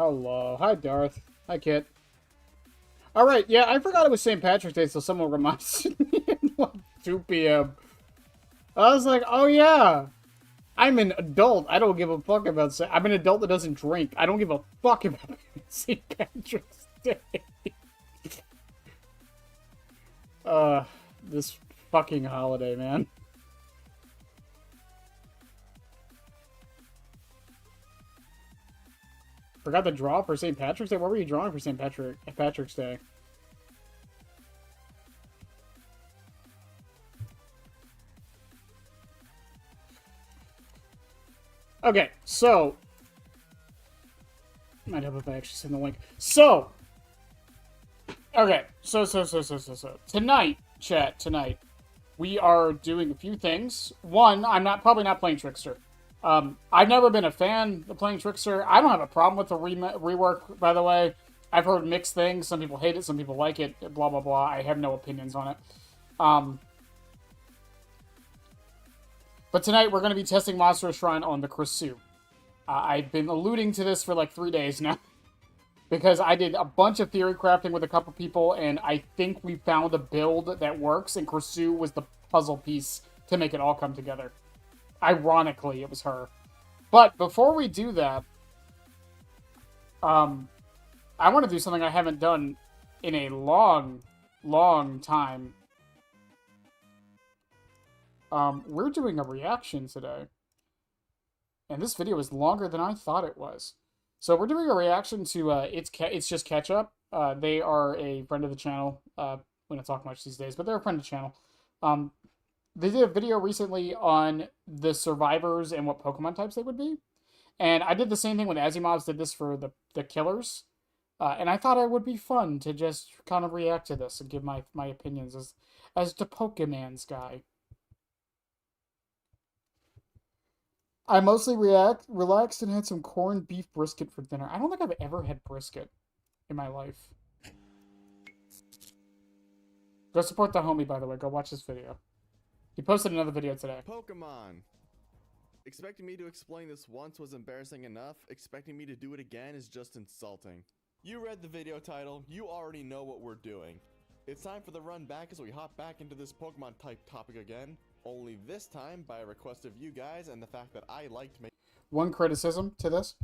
Hello. Hi, Darth. Hi, Kit. Alright, yeah, I forgot it was St. Patrick's Day, so someone reminded me at like 2 p.m. I was like, oh yeah, I'm an adult. I don't give a fuck about I'm an adult that doesn't drink. I don't give a fuck about St. Patrick's Day. Uh, this fucking holiday, man. Forgot the draw for St. Patrick's Day? What were you drawing for Patrick's Day? Okay, so might help if I actually send the link. So okay, so tonight, chat, tonight, we are doing a few things. One, probably not playing Trickster. I've never been a fan of playing Trickster. I don't have a problem with the rework, by the way. I've heard mixed things. Some people hate it, some people like it, blah, blah, blah. I have no opinions on it. But tonight, we're going to be testing Monstrous Shrine on the Kresu. I've been alluding to this for like 3 days now. Because I did a bunch of theory crafting with a couple people, and I think we found a build that works, and Kresu was the puzzle piece to make it all come together. Ironically, it was her. But before we do that, I want to do something I haven't done in a long, long time. We're doing a reaction today. And this video is longer than I thought it was. So we're doing a reaction to It's Just Ketchup. They are a friend of the channel. We don't talk much these days, but they're a friend of the channel. They did a video recently on the survivors and what Pokemon types they would be. And I did the same thing when Azimobs did this for the killers. And I thought it would be fun to just kind of react to this and give my opinions as the Pokemans guy. I mostly relaxed and had some corned beef brisket for dinner. I don't think I've ever had brisket in my life. Go support the homie, by the way. Go watch this video. He posted another video today. Pokemon! Expecting me to explain this once was embarrassing enough. Expecting me to do it again is just insulting. You read the video title. You already know what we're doing. It's time for the run back as we hop back into this Pokemon type topic again. Only this time by a request of you guys and the fact that I like to make... One criticism to this.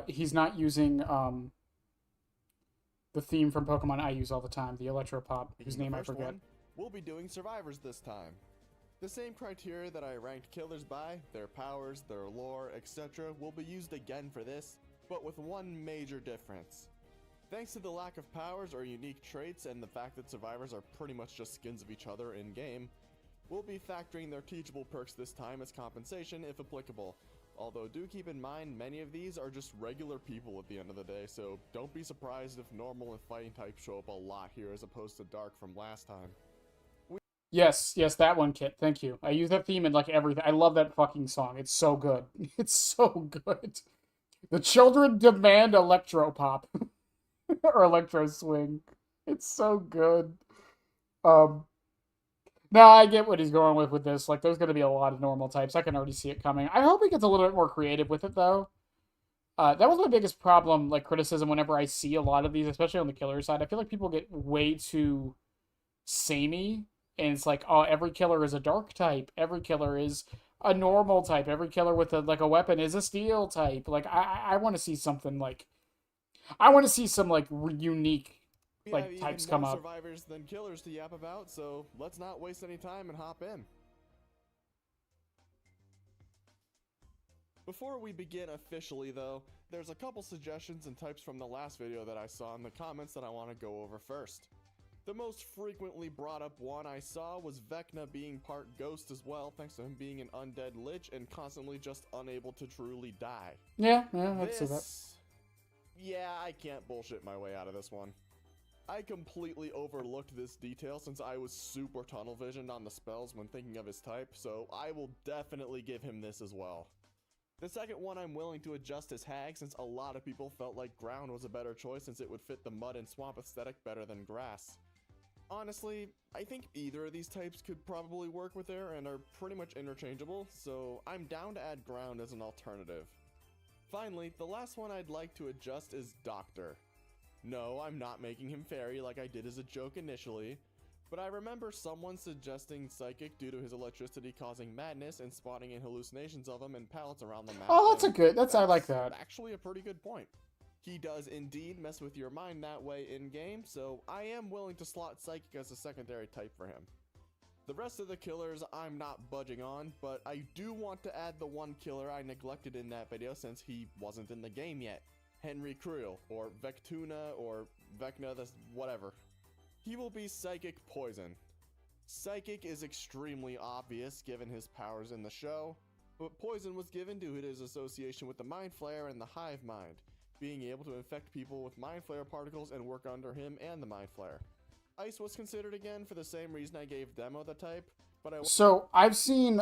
He's not using the theme from Pokemon I use all the time, the Electropop, whose name I forget. We'll be doing survivors this time. The same criteria that I ranked killers by, their powers, their lore, etc. will be used again for this, but with one major difference. Thanks to the lack of powers or unique traits and the fact that survivors are pretty much just skins of each other in-game, we'll be factoring their teachable perks this time as compensation if applicable. Although do keep in mind, many of these are just regular people at the end of the day, so don't be surprised if normal and fighting types show up a lot here as opposed to dark from last time. Yes, that one, Kit. Thank you. I use that theme in like everything. I love that fucking song. It's so good. It's so good. The children demand Electropop. Or Electro Swing. It's so good. No, I get what he's going with this. Like, there's going to be a lot of normal types. I can already see it coming. I hope he gets a little bit more creative with it, though. That was my biggest problem, like, criticism whenever I see a lot of these, especially on the killer side. I feel like people get way too samey, and it's like, oh, every killer is a dark type. Every killer is a normal type. Every killer with, a weapon is a steel type. Like, I want to see something, like... I want to see some, like, unique... like types come up. Survivors than killers to yap about, so let's not waste any time and hop in. Before we begin officially though, there's a couple suggestions and types from the last video that I saw in the comments that I want to go over first. The most frequently brought up one I saw was Vecna being part ghost as well, thanks to him being an undead lich and constantly just unable to truly die. Yeah, I'd say that. Yeah, I can't bullshit my way out of this one. I completely overlooked this detail since I was super tunnel visioned on the spells when thinking of his type, so I will definitely give him this as well. The second one I'm willing to adjust is Hag, since a lot of people felt like ground was a better choice since it would fit the mud and swamp aesthetic better than grass. Honestly, I think either of these types could probably work with air and are pretty much interchangeable, so I'm down to add ground as an alternative. Finally, the last one I'd like to adjust is Doctor. No, I'm not making him fairy like I did as a joke initially, but I remember someone suggesting Psychic due to his electricity causing madness and spawning in hallucinations of him and pallets around the map. Oh, I like that. Actually a pretty good point. He does indeed mess with your mind that way in-game, so I am willing to slot Psychic as a secondary type for him. The rest of the killers I'm not budging on, but I do want to add the one killer I neglected in that video since he wasn't in the game yet. Henry Creel, or Vectuna, or Vecna, that's whatever. He will be Psychic Poison. Psychic is extremely obvious given his powers in the show, but Poison was given due to his association with the Mind Flayer and the Hive Mind, being able to infect people with Mind Flayer particles and work under him and the Mind Flayer. Ice was considered again for the same reason I gave Demo the type, but So I've seen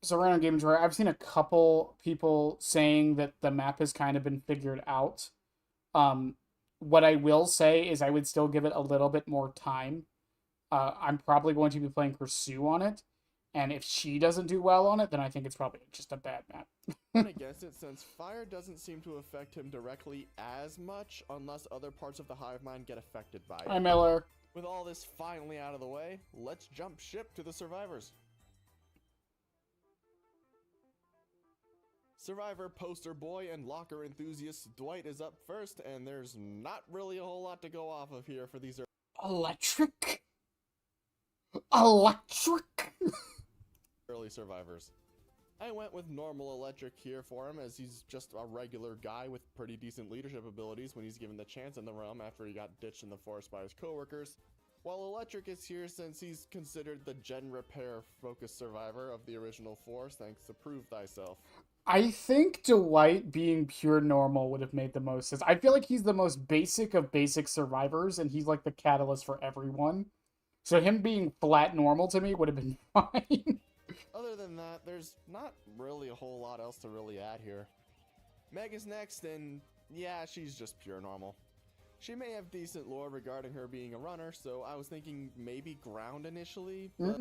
so random game enjoyer, I've seen a couple people saying that the map has kind of been figured out. What I will say is I would still give it a little bit more time. I'm probably going to be playing Pursue on it, and if she doesn't do well on it, then I think it's probably just a bad map. against it since fire doesn't seem to affect him directly as much unless other parts of the hive mind get affected by it. Hi, Miller. With all this finally out of the way, let's jump ship to the survivors. Survivor poster boy and locker enthusiast Dwight is up first, and there's not really a whole lot to go off of here for these Electric early survivors. I went with normal electric here for him as he's just a regular guy with pretty decent leadership abilities when he's given the chance in the realm after he got ditched in the forest by his coworkers, while electric is here since he's considered the gen repair focused survivor of the original force thanks to Prove Thyself. I think Dwight being pure normal would have made the most sense. I feel like he's the most basic of basic survivors, and he's like the catalyst for everyone. So him being flat normal to me would have been fine. Other than that, there's not really a whole lot else to really add here. Meg is next, and yeah, she's just pure normal. She may have decent lore regarding her being a runner, so I was thinking maybe ground initially, but...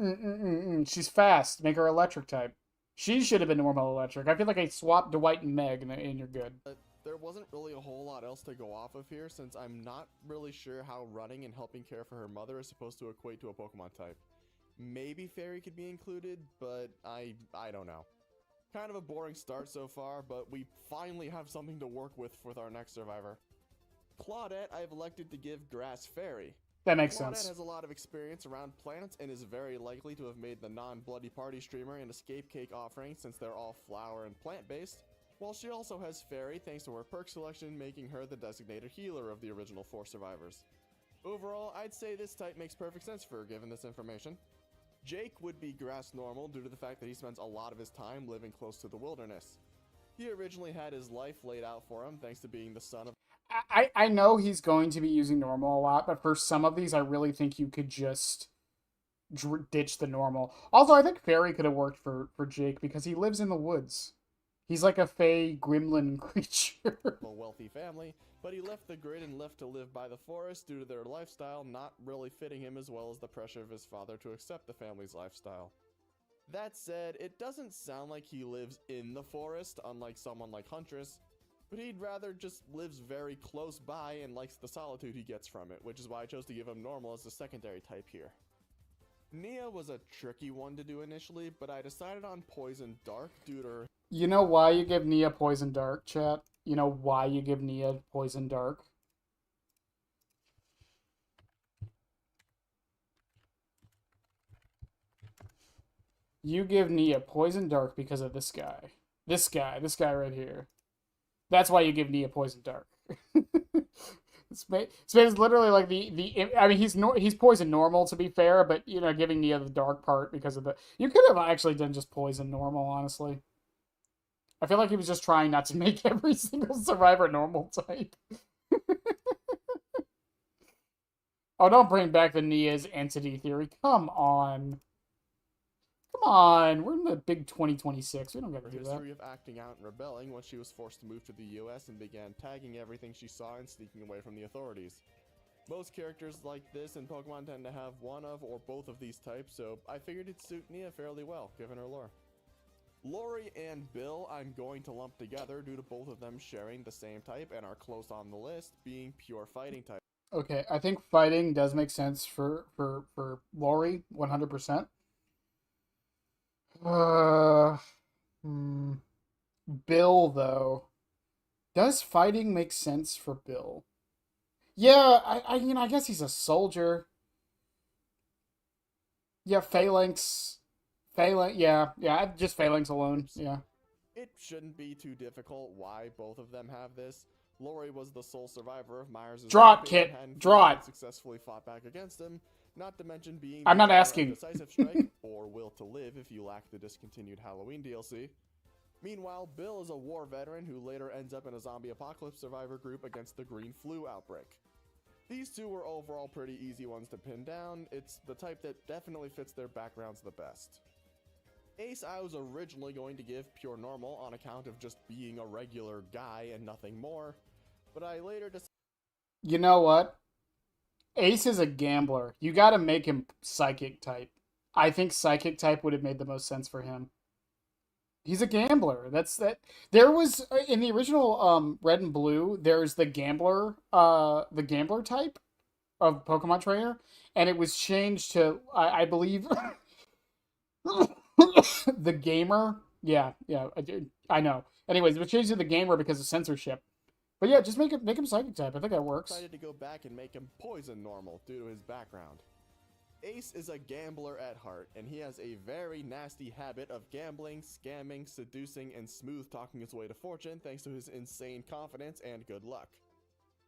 She's fast. Make her electric type. She should have been normal electric. I feel like I swapped Dwight and Meg, and you're good. But there wasn't really a whole lot else to go off of here, since I'm not really sure how running and helping care for her mother is supposed to equate to a Pokemon type. Maybe Fairy could be included, but I don't know. Kind of a boring start so far, but we finally have something to work with our next survivor. Claudette, I've elected to give Grass Fairy. That makes Claudette sense. has a lot of experience around planets and is very likely to have made the non-Bloody Party streamer and Escape Cake offering since they're all flower and plant-based, while she also has Fairy thanks to her perk selection, making her the designated healer of the original 4 survivors. Overall, I'd say this type makes perfect sense for her given this information. Jake would be grass normal due to the fact that he spends a lot of his time living close to the wilderness. He originally had his life laid out for him thanks to being the son of... I know he's going to be using normal a lot, but for some of these, I really think you could just ditch the normal. Also, I think Fairy could have worked for Jake because he lives in the woods. He's like a fey gremlin creature. A wealthy family, but he left the grid and left to live by the forest due to their lifestyle not really fitting him as well as the pressure of his father to accept the family's lifestyle. That said, it doesn't sound like he lives in the forest, unlike someone like Huntress, but he'd rather just lives very close by and likes the solitude he gets from it, which is why I chose to give him normal as the secondary type here. Nia was a tricky one to do initially, but I decided on Poison Dark due to her... You know why you give Nia Poison Dark, chat? You know why you give Nia Poison Dark? You give Nia Poison Dark because of this guy. This guy right here. That's why you give Nia Poison Dark. It's literally like I mean, he's Poison Normal to be fair, but you know, giving Nia the Dark part because of the... You could have actually done just Poison Normal, honestly. I feel like he was just trying not to make every single survivor normal type. Oh, don't bring back the Nia's entity theory. Come on. Come on. We're in the big 2026. We don't got to do that. History of acting out and rebelling when she was forced to move to the US and began tagging everything she saw and sneaking away from the authorities. Most characters like this in Pokemon tend to have one of or both of these types, so I figured it'd suit Nia fairly well, given her lore. Lori and Bill I'm going to lump together due to both of them sharing the same type and are close on the list, being pure fighting type. Okay, I think fighting does make sense for Lori 100%. Uh, hmm. Bill though, does fighting make sense for Bill? Yeah, I guess he's a soldier. Yeah, Phalanx. Yeah, just Phalanx alone. Yeah. It shouldn't be too difficult why both of them have this. Lori was the sole survivor of Myers' Draw it, zombie and Kit. hadn't Draw it. successfully fought back against him, not to mention being I'm the not owner of asking. Decisive Strike, or Will to Live if you lack the discontinued Halloween DLC. Meanwhile, Bill is a war veteran who later ends up in a zombie apocalypse survivor group against the green flu outbreak. These two were overall pretty easy ones to pin down. It's the type that definitely fits their backgrounds the best. Ace I was originally going to give pure normal on account of just being a regular guy and nothing more, but I later decided. You know what? Ace is a gambler. You got to make him psychic type. I think psychic type would have made the most sense for him. He's a gambler. That's that. There was in the original Red and Blue. There's the gambler type of Pokemon trainer, and it was changed to I believe the gamer. Yeah, I know. Anyways, it was changed to the gamer because of censorship. But yeah, just make him psychic type. I think that works. Decided to go back and make him poison normal due to his background. Ace is a gambler at heart, and he has a very nasty habit of gambling, scamming, seducing, and smooth talking his way to fortune thanks to his insane confidence and good luck.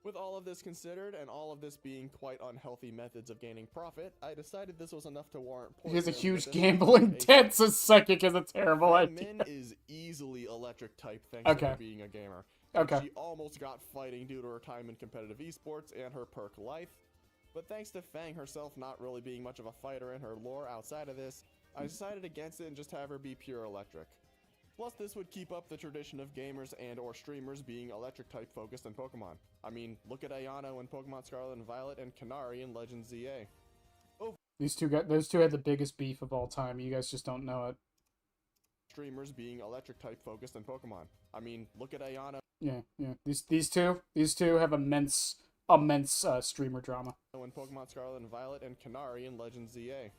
With all of this considered, and all of this being quite unhealthy methods of gaining profit, I decided this was enough to warrant poison. He has a him, huge but this gambling time, debt, so psychic is a terrible Fang idea. Min is easily electric type thanks to her being a gamer. Okay. She almost got fighting due to her time in competitive esports and her perk life. But thanks to Fang herself not really being much of a fighter in her lore outside of this, I decided against it and just have her be pure electric. Plus this would keep up the tradition of gamers and or streamers being electric type focused in Pokemon. I mean, look at Ayano in Pokemon Scarlet and Violet and Kanari in Legend ZA. Those two had the biggest beef of all time. You guys just don't know it. Streamers being electric type focused in Pokemon. I mean, look at Ayano. Yeah. These two have immense streamer drama. In Pokemon Scarlet and Violet and Kanari in Legend ZA.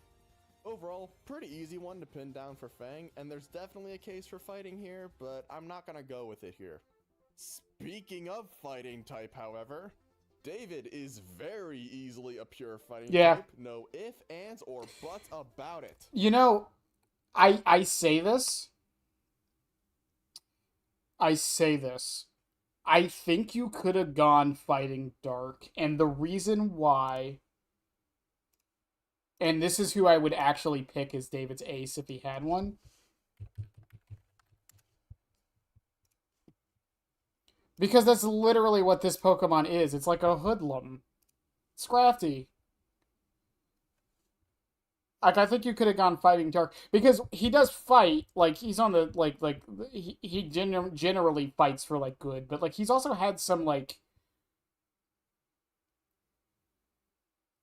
Overall, pretty easy one to pin down for Fang, and there's definitely a case for fighting here, but I'm not gonna go with it here. Speaking of fighting type, however, David is very easily a pure fighting type. No ifs, ands, or buts about it. You know, I say this. I think you could have gone fighting dark, and the reason why, and this is who I would actually pick as David's ace if he had one. Because that's literally what this Pokemon is. It's like a hoodlum. It's crafty. Like, I think you could have gone fighting dark because he does fight. Like, he's on the he generally fights for like good, but like he's also had some like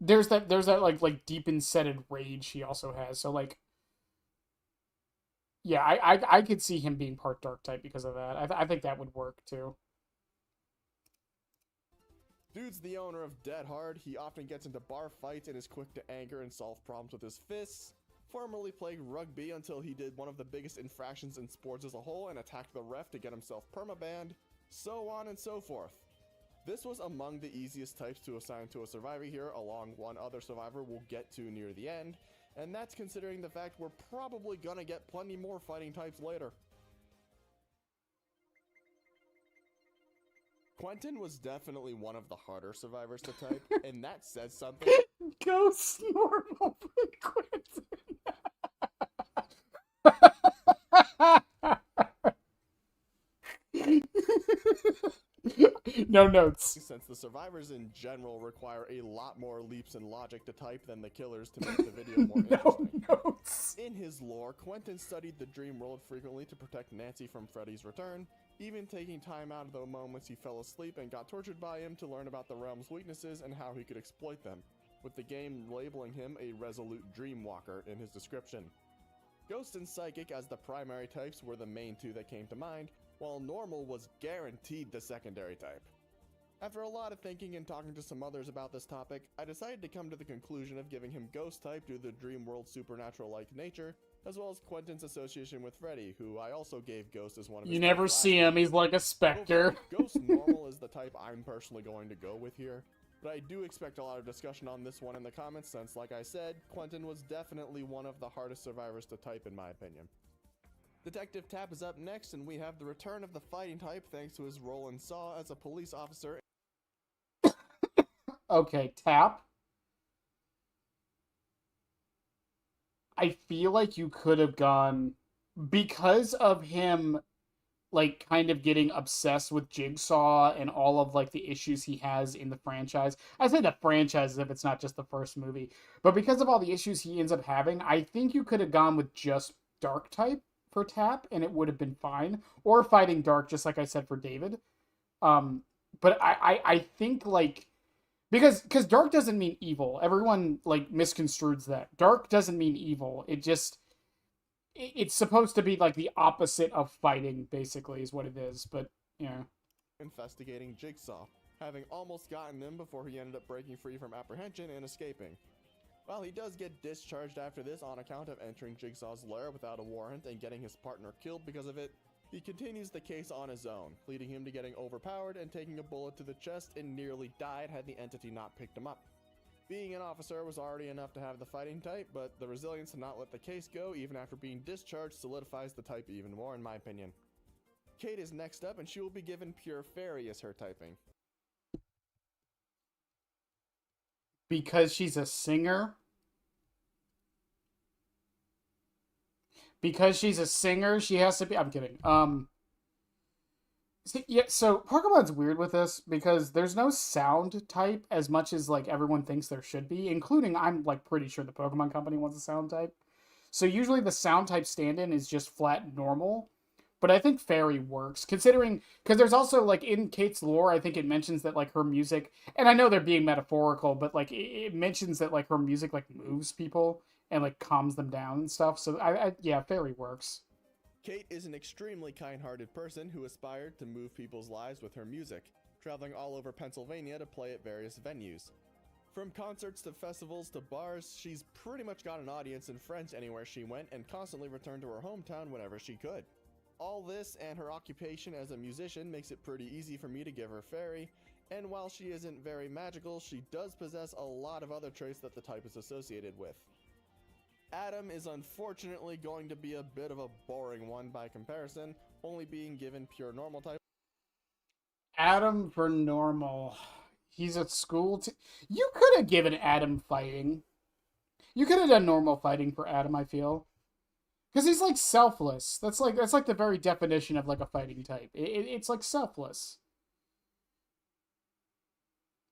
there's that like deep insetted rage he also has. So like yeah, I could see him being part dark type because of that. I think that would work too. Dude's the owner of Dead Hard. He often gets into bar fights and is quick to anger and solve problems with his fists. Formerly played rugby until he did one of the biggest infractions in sports as a whole and attacked the ref to get himself permabanned, so on and so forth. This was among the easiest types to assign to a survivor here, along one other survivor we'll get to near the end, and that's considering the fact we're probably gonna get plenty more fighting types later. Quentin was definitely one of the harder survivors to type, and that says something. Ghost normal Quentin. No notes. Since the survivors in general require a lot more leaps in logic to type than the killers to make the video more interesting. Notes. In his lore, Quentin studied the dream world frequently to protect Nancy from Freddy's return, even taking time out of the moments he fell asleep and got tortured by him to learn about the realm's weaknesses and how he could exploit them, with the game labeling him a resolute dream walker in his description. Ghost and Psychic as the primary types were the main two that came to mind, while Normal was guaranteed the secondary type. After a lot of thinking and talking to some others about this topic, I decided to come to the conclusion of giving him Ghost type due to the dream world supernatural-like nature, as well as Quentin's association with Freddy, who I also gave Ghost as one of his You never see him, he's like a specter. Ghost Normal is the type I'm personally going to go with here, but I do expect a lot of discussion on this one in the comments since, like I said, Quentin was definitely one of the hardest survivors to type in my opinion. Detective Tap is up next, and we have the return of the fighting type thanks to his role in Saw as a police officer. Okay, Tap. I feel like you could have gone, because of him, like, kind of getting obsessed with Jigsaw and all of, like, the issues he has in the franchise. I say the franchise as if it's not just the first movie. But because of all the issues he ends up having, I think you could have gone with just Dark type for Tap, and it would have been fine. Or fighting Dark, just like I said for David. But I think, like... Because dark doesn't mean evil. Everyone, like, misconstrues that. Dark doesn't mean evil. It's supposed to be, like, the opposite of fighting, basically, is what it is. But, yeah. Investigating Jigsaw, having almost gotten him before he ended up breaking free from apprehension and escaping. While he does get discharged after this on account of entering Jigsaw's lair without a warrant and getting his partner killed because of it, he continues the case on his own, leading him to getting overpowered and taking a bullet to the chest and nearly died had the entity not picked him up. Being an officer was already enough to have the fighting type, but the resilience to not let the case go even after being discharged solidifies the type even more in my opinion. Kate is next up and she will be given Pure Fairy as her typing. Because she's a singer? Because she's a singer, she has to be... I'm kidding. Yeah, so Pokemon's weird with this because there's no sound type as much as, like, everyone thinks there should be, including, I'm, like, pretty sure the Pokemon Company wants a sound type. So usually the sound type stand-in is just flat normal, but I think Fairy works, considering... Because there's also, like, in Kate's lore, I think it mentions that, like, her music... And I know they're being metaphorical, but, like, it mentions that, like, her music, like, moves people and, like, calms them down and stuff. So, yeah, Fairy works. Kate is an extremely kind-hearted person who aspired to move people's lives with her music, traveling all over Pennsylvania to play at various venues. From concerts to festivals to bars, she's pretty much got an audience and friends anywhere she went and constantly returned to her hometown whenever she could. All this and her occupation as a musician makes it pretty easy for me to give her Fairy, and while she isn't very magical, she does possess a lot of other traits that the type is associated with. Adam is unfortunately going to be a bit of a boring one by comparison, only being given Pure Normal type. Adam for normal. He's at school. You could have given Adam fighting. You could have done normal fighting for Adam, I feel. Because he's, like, selfless. That's like the very definition of, like, a fighting type. It's, like, selfless.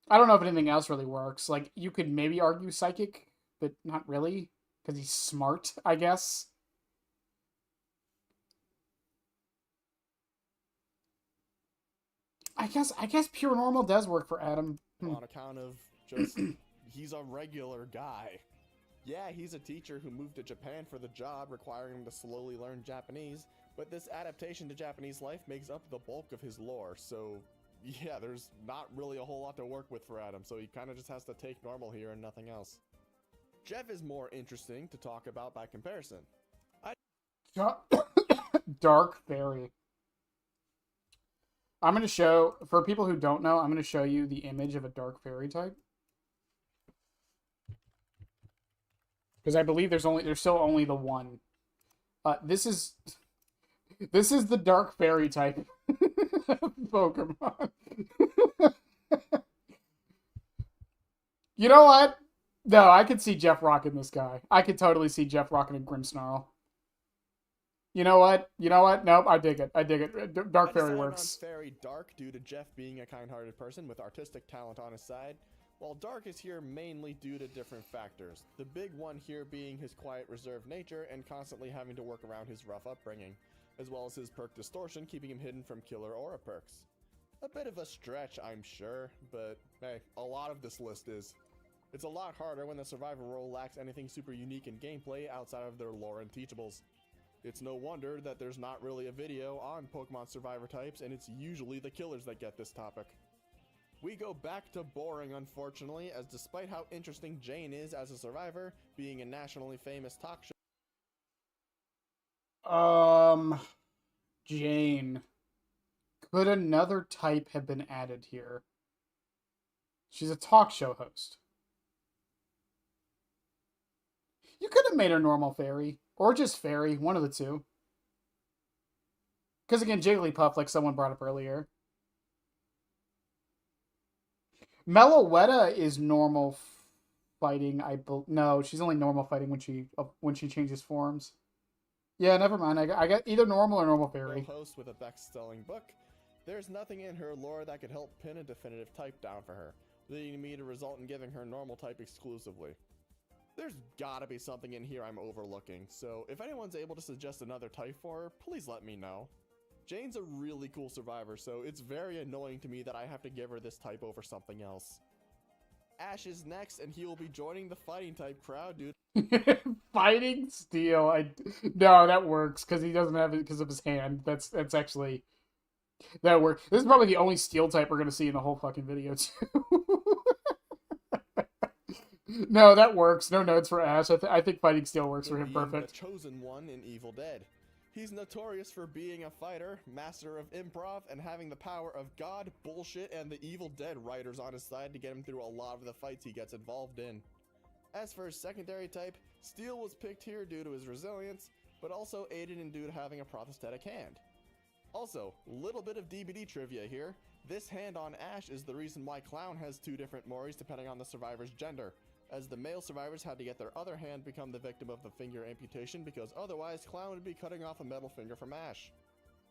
I don't know if anything else really works. Like, you could maybe argue psychic, but not really. Because he's smart, I guess. I guess pure normal does work for Adam. On account of just, he's a regular guy. Yeah, he's a teacher who moved to Japan for the job, requiring him to slowly learn Japanese, but this adaptation to Japanese life makes up the bulk of his lore, so yeah, there's not really a whole lot to work with for Adam, so he kind of just has to take normal here and nothing else. Jeff is more interesting to talk about by comparison. Dark Fairy. I'm going to show, for people who don't know, I'm going to show you the image of a Dark Fairy type. Because I believe there's still only the one. This is the Dark Fairy type Pokemon. You know what? No, I could see Jeff rocking this guy. I could totally see Jeff rocking a Grimmsnarl. You know what? Nope, I dig it. Dark Fairy works. On Fairy Dark due to Jeff being a kind-hearted person with artistic talent on his side, while Dark is here mainly due to different factors. The big one here being his quiet, reserved nature and constantly having to work around his rough upbringing, as well as his perk Distortion keeping him hidden from killer aura perks. A bit of a stretch, I'm sure, but hey, a lot of this list is. It's a lot harder when the survivor role lacks anything super unique in gameplay outside of their lore and teachables. It's no wonder that there's not really a video on Pokemon survivor types, and it's usually the killers that get this topic. We go back to boring, unfortunately, as despite how interesting Jane is as a survivor, being a nationally famous talk show. Jane. Could another type have been added here? She's a talk show host. You could have made her normal fairy. Or just fairy. One of the two. Because again, Jigglypuff, like someone brought up earlier. Meloetta is normal fighting. No, she's only normal fighting when she changes forms. Yeah, never mind. I got either normal or normal fairy. Host with a best-selling book. There's nothing in her lore that could help pin a definitive type down for her, leading me to result in giving her normal type exclusively. There's gotta be something in here I'm overlooking, so if anyone's able to suggest another type for her, please let me know. Jane's a really cool survivor, so it's very annoying to me that I have to give her this type over something else. Ash is next, and he will be joining the fighting type crowd due to Fighting Steel. No, that works because he doesn't have it because of his hand. That's actually that works. This is probably the only Steel type we're gonna see in the whole fucking video too. No, that works. No notes for Ash. I think Fighting Steel works for him perfect. The chosen one in Evil Dead. He's notorious for being a fighter, master of improv, and having the power of God, bullshit, and the Evil Dead writers on his side to get him through a lot of the fights he gets involved in. As for his secondary type, Steel was picked here due to his resilience, but also aided in due to having a prosthetic hand. Also, little bit of DBD trivia here. This hand on Ash is the reason why Clown has two different Moris depending on the survivor's gender, as the male survivors had to get their other hand become the victim of the finger amputation because otherwise Clown would be cutting off a metal finger from Ash.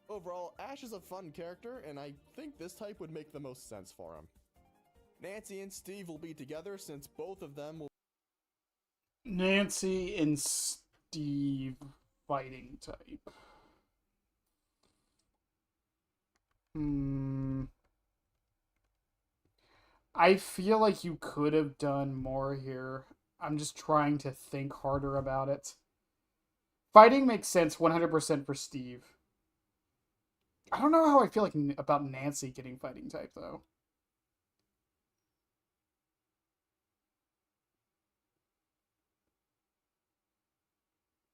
Overall, Ash is a fun character, and I think this type would make the most sense for him. Nancy and Steve will be together since both of them will... Nancy and Steve fighting type. I feel like you could have done more here. I'm just trying to think harder about it. Fighting makes sense 100% for Steve. I don't know how I feel like about Nancy getting fighting type, though.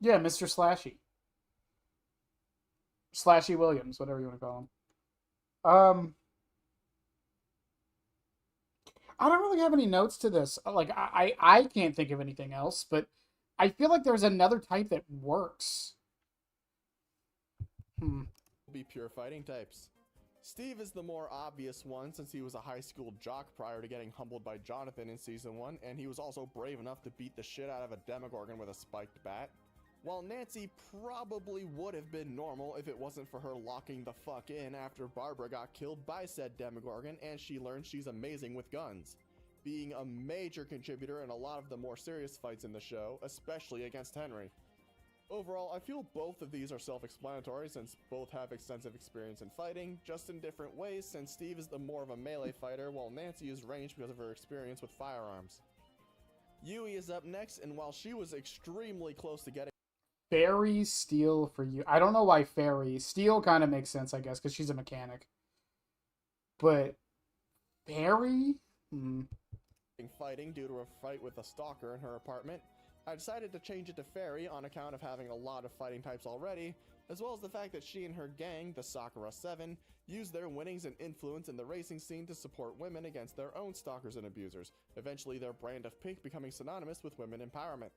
Yeah, Mr. Slashy. Slashy Williams, whatever you want to call him. I don't really have any notes to this. Like, I can't think of anything else, but I feel like there's another type that works. Be pure fighting types. Steve is the more obvious one since he was a high school jock prior to getting humbled by Jonathan in Season 1, and he was also brave enough to beat the shit out of a Demogorgon with a spiked bat. While Nancy probably would have been normal if it wasn't for her locking the fuck in after Barbara got killed by said Demogorgon and she learned she's amazing with guns, being a major contributor in a lot of the more serious fights in the show, especially against Henry. Overall, I feel both of these are self-explanatory since both have extensive experience in fighting, just in different ways since Steve is the more of a melee fighter while Nancy is ranged because of her experience with firearms. Yui is up next, and while she was extremely close to getting Fairy Steel for you. I don't know why Fairy. Steel kind of makes sense, I guess, because she's a mechanic. But Fairy? Fighting due to a fight with a stalker in her apartment, I decided to change it to Fairy on account of having a lot of fighting types already, as well as the fact that she and her gang, the Sakura 7, use their winnings and influence in the racing scene to support women against their own stalkers and abusers, eventually their brand of pink becoming synonymous with women empowerment.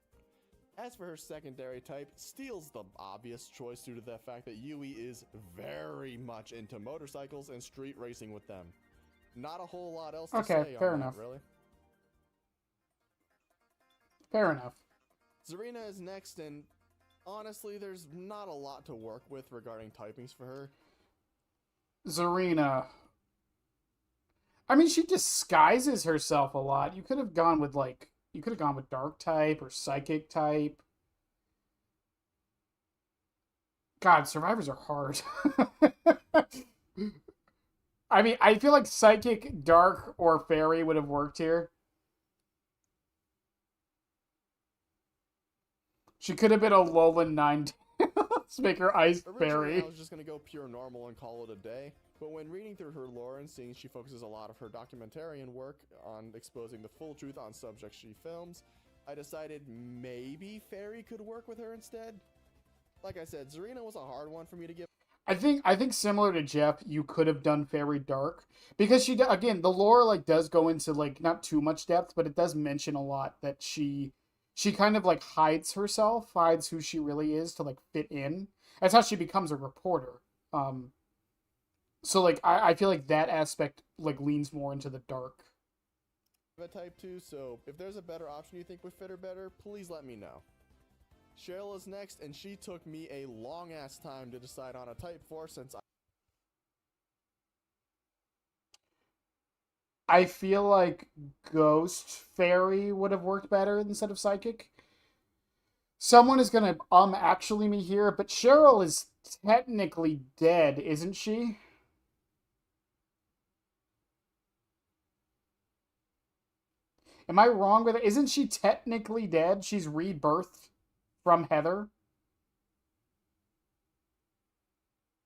As for her secondary type, Steel's the obvious choice due to the fact that Yui is very much into motorcycles and street racing with them. Not a whole lot else to say fair on enough. that, really. Fair enough. Zarina is next, and honestly, there's not a lot to work with regarding typings for her. Zarina. I mean, she disguises herself a lot. You could have gone with, Dark type or Psychic type. God, survivors are hard. I mean, I feel like Psychic, Dark, or Fairy would have worked here. She could have been a Alolan Ninetales. Let's make her Ice Originally, I Fairy. was just gonna go pure normal and call it a day, but when reading through her lore and seeing she focuses a lot of her documentarian work on exposing the full truth on subjects she films, I decided maybe Fairy could work with her instead. Like I said, Zarina was a hard one for me to give. I think similar to Jeff, you could have done Fairy Dark because again, the lore like does go into like not too much depth, but it does mention a lot that she kind of like hides herself, hides who she really is to like fit in. That's how she becomes a reporter. Um, so like I feel like that aspect like leans more into the dark. A type 2, so if there's a better option you think would fit her better, please let me know. Cheryl is next, and she took me a long ass time to decide on a type 4 since I feel like Ghost Fairy would have worked better instead of Psychic. Someone is gonna actually me here, but Cheryl is technically dead, isn't she? Am I wrong with it? Isn't she technically dead? She's rebirthed from Heather.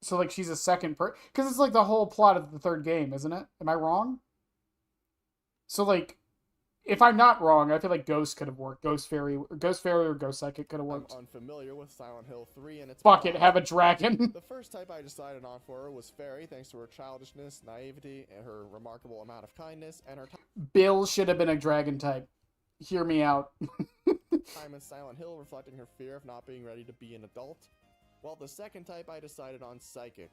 So like she's a second per because it's like the whole plot of the third game, isn't it? Am I wrong? So like if I'm not wrong, I feel like Ghost could have worked. Ghost Fairy or Ghost Psychic could have I'm worked. unfamiliar with Silent Hill 3 and its Fuck it, plot. have a dragon. The first type I decided on for her was Fairy, thanks to her childishness, naivety, and her remarkable amount of kindness, and her Bill should have been a dragon type. Hear me out. time in Silent Hill reflecting her fear of not being ready to be an adult. While the second type I decided on Psychic.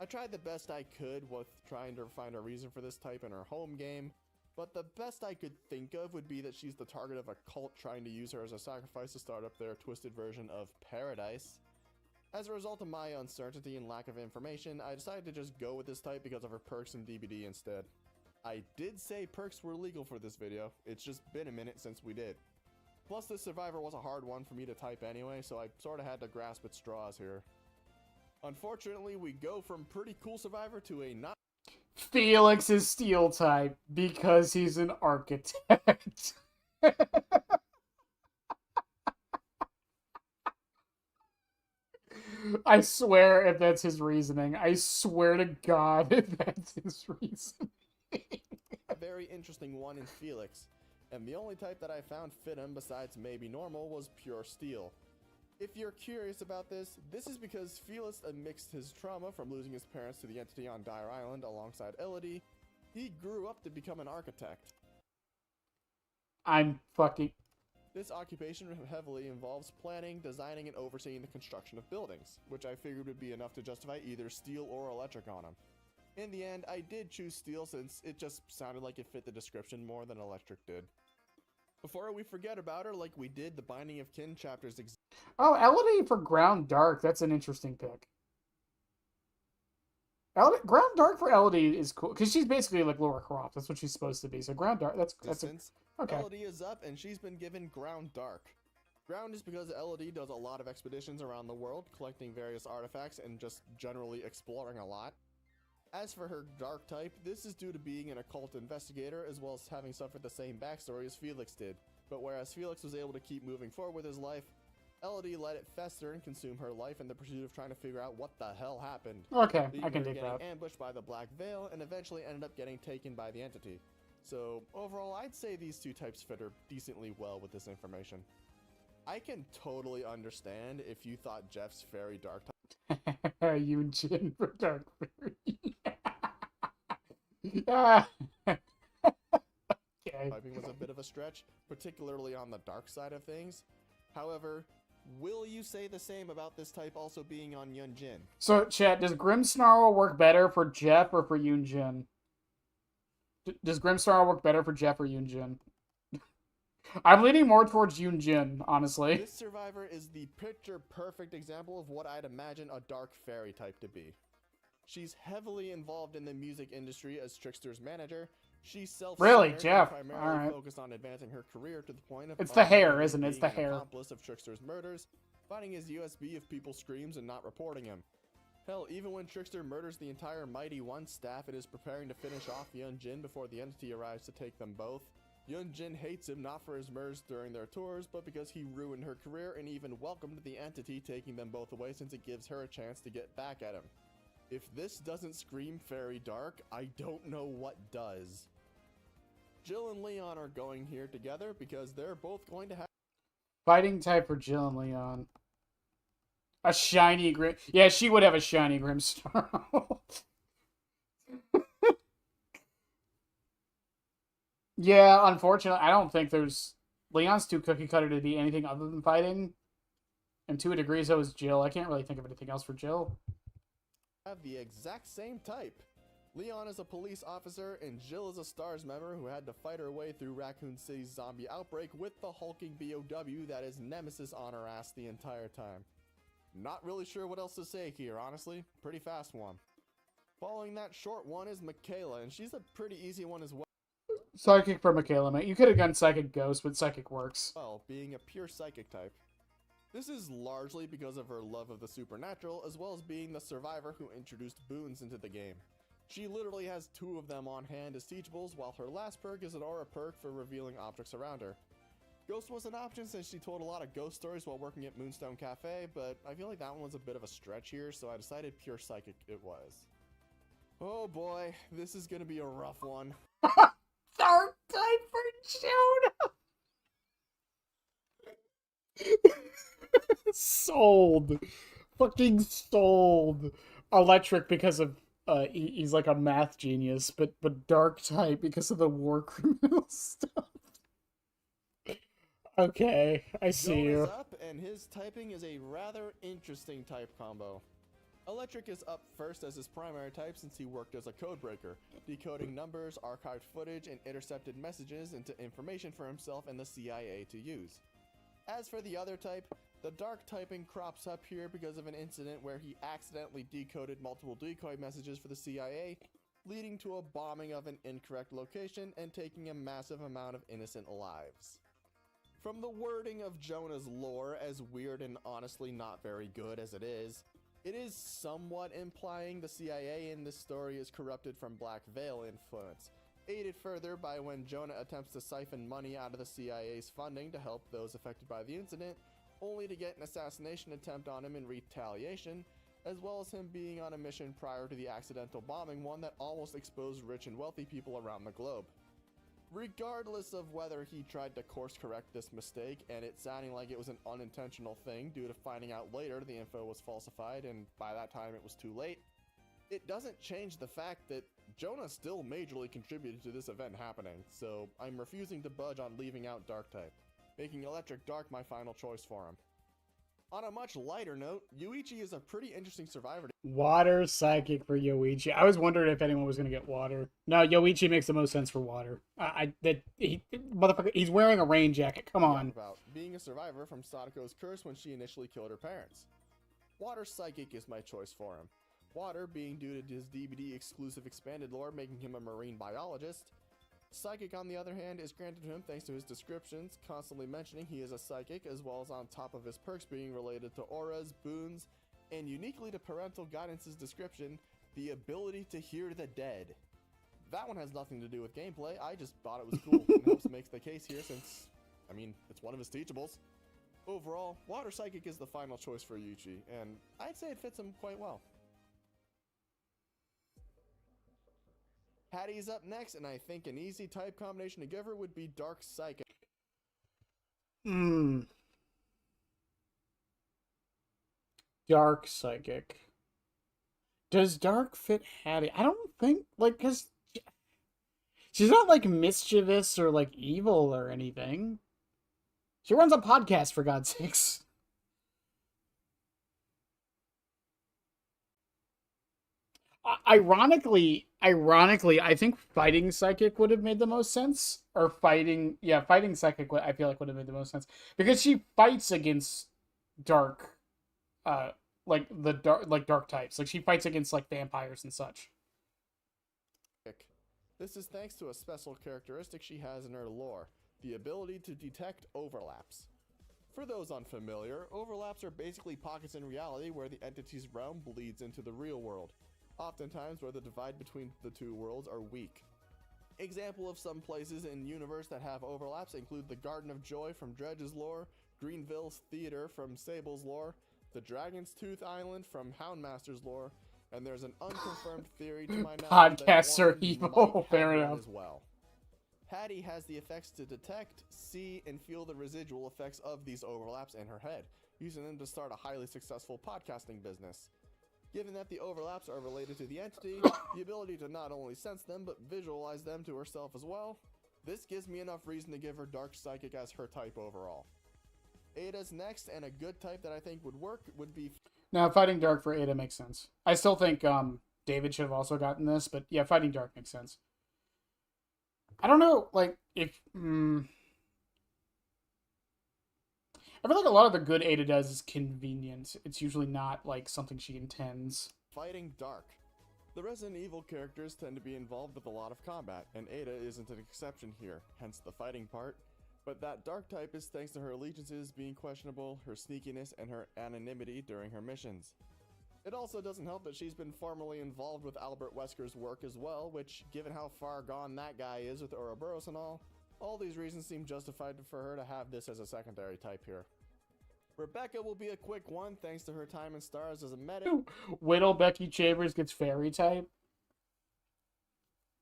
I tried the best I could with trying to find a reason for this type in her home game, but the best I could think of would be that she's the target of a cult trying to use her as a sacrifice to start up their twisted version of Paradise. As a result of my uncertainty and lack of information, I decided to just go with this type because of her perks and DBD instead. I did say perks were legal for this video, it's just been a minute since we did. Plus this survivor was a hard one for me to type anyway, so I sorta had to grasp at straws here. Unfortunately, we go from pretty cool survivor to a not Felix is steel type because he's an architect. I swear if that's his reasoning. I swear to God if that's his reasoning. very interesting one in Felix, and the only type that I found fit him besides maybe normal was pure steel. If you're curious about this, this is because Felix amidst his trauma from losing his parents to the entity on Dire Island alongside Elodie, he grew up to become an architect. I'm fucking... This occupation heavily involves planning, designing, and overseeing the construction of buildings, which I figured would be enough to justify either steel or electric on him. In the end, I did choose steel since it just sounded like it fit the description more than electric did. Before we forget about her, like we did the Binding of Kin chapters. Oh, Elodie for Ground Dark. That's an interesting pick. Ground Dark for Elodie is cool because she's basically like Laura Croft. That's what she's supposed to be. So Ground Dark. That's okay. Elodie is up, and she's been given Ground Dark. Ground is because Elodie does a lot of expeditions around the world, collecting various artifacts and just generally exploring a lot. As for her dark type, this is due to being an occult investigator as well as having suffered the same backstory as Felix did. But whereas Felix was able to keep moving forward with his life, Elodie let it fester and consume her life in the pursuit of trying to figure out what the hell happened. Okay, Leaving I can her dig getting that. ambushed by the Black Veil and eventually ended up getting taken by the entity. So overall, I'd say these two types fit her decently well with this information. I can totally understand if you thought Jeff's fairy dark type Eugene for Dark Fairy. Ah. Okay. typing was a bit of a stretch, particularly on the dark side of things. However, will you say the same about this type also being on Yunjin? So, chat, does Grimmsnarl work better for Jeff or for Yoonjin? Does Grimmsnarl work better for Jeff or Yoonjin? I'm leaning more towards Yoonjin, honestly. This survivor is the picture-perfect example of what I'd imagine a dark fairy type to be. She's heavily involved in the music industry as Trickster's manager. She's self-centered Really, and Jeff? primarily Alright. focused on advancing her career to the point of It's the hair, ultimately isn't it? It's being the an hair. accomplice of Trickster's murders, finding his USB if people screams and not reporting him. Hell, even when Trickster murders the entire Mighty One staff, it is preparing to finish off Yunjin before the entity arrives to take them both. Yunjin hates him not for his merge during their tours, but because he ruined her career and even welcomed the entity taking them both away since it gives her a chance to get back at him. If this doesn't scream Fairy Dark, I don't know what does. Jill and Leon are going here together because they're both going to have Fighting type for Jill and Leon. A shiny Grim... Yeah, she would have a shiny Grimstar. Yeah, unfortunately, I don't think there's... Leon's too cookie cutter to be anything other than fighting. And to a degree, so is Jill. I can't really think of anything else for Jill. Have the exact same type. Leon is a police officer, and Jill is a STARS member who had to fight her way through Raccoon City's zombie outbreak with the hulking BOW that is Nemesis on her ass the entire time. Not really sure what else to say here, honestly. Pretty fast one. Following that short one is Michaela, and she's a pretty easy one as well. Psychic for Michaela, mate. You could have gone Psychic Ghost, but Psychic works. Well, being a pure psychic type. This is largely because of her love of the supernatural, as well as being the survivor who introduced boons into the game. She literally has 2 of them on hand as teachables, while her last perk is an aura perk for revealing objects around her. Ghost was an option since she told a lot of ghost stories while working at Moonstone Cafe, but I feel like that one was a bit of a stretch here, so I decided pure psychic it was. Oh boy, this is gonna be a rough one. Dark type for Jonah! Sold. Fucking sold. Electric because of he's like a math genius, but dark type because of the war criminal stuff. Okay, I see you. Up, and his typing is a rather interesting type combo. Electric is up first as his primary type since he worked as a codebreaker, decoding numbers, archived footage, and intercepted messages into information for himself and the CIA to use. As for the other type, the dark typing crops up here because of an incident where he accidentally decoded multiple decoy messages for the CIA, leading to a bombing of an incorrect location and taking a massive amount of innocent lives. From the wording of Jonah's lore, as weird and honestly not very good as it is somewhat implying the CIA in this story is corrupted from Black Veil influence, aided further by when Jonah attempts to siphon money out of the CIA's funding to help those affected by the incident, only to get an assassination attempt on him in retaliation, as well as him being on a mission prior to the accidental bombing one that almost exposed rich and wealthy people around the globe. Regardless of whether he tried to course correct this mistake and it sounding like it was an unintentional thing due to finding out later the info was falsified and by that time it was too late, it doesn't change the fact that Jonah still majorly contributed to this event happening, so I'm refusing to budge on leaving out Dark type, making Electric Dark my final choice for him. On a much lighter note, Yuichi is a pretty interesting survivor. Water Psychic for Yoichi. I was wondering if anyone was going to get water. No, Yoichi makes the most sense for water. Motherfucker, he's wearing a rain jacket. Come on. About being a survivor from Sadako's curse when she initially killed her parents. Water Psychic is my choice for him. Water being due to his DVD exclusive expanded lore making him a marine biologist. Psychic, on the other hand, is granted to him thanks to his descriptions, constantly mentioning he is a psychic, as well as on top of his perks being related to auras, boons, and uniquely to Parental Guidance's description, the ability to hear the dead. That one has nothing to do with gameplay, I just thought it was cool, and helps make the case here since, I mean, it's one of his teachables. Overall, Water Psychic is the final choice for Yuichi, and I'd say it fits him quite well. Hattie's up next, and I think an easy type combination to give her would be Dark Psychic. Dark Psychic. Does Dark fit Hattie? I don't think, like, because she's not, like, mischievous or, like, evil or anything. She runs a podcast, for God's sakes. Ironically, I think Fighting Psychic would have made the most sense. Or Fighting Psychic, I feel like would have made the most sense. Because she fights against dark, dark types. Like, she fights against, like, vampires and such. This is thanks to a special characteristic she has in her lore, the ability to detect overlaps. For those unfamiliar, overlaps are basically pockets in reality where the entity's realm bleeds into the real world, oftentimes where the divide between the two worlds are weak. Example of some places in universe that have overlaps include the Garden of Joy from Dredge's lore, Greenville's Theater from Sable's lore, the Dragon's Tooth Island from Houndmaster's lore, and there's an unconfirmed theory to my knowledge that Podcasts are Orange evil. might have Fair one enough. as well. Hattie has the effects to detect, see, and feel the residual effects of these overlaps in her head, using them to start a highly successful podcasting business. Given that the overlaps are related to the entity, the ability to not only sense them, but visualize them to herself as well, this gives me enough reason to give her Dark Psychic as her type overall. Ada's next, and a good type that I think would work would be... Now, Fighting Dark for Ada makes sense. I still think David should have also gotten this, but yeah, Fighting Dark makes sense. I don't know, like, if... I feel like a lot of the good Ada does is convenient. It's usually not, like, something she intends. Fighting Dark. The Resident Evil characters tend to be involved with a lot of combat, and Ada isn't an exception here, hence the fighting part. But that Dark type is thanks to her allegiances being questionable, her sneakiness, and her anonymity during her missions. It also doesn't help that she's been formerly involved with Albert Wesker's work as well, which, given how far gone that guy is with Ouroboros and all these reasons seem justified for her to have this as a secondary type here. Rebecca will be a quick one thanks to her time in Stars as a medic. Whittle Becky Chambers gets fairy type?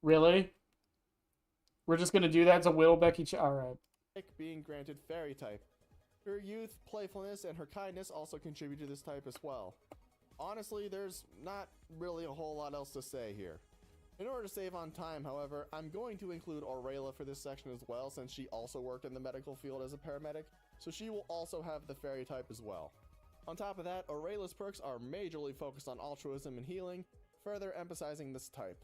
Really? We're just gonna do that to Whittle Becky Alright. Being granted fairy type. Her youth, playfulness, and her kindness also contribute to this type as well. Honestly, there's not really a whole lot else to say here. In order to save on time, however, I'm going to include Aurelia for this section as well, since she also worked in the medical field as a paramedic, so she will also have the fairy type as well. On top of that, Aurelia's perks are majorly focused on altruism and healing, further emphasizing this type.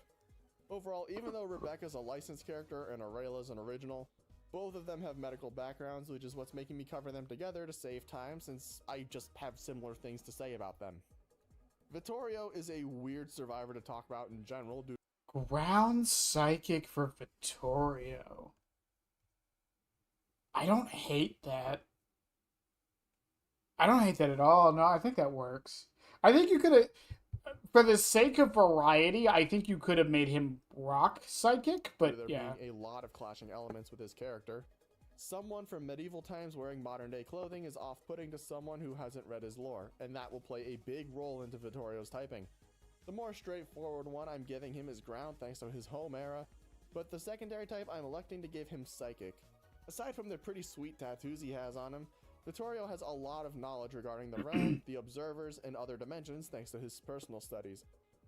Overall, even though Rebecca's a licensed character and Aurelia's an original, both of them have medical backgrounds, which is what's making me cover them together to save time, since I just have similar things to say about them. Vittorio is a weird survivor to talk about in general due Ground Psychic for Vittorio. I don't hate that. I don't hate that at all. No, I think that works. I think you could have, for the sake of variety, I think you could have made him rock psychic, but there yeah. being a lot of clashing elements with his character. Someone from medieval times wearing modern-day clothing is off-putting to someone who hasn't read his lore, and that will play a big role into Vittorio's typing. The more straightforward one I'm giving him is ground thanks to his home era, but the secondary type I'm electing to give him psychic. Aside from the pretty sweet tattoos he has on him, Vittorio has a lot of knowledge regarding the realm, the observers, and other dimensions thanks to his personal studies.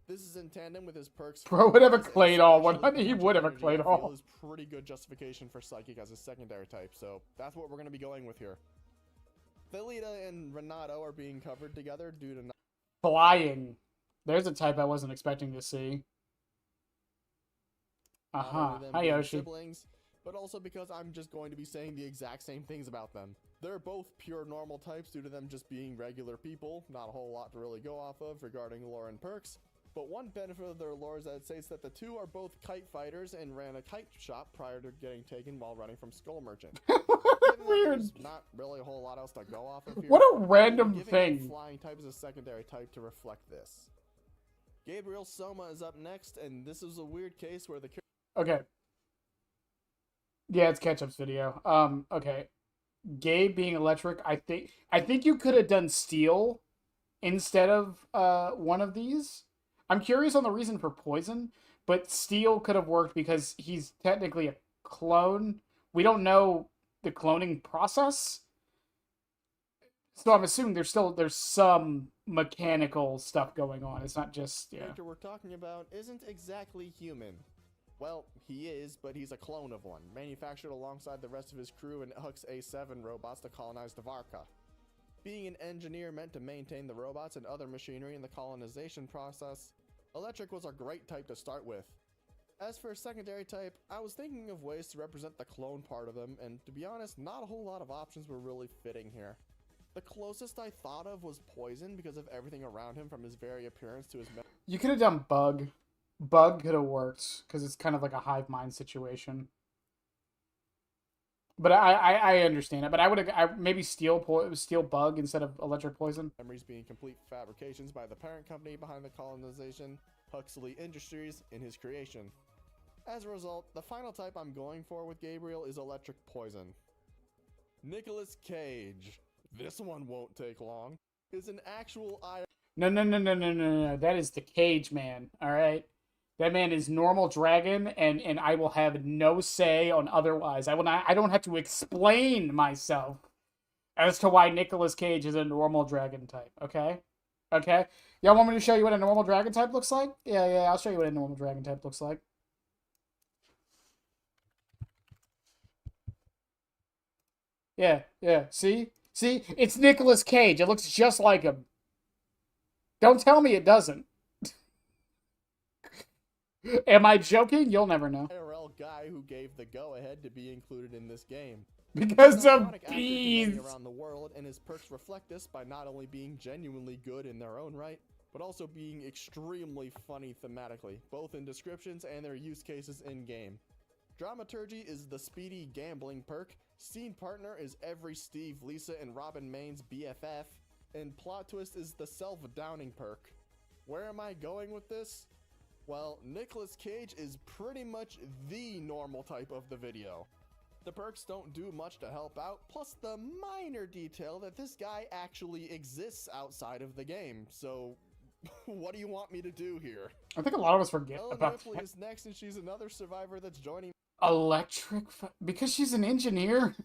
This is in tandem with his perks. Bro would have a Claydol. He would have a Claydol. Is pretty good justification for psychic as a secondary type, so that's what we're going to be going with here. Thalita and Renato are being covered together due to Flying. There's a type I wasn't expecting to see. Hi Yoshi. Siblings, but also because I'm just going to be saying the exact same things about them. They're both pure normal types due to them just being regular people, not a whole lot to really go off of regarding lore and perks. But one benefit of their lore is that it states that the two are both kite fighters and ran a kite shop prior to getting taken while running from Skull Merchant. Weird. There's not really a whole lot else to go off of here. What a random thing. thing. Flying type is a secondary type to reflect this. Gabriel Soma is up next, and this is a weird case where the... Okay. Yeah, it's Ketchup's video. Okay. Gabe being electric, I think you could have done steel instead of one of these. I'm curious on the reason for poison, but steel could have worked because he's technically a clone. We don't know the cloning process. So I'm assuming there's some mechanical stuff going on. It's not just, The character we're talking about isn't exactly human. Well, he is, but he's a clone of one, manufactured alongside the rest of his crew in Hook's A7 robots to colonize Davarka. Being an engineer meant to maintain the robots and other machinery in the colonization process, electric was a great type to start with. As for a secondary type, I was thinking of ways to represent the clone part of them, and to be honest, not a whole lot of options were really fitting here. The closest I thought of was poison because of everything around him, from his very appearance to his... You could have done bug. Bug could have worked because it's kind of like a hive mind situation. But I understand it. But I would have maybe steel bug instead of electric poison. Memories being complete fabrications by the parent company behind the colonization, Huxley Industries, in his creation. As a result, the final type I'm going for with Gabriel is Electric Poison. Nicolas Cage, this one won't take long, is an actual No, no, no, no, no, no, no. That is the Cage Man, all right? That man is normal dragon, and I will have no say on otherwise. I don't have to explain myself as to why Nicolas Cage is a normal dragon type, okay? Okay? Y'all want me to show you what a normal dragon type looks like? Yeah, yeah, I'll show you what a normal dragon type looks like. Yeah, yeah. See? See? It's Nicolas Cage. It looks just like him. Don't tell me it doesn't. Am I joking? You'll never know. IRL guy who gave the go-ahead to be included in this game. Because An of iconic actor to bees. many around the world, and his perks reflect this by not only being genuinely good in their own right, but also being extremely funny thematically, both in descriptions and their use cases in-game. Dramaturgy is the speedy gambling perk, scene partner is every Steve, Lisa, and Robin Main's BFF, and plot twist is the self-downing perk. Where am I going with this? Well, Nicolas Cage is pretty much the normal type of the video. The perks don't do much to help out, plus the minor detail that this guy actually exists outside of the game, so what do you want me to do here? I think a lot of us forget Ellen about Ripley is next, and she's another survivor that's joining because she's an engineer.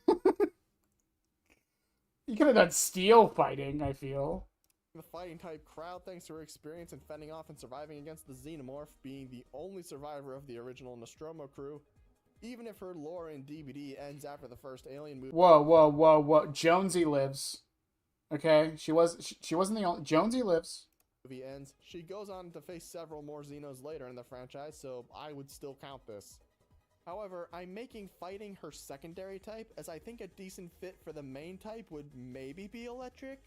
You could have done steel fighting, I feel. the fighting type crowd thanks to her experience in fending off and surviving against the Xenomorph, being the only survivor of the original Nostromo crew. Even if her lore in DBD ends after the first Alien movie. Whoa, whoa, whoa, whoa. Jonesy lives. Okay, she wasn't the only. Jonesy lives. Movie ends, she goes on to face several more Xenos later in the franchise, so I would still count this. However, I'm making fighting her secondary type, as I think a decent fit for the main type would maybe be electric.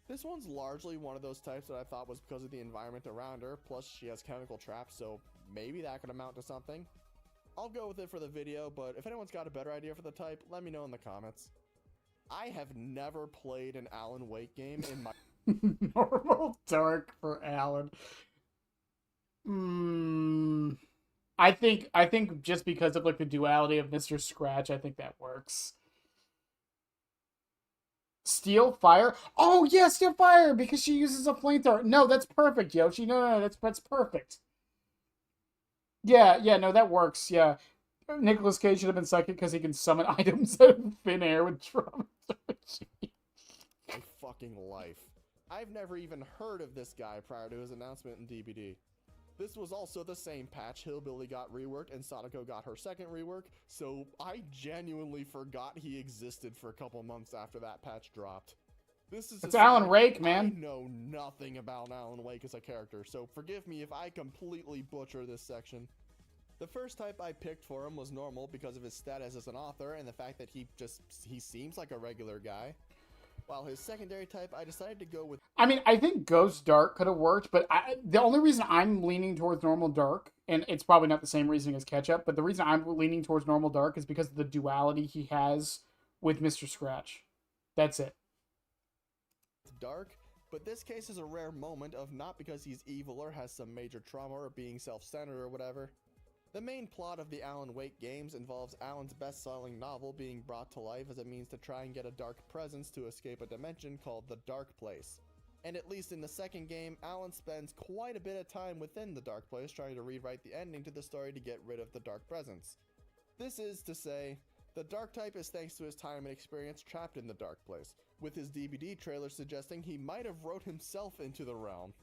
This one's largely one of those types that I thought was because of the environment around her, plus she has chemical traps, so maybe that could amount to something. I'll go with it for the video, but if anyone's got a better idea for the type, let me know in the comments. I have never played an Alan Wake game in my Normal dark for Alan. I think just because of like the duality of Mr. Scratch, I think that works. Steel fire? Oh yeah, steel fire because she uses a flamethrower. No, that's perfect, Yoshi. No, that's perfect. Yeah, no, that works. Yeah, Nicolas Cage should have been second because he can summon items out of thin air with dramaturgy. my fucking life. I've never even heard of this guy prior to his announcement in DBD. This was also the same patch Hillbilly got reworked and Sadako got her second rework, so I genuinely forgot he existed for a couple months after that patch dropped. It's Alan Wake, man. I know nothing about Alan Wake as a character, so forgive me if I completely butcher this section. The first type I picked for him was normal because of his status as an author and the fact that he seems like a regular guy. While his secondary type, I decided to go with... I mean, I think Ghost Dark could have worked, but the only reason I'm leaning towards Normal Dark, and it's probably not the same reasoning as Ketchup, but the reason I'm leaning towards Normal Dark is because of the duality he has with Mr. Scratch. That's it. Dark, but this case is a rare moment of not because he's evil or has some major trauma or being self-centered or whatever. The main plot of the Alan Wake games involves Alan's best-selling novel being brought to life as a means to try and get a dark presence to escape a dimension called the Dark Place. And at least in the second game, Alan spends quite a bit of time within the Dark Place trying to rewrite the ending to the story to get rid of the dark presence. This is to say, the dark type is thanks to his time and experience trapped in the Dark Place, with his DBD trailer suggesting he might have wrote himself into the realm.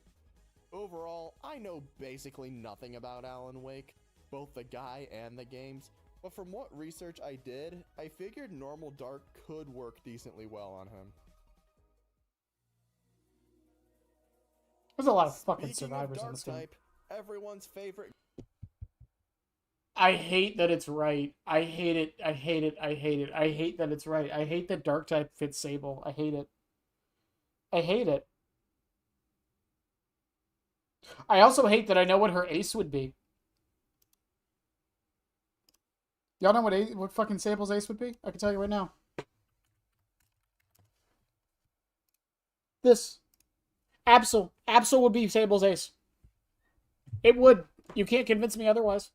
Overall, I know basically nothing about Alan Wake, both the guy and the games, but from what research I did, I figured Normal Dark could work decently well on him. There's a lot of fucking Speaking survivors of in this dark game. type, everyone's favorite... I hate that it's right. I hate it. I hate it. I hate it. I hate that it's right. I hate that Dark type fits Sable. I hate it. I hate it. I also hate that I know what her ace would be. Y'all know what fucking Sable's ace would be? I can tell you right now. This. Absol. Absol would be Sable's ace. It would. You can't convince me otherwise.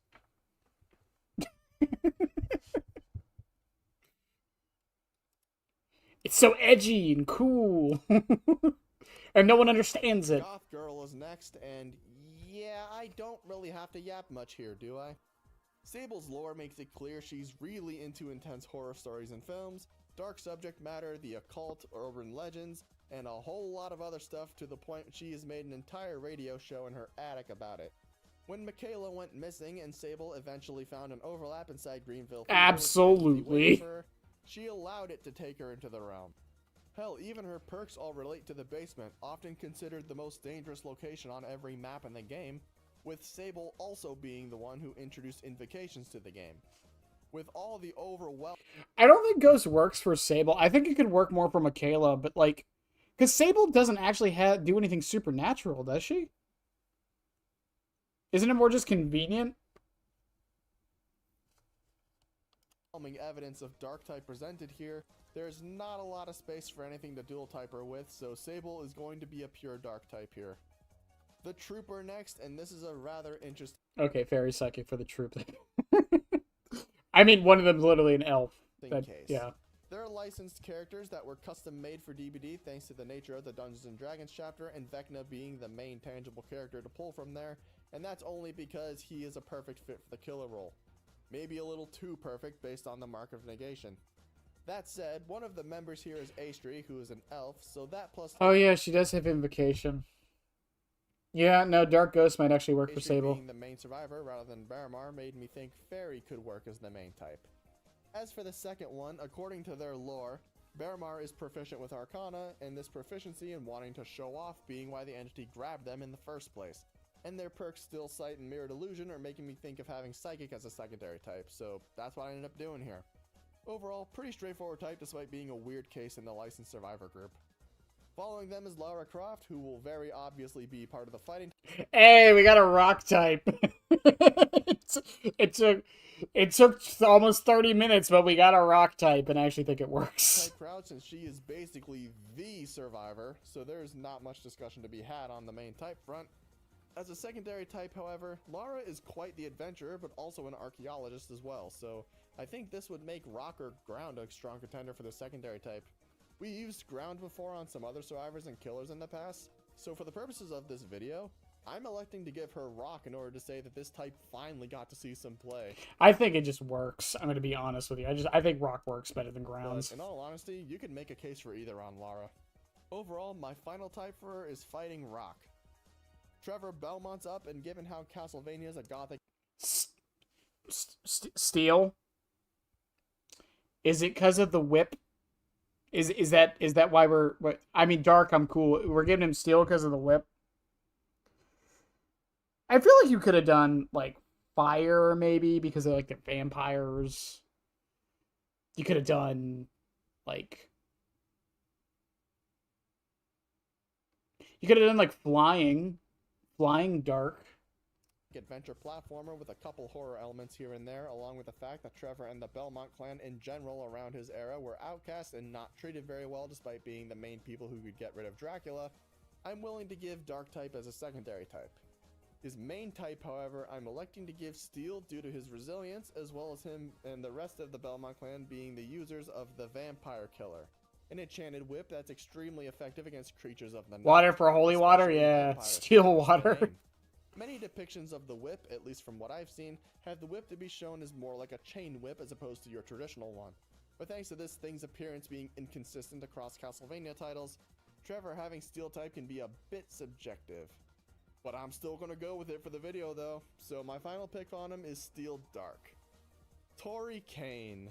It's so edgy and cool. And no one understands it. Goth Girl is next, and yeah, I don't really have to yap much here, do I? Sable's lore makes it clear she's really into intense horror stories and films, dark subject matter, the occult, urban legends, and a whole lot of other stuff, to the point she has made an entire radio show in her attic about it. When Michaela went missing and Sable eventually found an overlap inside Greenville Theater, Absolutely. she allowed it to take her into the realm. Hell, even her perks all relate to the basement, often considered the most dangerous location on every map in the game, with Sable also being the one who introduced invocations to the game. With all the I don't think Ghost works for Sable. I think it could work more for Michaela, but like, because Sable doesn't actually do anything supernatural, does she? Isn't it more just convenient? overwhelming evidence of dark type presented here, there's not a lot of space for anything to dual type her with, so Sable is going to be a pure dark type here. The Trooper next, and this is a rather interesting Okay, fairy psychic for the troop. I mean, one of them's literally an elf. case. Yeah. There are licensed characters that were custom made for DBD thanks to the nature of the Dungeons & Dragons chapter, and Vecna being the main tangible character to pull from there, and that's only because he is a perfect fit for the killer role. Maybe a little too perfect based on the Mark of Negation. That said, one of the members here is Astri, who is an elf, so that plus... Oh yeah, she does have invocation. Yeah, no, Dark Ghost might actually work for Sable. Being the main survivor rather than Baramar made me think Fairy could work as the main type. As for the second one, according to their lore, Baramar is proficient with Arcana, and this proficiency and wanting to show off being why the entity grabbed them in the first place. And their perks Still Sight and Mirrored Illusion are making me think of having Psychic as a secondary type, so that's what I ended up doing here. Overall, pretty straightforward type despite being a weird case in the licensed survivor group. Following them is Lara Croft, who will very obviously be part of the fighting. Hey, we got a rock type. it took almost 30 minutes, but we got a rock type, and I actually think it works. Type crowd, since she is basically the survivor, so there's not much discussion to be had on the main type front. As a secondary type, however, Lara is quite the adventurer, but also an archaeologist as well, so I think this would make rock or ground a strong contender for the secondary type. We used ground before on some other survivors and killers in the past, so for the purposes of this video, I'm electing to give her rock in order to say that this type finally got to see some play. I think it just works. I'm going to be honest with you. I think rock works better than grounds. But in all honesty, you could make a case for either on Lara. Overall, my final type for her is fighting rock. Trevor Belmont's up, and given how Castlevania is a gothic... Steel? Is it because of the whip? Is that why we're... I mean, Dark, I'm cool. We're giving him Steel because of the whip. I feel like you could have done, like, Fire, maybe, because of, like, the vampires. You could have done, like... You could have done, like, Flying Dark. Adventure platformer with a couple horror elements here and there, along with the fact that Trevor and the Belmont clan in general around his era were outcast and not treated very well despite being the main people who could get rid of Dracula, I'm willing to give Dark type as a secondary type. His main type, however, I'm electing to give Steel due to his resilience, as well as him and the rest of the Belmont clan being the users of the Vampire Killer, an enchanted whip that's extremely effective against creatures of the night. Water for holy water? Yeah, Steel water. Many depictions of the whip, at least from what I've seen, have the whip to be shown as more like a chain whip as opposed to your traditional one. But thanks to this thing's appearance being inconsistent across Castlevania titles, Trevor having Steel type can be a bit subjective. But I'm still gonna go with it for the video though, so my final pick on him is Steel Dark. Tori Kane.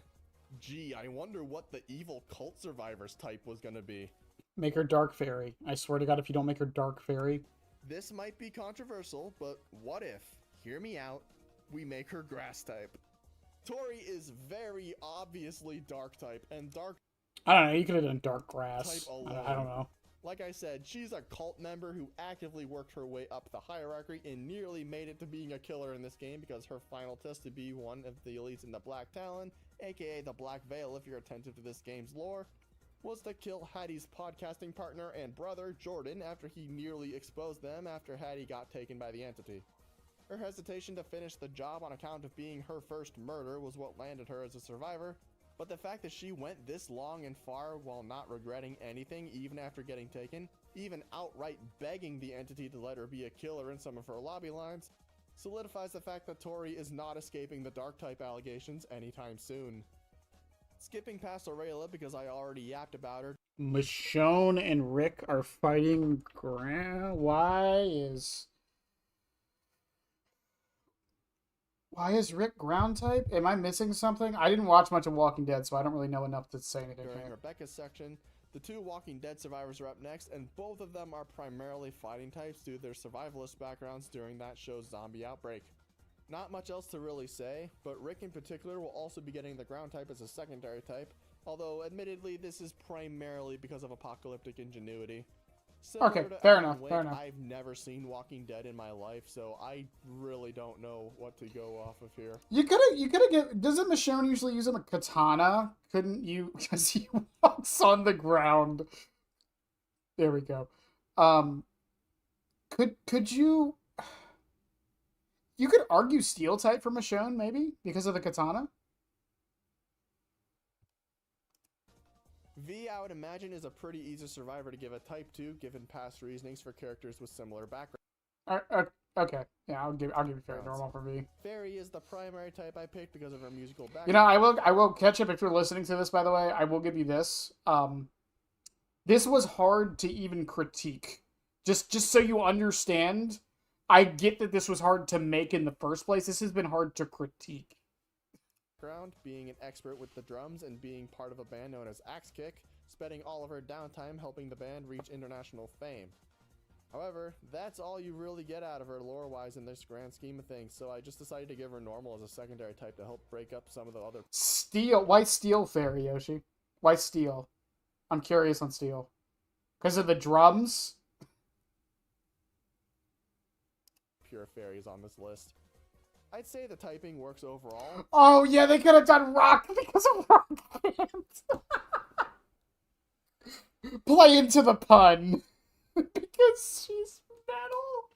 Gee, I wonder what the evil cult survivors type was gonna be. Make her Dark Fairy. I swear to God, if you don't make her Dark Fairy... This might be controversial, but what if, hear me out, we make her grass type? Tori is very obviously dark type, and dark... I don't know, you could have done Dark Grass. Type alone. I don't know. Like I said, she's a cult member who actively worked her way up the hierarchy and nearly made it to being a killer in this game because her final test to be one of the elites in the Black Talon, aka the Black Veil if you're attentive to this game's lore, was to kill Hattie's podcasting partner and brother, Jordan, after he nearly exposed them after Hattie got taken by the entity. Her hesitation to finish the job on account of being her first murder was what landed her as a survivor, but the fact that she went this long and far while not regretting anything even after getting taken, even outright begging the entity to let her be a killer in some of her lobby lines, solidifies the fact that Tori is not escaping the dark type allegations anytime soon. Skipping past Aurelia because I already yapped about her. Michonne and Rick are fighting ground. Why is Rick ground type? Am I missing something? I didn't watch much of Walking Dead, so I don't really know enough to say anything. During Rebecca's section, the 2 Walking Dead survivors are up next, and both of them are primarily fighting types due to their survivalist backgrounds during that show's zombie outbreak. Not much else to really say, but Rick in particular will also be getting the ground type as a secondary type, although admittedly this is primarily because of apocalyptic ingenuity. Okay, fair enough. I've never seen Walking Dead in my life, so I really don't know what to go off of here. You coulda get. Doesn't Michonne usually use a katana? Couldn't you? Because he walks on the ground. There we go. Could you? You could argue steel type for Michonne, maybe because of the katana. V, I would imagine, is a pretty easy survivor to give a type to, given past reasonings for characters with similar backgrounds. Okay, yeah, I'll give you Fairy normal for V. Fairy is the primary type I picked because of her musical background. You know, I will catch up if you're listening to this. By the way, I will give you this. This was hard to even critique. Just so you understand, I get that this was hard to make in the first place. This has been hard to critique. Being an expert with the drums and being part of a band known as Axe Kick, spending all of her downtime helping the band reach international fame. However, that's all you really get out of her lore-wise in this grand scheme of things, so I just decided to give her normal as a secondary type to help break up some of the other... Steel? Why Steel Fairy, Yoshi? Why Steel? I'm curious on Steel. Because of the drums? Pure fairies on this list. I'd say the typing works overall. Oh, yeah, they could have done rock because of rock band. Play into the pun. Because she's metal.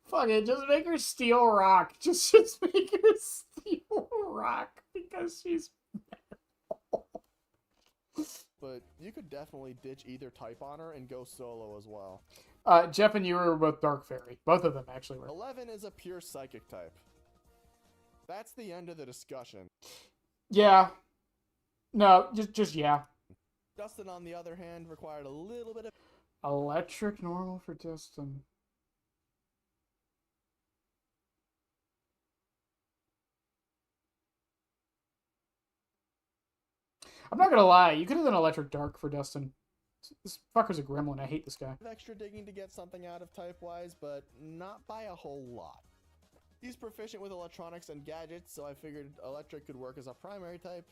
Fuck it, just make her steel rock. Just make her steel rock because she's metal. But you could definitely ditch either type on her and go solo as well. Jeff and you were both Dark Fairy. Both of them actually were. 11 is a pure psychic type. That's the end of the discussion. Yeah. No, just yeah. Dustin, on the other hand, required a little bit of... Electric normal for Dustin. I'm not gonna lie, you could have done Electric Dark for Dustin. This fucker's a gremlin. I hate this guy. Extra digging to get something out of type-wise, but not by a whole lot. He's proficient with electronics and gadgets, so I figured Electric could work as a primary type.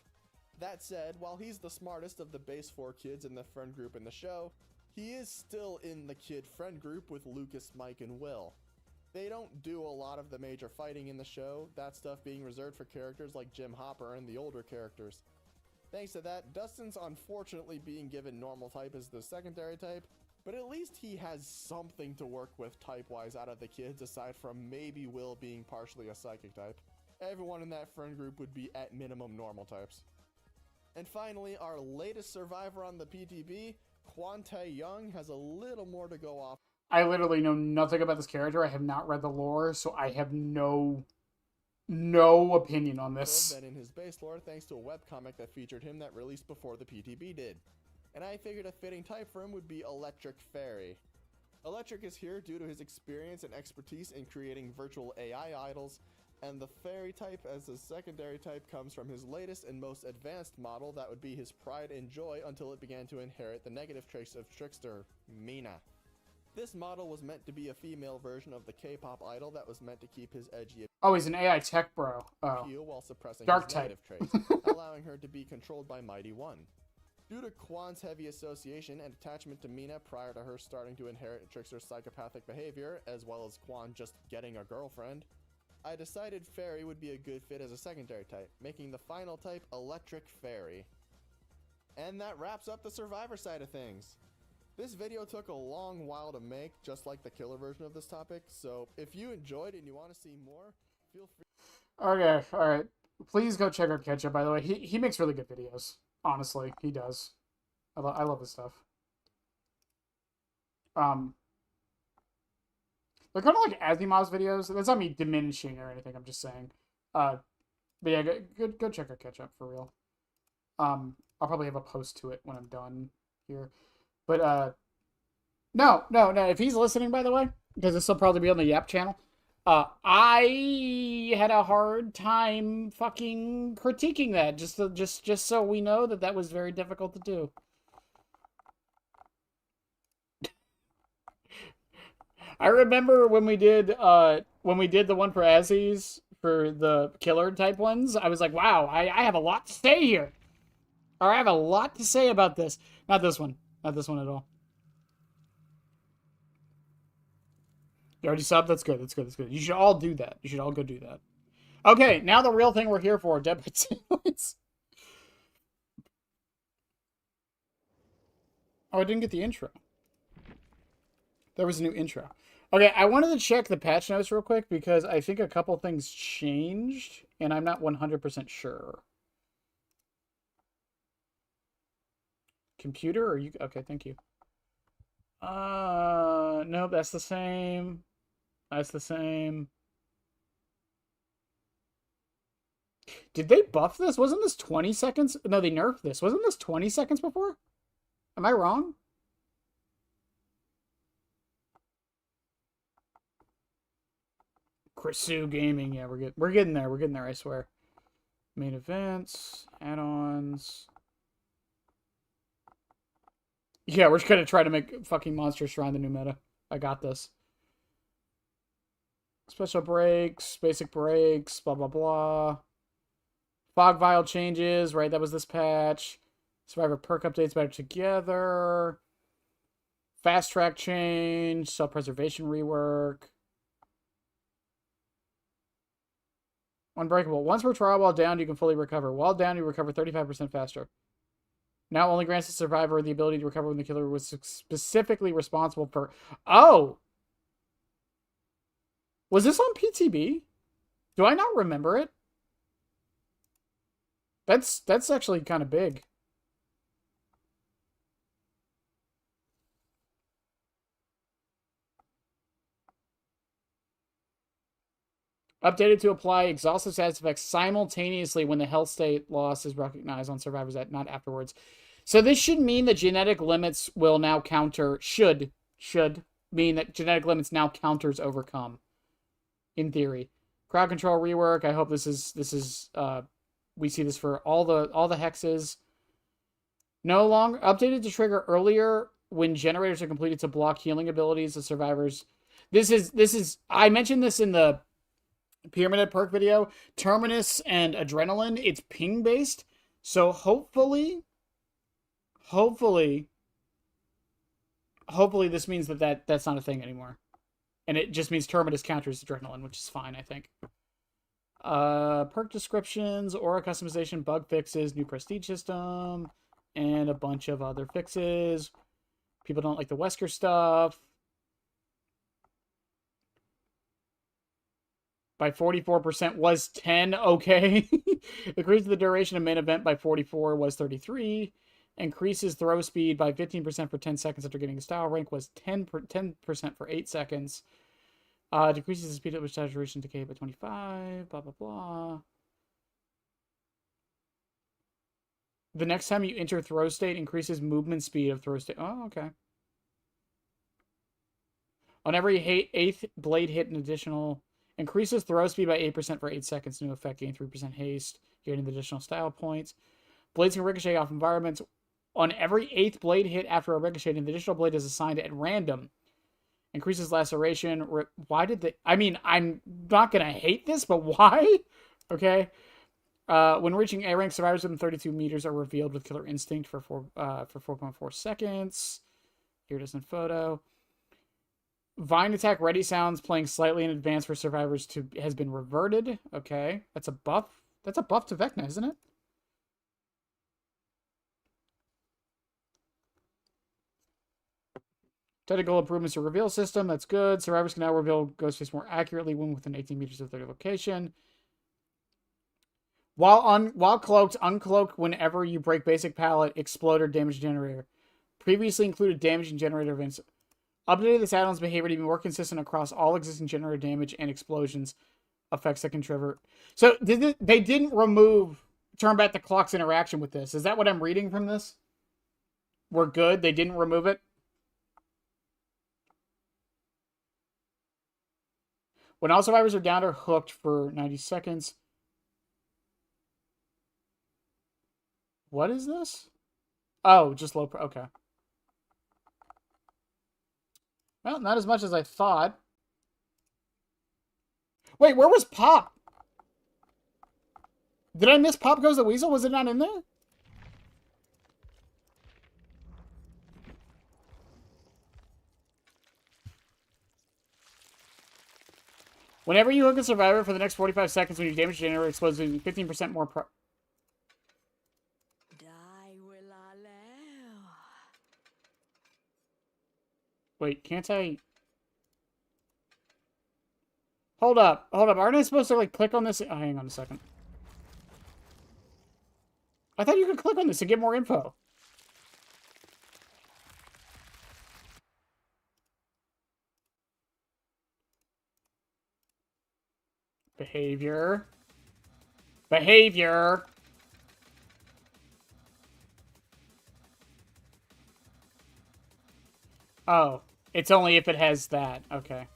That said, while he's the smartest of the base 4 kids in the friend group in the show, he is still in the kid friend group with Lucas, Mike, and Will. They don't do a lot of the major fighting in the show, that stuff being reserved for characters like Jim Hopper and the older characters. Thanks to that, Dustin's unfortunately being given normal type as the secondary type, but at least he has something to work with type-wise out of the kids aside from maybe Will being partially a psychic type. Everyone in that friend group would be at minimum normal types. And finally, our latest survivor on the PTB, Kwon Tae-young, has a little more to go off. I literally know nothing about this character. I have not read the lore, so I have no opinion on this. Than in his base lore, thanks to a webcomic that featured him that released before the PTB did. And I figured a fitting type for him would be Electric Fairy. Electric is here due to his experience and expertise in creating virtual AI idols, and the Fairy type as a secondary type comes from his latest and most advanced model that would be his pride and joy until it began to inherit the negative traits of Trickster, Mina. This model was meant to be a female version of the K-pop idol that was meant to keep his edgy Oh, he's an AI tech bro. appeal while suppressing Dark his type. negative traits, allowing her to be controlled by Mighty One. Due to Kwon's heavy association and attachment to Mina prior to her starting to inherit Trickster's psychopathic behavior, as well as Kwon just getting a girlfriend, I decided Fairy would be a good fit as a secondary type, making the final type Electric Fairy. And that wraps up the Survivor side of things. This video took a long while to make, just like the killer version of this topic, so if you enjoyed and you want to see more, feel free. Okay, alright. Please go check out Ketchup, by the way. He makes really good videos. Honestly, he does. I love his stuff. Um, they're kind of like Asimov's videos. That's not me diminishing or anything. I'm just saying. But yeah, go check out Ketchup for real. I'll probably have a post to it when I'm done here. But no. If he's listening, by the way, because this will probably be on the Yap channel. I had a hard time fucking critiquing that. Just so we know that was very difficult to do. I remember when we did the one for Azzies for the killer type ones. I was like, wow, I have a lot to say here. Or I have a lot to say about this. Not this one. Not this one at all. You already subbed? That's good. That's good. That's good. You should all do that. You should all go do that. Okay, now the real thing we're here for, Dead by Daylight. Oh, I didn't get the intro. There was a new intro. Okay, I wanted to check the patch notes real quick because I think a couple things changed, and I'm not 100% sure. Computer, or you? Okay, thank you. No, that's the same. That's the same. Did they buff this? Wasn't this 20 seconds? No, they nerfed this. Wasn't this 20 seconds before? Am I wrong? Krisu Gaming. Yeah, we're getting there. We're getting there, I swear. Main events, add-ons. Yeah, we're just gonna try to make fucking Monstrous Shrine the new meta. I got this. Special breaks, basic breaks, blah blah blah. Fog Vial changes, right? That was this patch. Survivor perk updates better together. Fast track change, self-preservation rework. Unbreakable. Once per trial, while down, you can fully recover. While down, you recover 35% faster. Now only grants the survivor the ability to recover when the killer was specifically responsible for... Oh! Was this on PTB? Do I not remember it? That's actually kind of big. Updated to apply exhaustive status effects simultaneously when the health state loss is recognized on survivors, not afterwards. So this should mean that genetic limits will now counter, should mean that genetic limits now counters overcome. In theory. Crowd control rework. I hope this is we see this for all the hexes. No longer updated to trigger earlier when generators are completed to block healing abilities of survivors. This is I mentioned this in the Pyramid perk video. Terminus and Adrenaline, it's ping based. So hopefully this means that's not a thing anymore. And it just means Terminus counters Adrenaline, which is fine, I think. Perk descriptions, aura customization, bug fixes, new prestige system, and a bunch of other fixes. People don't like the Wesker stuff. By 44% was 10, okay. Increases the duration of main event by 44 was 33. Increases throw speed by 15% for 10 seconds after getting a style rank was 10% for 8 seconds. Decreases the speed at which saturation decay by 25, blah, blah, blah. The next time you enter throw state increases movement speed of throw state. Oh, okay. On every 8th blade hit, an additional... Increases throw speed by 8% for 8 seconds. New effect, gain 3% haste. Gaining additional style points. Blades can ricochet off environments. On every 8th blade hit after a ricochet, an additional blade is assigned at random. Increases laceration. Why did they... I mean, I'm not going to hate this, but why? Okay. When reaching A rank, survivors within 32 meters are revealed with Killer Instinct for 4.4 seconds. Here it is in photo. Vine attack ready sounds playing slightly in advance for survivors has been reverted. Okay. That's a buff. That's a buff to Vecna, isn't it? Technical improvements to reveal system. That's good. Survivors can now reveal Ghostface more accurately when within 18 meters of their location. While cloaked, uncloak whenever you break basic pallet, explode, or damage generator. Previously included damage and generator events. Updated this add-on's behavior to be more consistent across all existing generator damage and explosions effects that can trigger. So they didn't remove turn back the clock's interaction with this. Is that what I'm reading from this? We're good. They didn't remove it. When all survivors are downed or hooked for 90 seconds. What is this? Oh, just low. Okay. Well, not as much as I thought. Wait, where was Pop? Did I miss Pop Goes the Weasel? Was it not in there? Whenever you hook a survivor for the next 45 seconds, when your damage generator explodes, 15% more Wait, can't I... Hold up. Aren't I supposed to, like, click on this? Oh, hang on a second. I thought you could click on this and get more info. Behavior. Oh, it's only if it has that. Okay.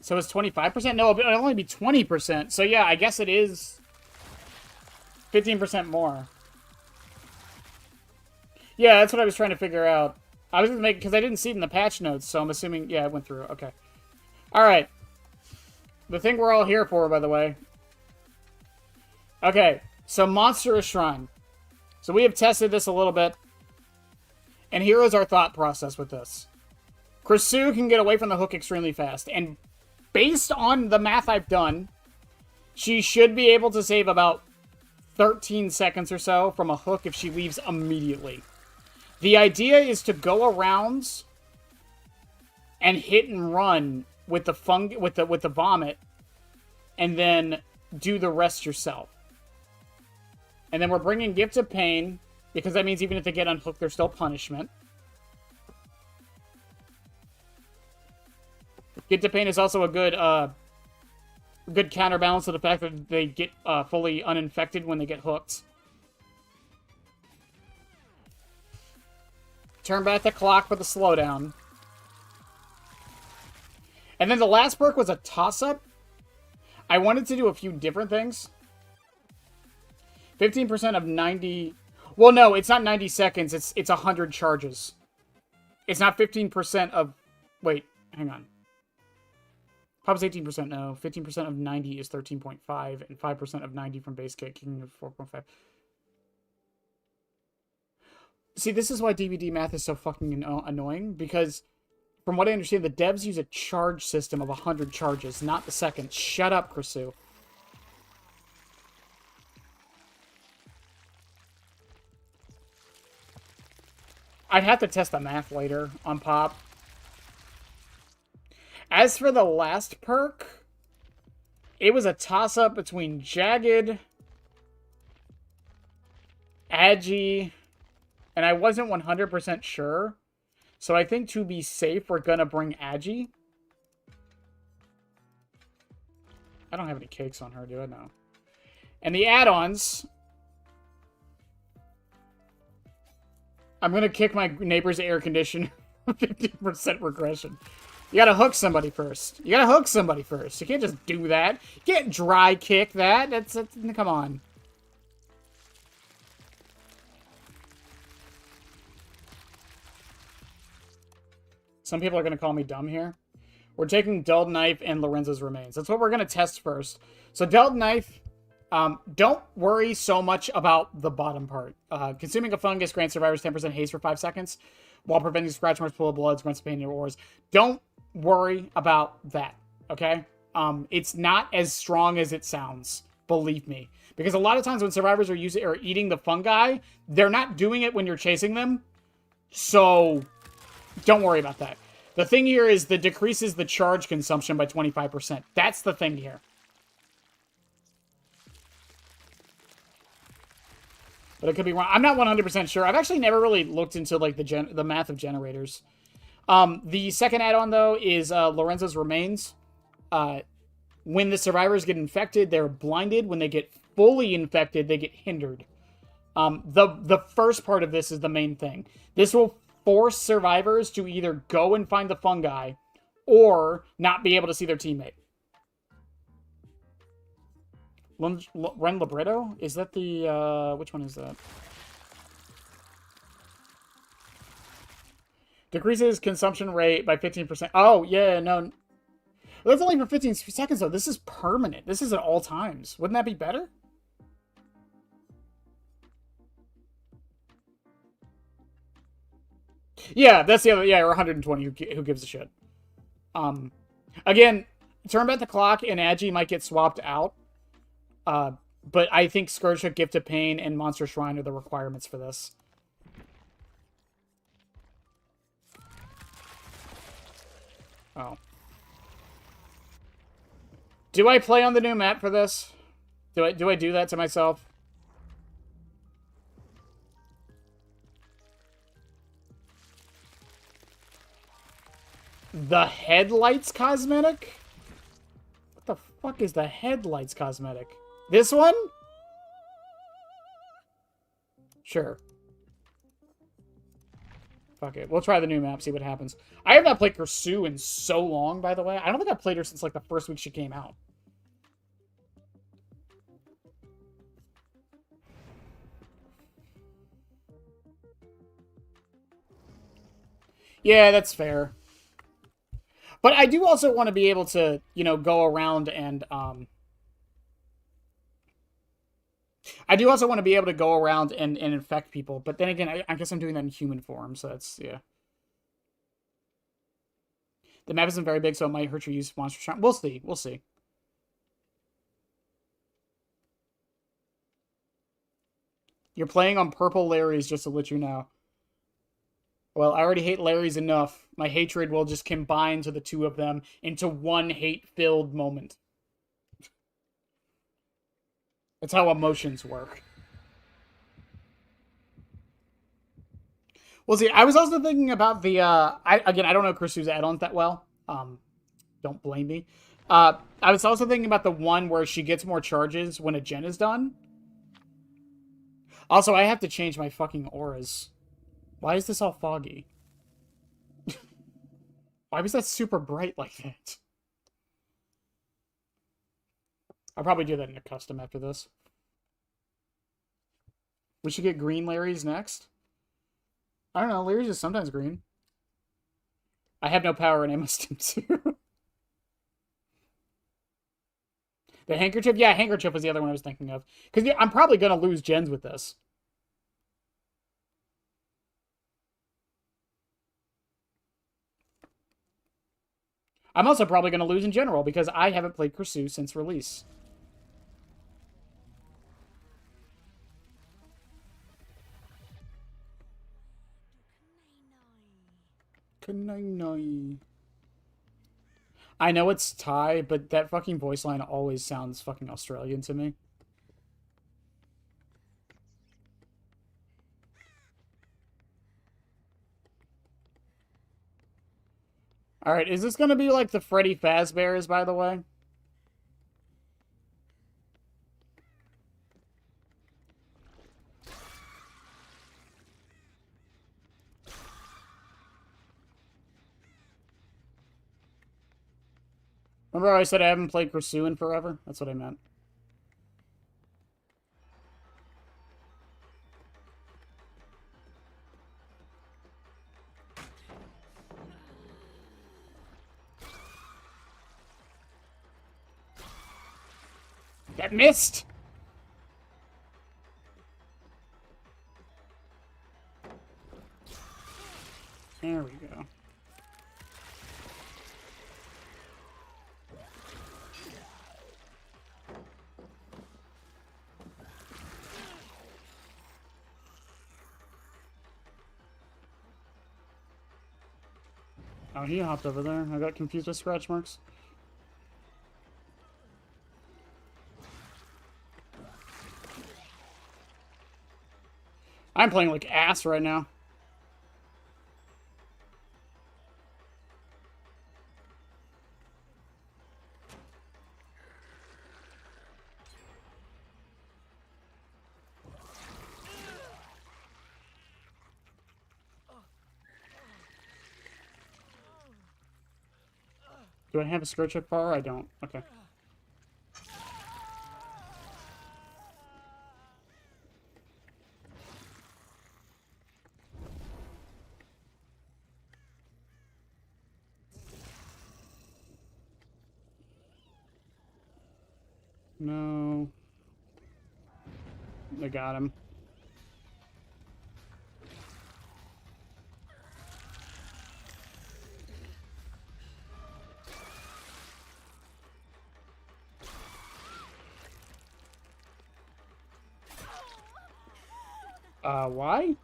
So it's 25%? No, it'll only be 20%. So yeah, I guess it is 15% more. Yeah, that's what I was trying to figure out. I was gonna make, because I didn't see it in the patch notes, so I'm assuming, yeah, it went through. Okay. Alright. The thing we're all here for, by the way. Okay, so Monstrous Shrine. So we have tested this a little bit. And here is our thought process with this. Krisu can get away from the hook extremely fast. And based on the math I've done, she should be able to save about 13 seconds or so from a hook if she leaves immediately. The idea is to go around and hit and run with the with the vomit, and then do the rest yourself. And then we're bringing Gift of Pain, because that means even if they get unhooked, there's still punishment. Gift of Pain is also a good counterbalance to the fact that they get fully uninfected when they get hooked. Turn back the clock for the slowdown. And then the last perk was a toss-up. I wanted to do a few different things. 15% of 90... Well, no, it's not 90 seconds. It's 100 charges. It's not 15% of... Wait, hang on. Pop's 18%, no. 15% of 90 is 13.5, and 5% of 90 from base kicking is 4.5. See, this is why DVD math is so fucking annoying, because from what I understand, the devs use a charge system of 100 charges, not the seconds. Shut up, Krisu. I'd have to test the math later on Pop. As for the last perk, it was a toss-up between Jagged, Agi, and I wasn't 100% sure. So I think to be safe, we're gonna bring Agi. I don't have any cakes on her, do I? No. And the add-ons... I'm gonna kick my neighbor's air conditioner. 50% regression. You gotta hook somebody first. You can't just do that. You can't dry kick that. That's come on. Some people are gonna call me dumb here. We're taking Dulled Knife and Lorenzo's Remains. That's what we're gonna test first. So Dulled Knife, don't worry so much about the bottom part. Consuming a fungus grants survivors 10% haste for 5 seconds, while preventing scratch marks, pool of bloods, grants pain in your ores. Don't worry about that, okay? It's not as strong as it sounds, believe me. Because a lot of times when survivors are eating the fungi, they're not doing it when you're chasing them. So don't worry about that. The thing here is that decreases the charge consumption by 25%. That's the thing here. But it could be wrong. I'm not 100% sure. I've actually never really looked into like the math of generators. The second add-on though is Lorenzo's Remains. When the survivors get infected, they're blinded. When they get fully infected, they get hindered. The first part of this is the main thing. This will force survivors to either go and find the fungi or not be able to see their teammate. Ren Libretto? Is that the, which one is that? Decreases consumption rate by 15%. Oh, yeah, no. That's only for 15 seconds, though. This is permanent. This is at all times. Wouldn't that be better? Yeah, that's the other. Yeah, or 120. Who gives a shit? Again, turn back the clock and Agi might get swapped out. But I think Scourge Hook, Gift of Pain, and Monster Shrine are the requirements for this. Oh. Do I play on the new map for this? Do I do that to myself? The Headlights cosmetic? What the fuck is the Headlights cosmetic? This one? Sure. Fuck it. We'll try the new map, see what happens. I have not played Kersu in so long, by the way. I don't think I've played her since, like, the first week she came out. Yeah, that's fair. But I do also want to be able to, you know, go around and, I do also want to be able to go around and infect people. But then again, I guess I'm doing that in human form, so that's, yeah. The map isn't very big, so it might hurt your use of Monster Shrine. We'll see. We'll see. You're playing on purple Larrys, just to let you know. Well, I already hate Larrys enough. My hatred will just combine to the two of them into one hate-filled moment. That's how emotions work. Well, see, I was also thinking about the, I don't know Kersu's add-ons that well. Don't blame me. I was also thinking about the one where she gets more charges when a gen is done. Also, I have to change my fucking auras. Why is this all foggy? Why was that super bright like that? I'll probably do that in a custom after this. We should get green Larry's next. I don't know. Larry's is sometimes green. I have no power and I must too. The handkerchief? Yeah, handkerchief was the other one I was thinking of. Because yeah, I'm probably going to lose gens with this. I'm also probably going to lose in general because I haven't played Kersu since release. I know it's Thai, but that fucking voice line always sounds fucking Australian to me. Alright, is this gonna be like the Freddy Fazbear's, by the way? Remember how I said I haven't played Kersu in forever? That's what I meant. That missed! There we go. Oh, he hopped over there. I got confused with scratch marks. I'm playing like ass right now. Do I have a skirt check bar? I don't. Okay. No. They got him. Why?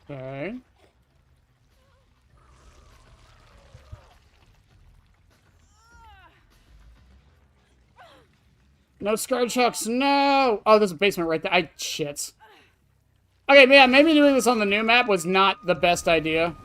Okay. No scar chucks, no! Oh, there's a basement right there. Shit. Okay, yeah, maybe doing this on the new map was not the best idea.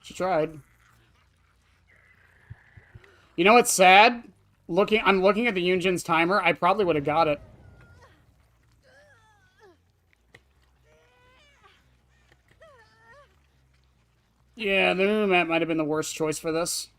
She tried. You know what's sad? I'm looking at the Yunjin's timer. I probably would have got it. Yeah, the new map might have been the worst choice for this.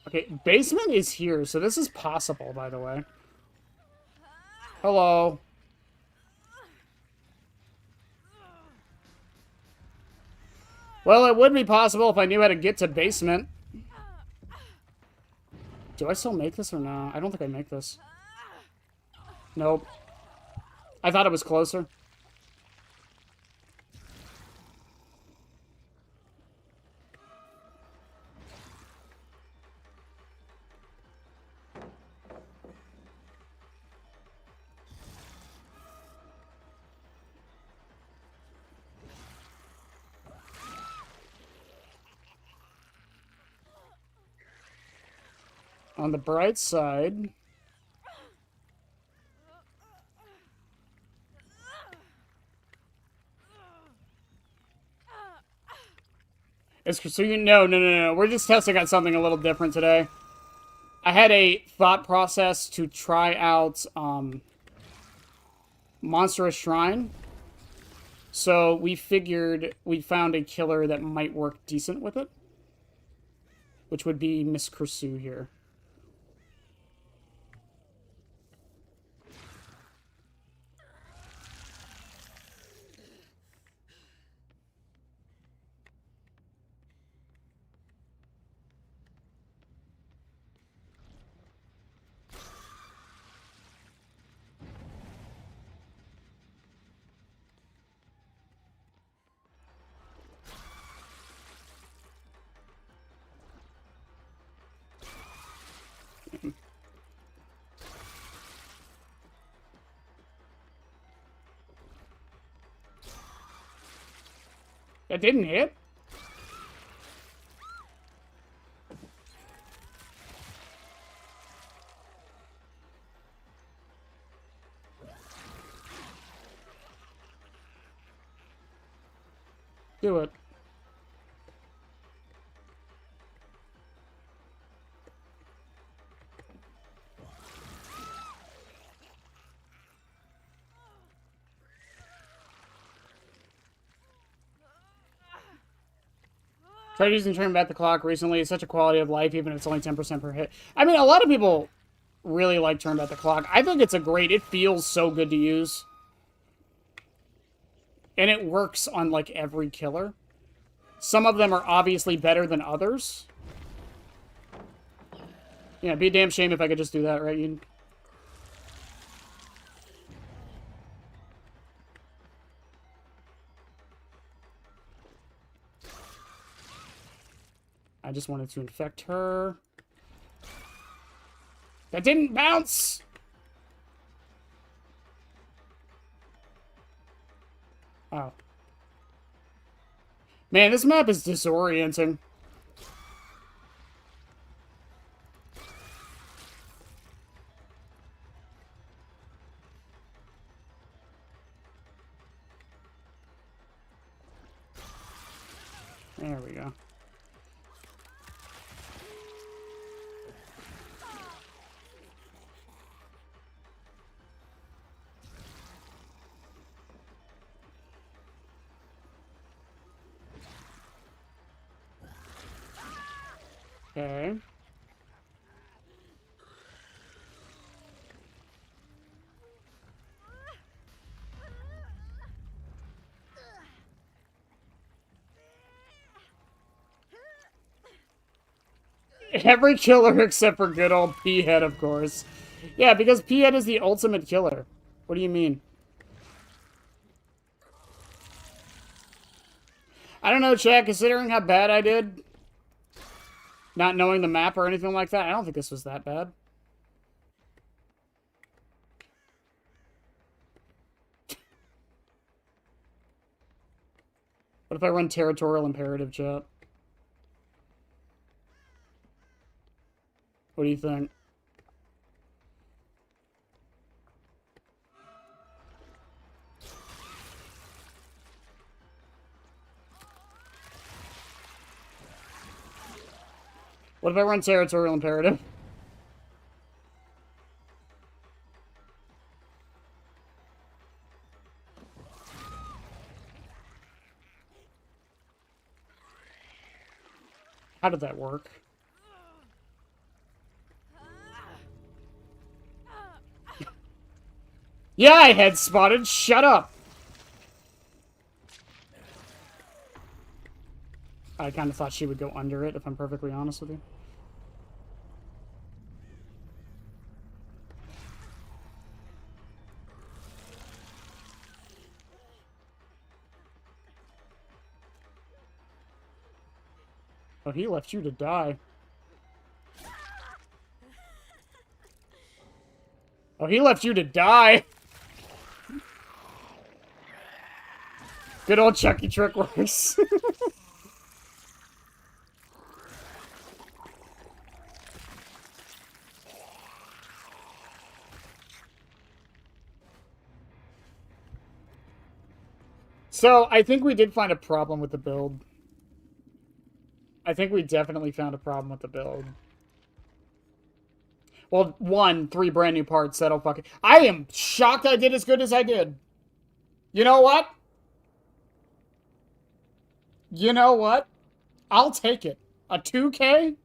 Okay, basement is here, so this is possible, by the way. Hello. Well, it would be possible if I knew how to get to basement. Do I still make this or not? I don't think I make this. Nope. I thought it was closer. On the bright side... So no. We're just testing out something a little different today. I had a thought process to try out, Monstrous Shrine. So we figured we found a killer that might work decent with it. Which would be Miss Kursu here. That didn't hit. Do it. Tried using turn back the clock recently. It's such a quality of life, even if it's only 10% per hit. I mean, a lot of people really like turn back the clock. I think it's a great... It feels so good to use. And it works on, like, every killer. Some of them are obviously better than others. Yeah, it'd be a damn shame if I could just do that, right, Ian? I just wanted to infect her. That didn't bounce! Oh. Man, this map is disorienting. There we go. Okay. Every killer except for good old P-Head, of course. Yeah, because P-Head is the ultimate killer. What do you mean? I don't know, Chad, considering how bad I did, not knowing the map or anything like that, I don't think this was that bad. What if I run territorial imperative, chat? What do you think? What if I run territorial imperative? How did that work? Yeah, I had spotted. Shut up. I kind of thought she would go under it, if I'm perfectly honest with you. Oh, he left you to die. Oh, he left you to die. Good old Chucky trick works. So, I think we did find a problem with the build. I think we definitely found a problem with the build. Well, 3 brand new parts. That'll fucking... I am shocked I did as good as I did. You know what? You know what? I'll take it. A 2K?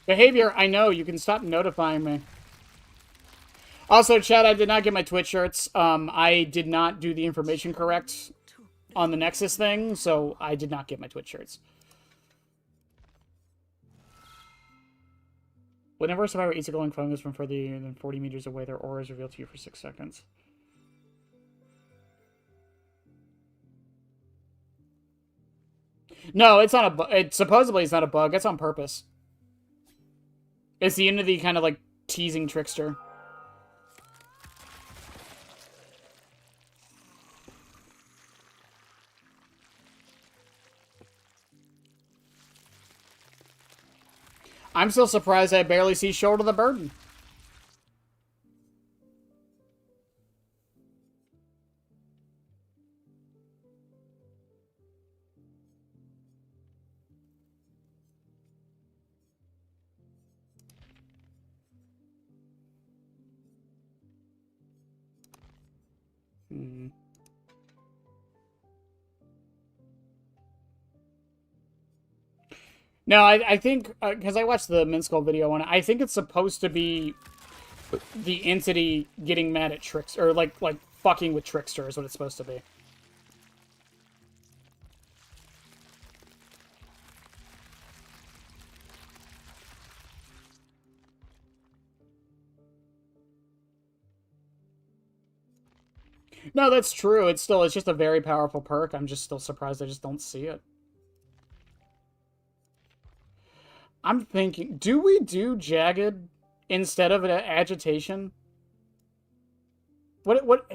Behavior, I know. You can stop notifying me. Also, Chad, I did not get my Twitch shirts. I did not do the information correct on the Nexus thing, so I did not get my Twitch shirts. Whenever a survivor eats a glowing fungus from further than 40 meters away, their aura is revealed to you for 6 seconds. No, it's not a bug. Supposedly it's not a bug. It's on purpose. It's the Unity kind of like teasing trickster. I'm still surprised I barely see Shoulder the Burden. Hmm. No, I think, because I watched the Minskull video on it, I think it's supposed to be the entity getting mad at tricks, or like fucking with Trickster is what it's supposed to be. No, that's true. It's just a very powerful perk. I'm just still surprised I just don't see it. I'm thinking, do we do Jagged instead of an Agitation? What?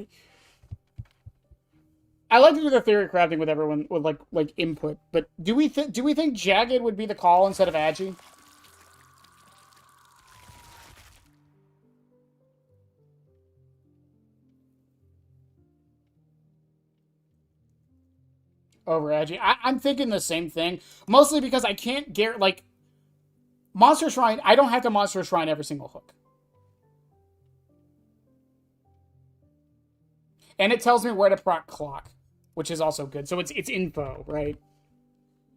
I like to do the theory crafting with everyone with like input, but do we think Jagged would be the call instead of Agi? Over Agi? I'm thinking the same thing, mostly because I can't get like Monster Shrine. I don't have to Monster Shrine every single hook, and it tells me where to proc clock, which is also good. So it's info, right?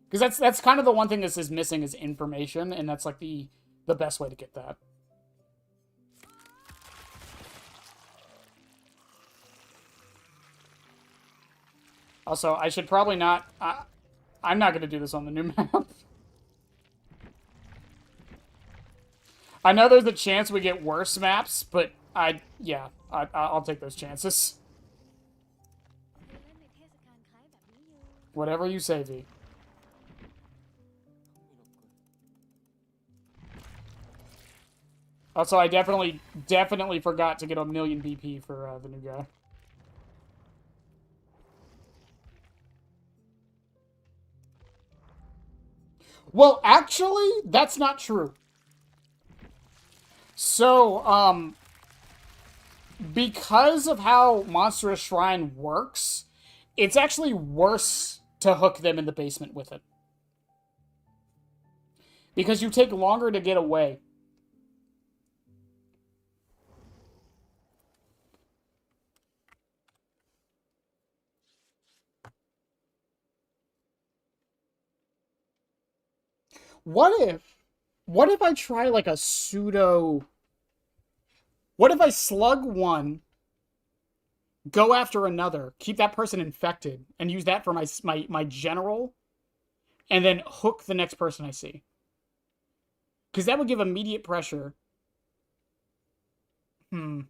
Because that's kind of the one thing this is missing is information, and that's like the best way to get that. Also, I should probably not. I'm not going to do this on the new map. I know there's a chance we get worse maps, but I'll take those chances. Whatever you say, V. Also, I definitely forgot to get a million BP for the new guy. Well, actually, that's not true. So, because of how Monstrous Shrine works, it's actually worse to hook them in the basement with it. Because you take longer to get away. What if I try like a pseudo... What if I slug one, go after another, keep that person infected, and use that for my general, and then hook the next person I see? Because that would give immediate pressure. Maybe.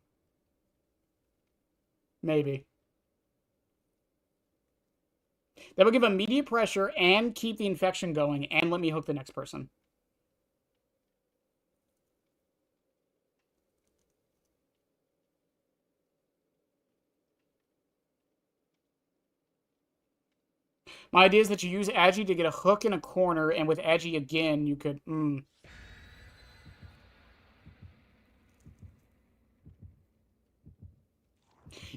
That would give immediate pressure and keep the infection going and let me hook the next person. My idea is that you use Agi to get a hook in a corner, and with Agi again, you could...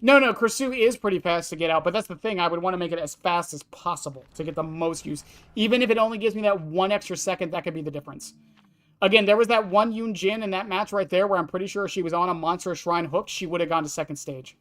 No, Krisu is pretty fast to get out, but that's the thing. I would want to make it as fast as possible to get the most use. Even if it only gives me that 1 extra second, that could be the difference. Again, there was that one Yoon Jin in that match right there where I'm pretty sure she was on a Monstrous Shrine hook. She would have gone to second stage.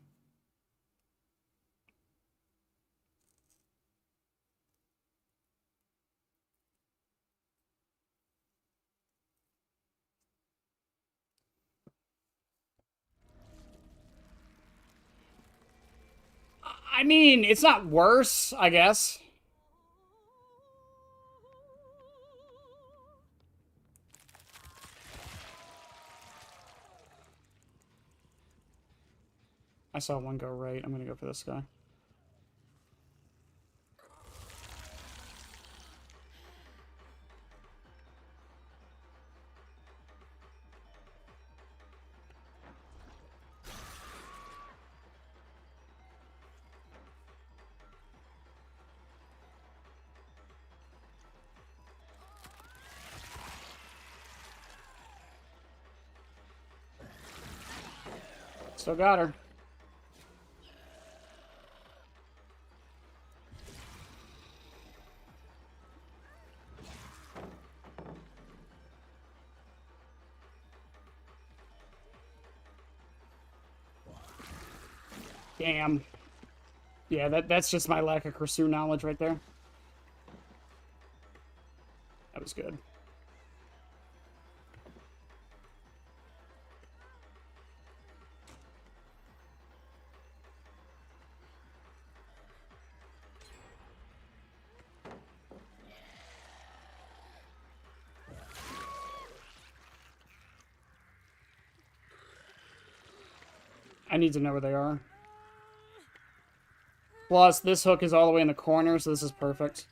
I mean, it's not worse, I guess. I saw one go right. I'm going to go for this guy. Still got her. Damn. Yeah, that's just my lack of Kursu knowledge right there. That was good. I need to know where they are. Plus, this hook is all the way in the corner, so this is perfect.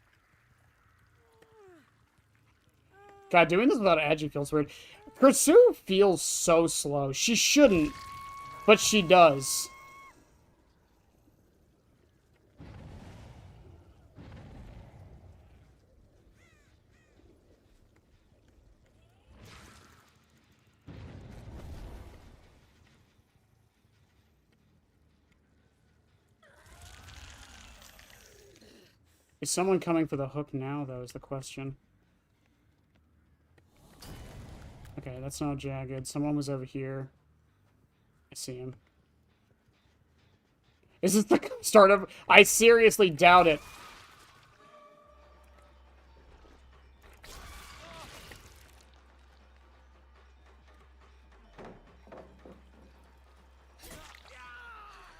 God, doing this without Agi feels weird. Kursu feels so slow. She shouldn't, but she does. Is someone coming for the hook now, though, is the question. Okay, that's not jagged. Someone was over here. I see him. Is this the start of... I seriously doubt it.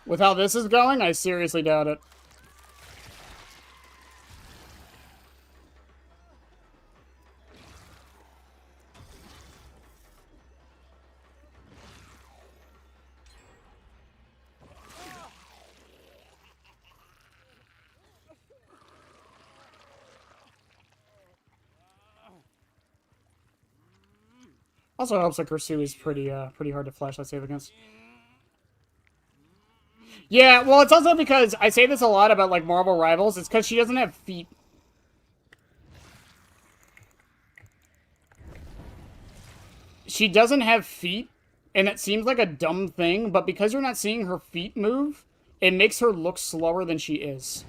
With how this is going, I seriously doubt it. Also helps that Kursu is pretty hard to flashlight save against. Yeah, well, it's also because I say this a lot about, like, Marvel Rivals. It's because she doesn't have feet. She doesn't have feet, and it seems like a dumb thing, but because you're not seeing her feet move, it makes her look slower than she is.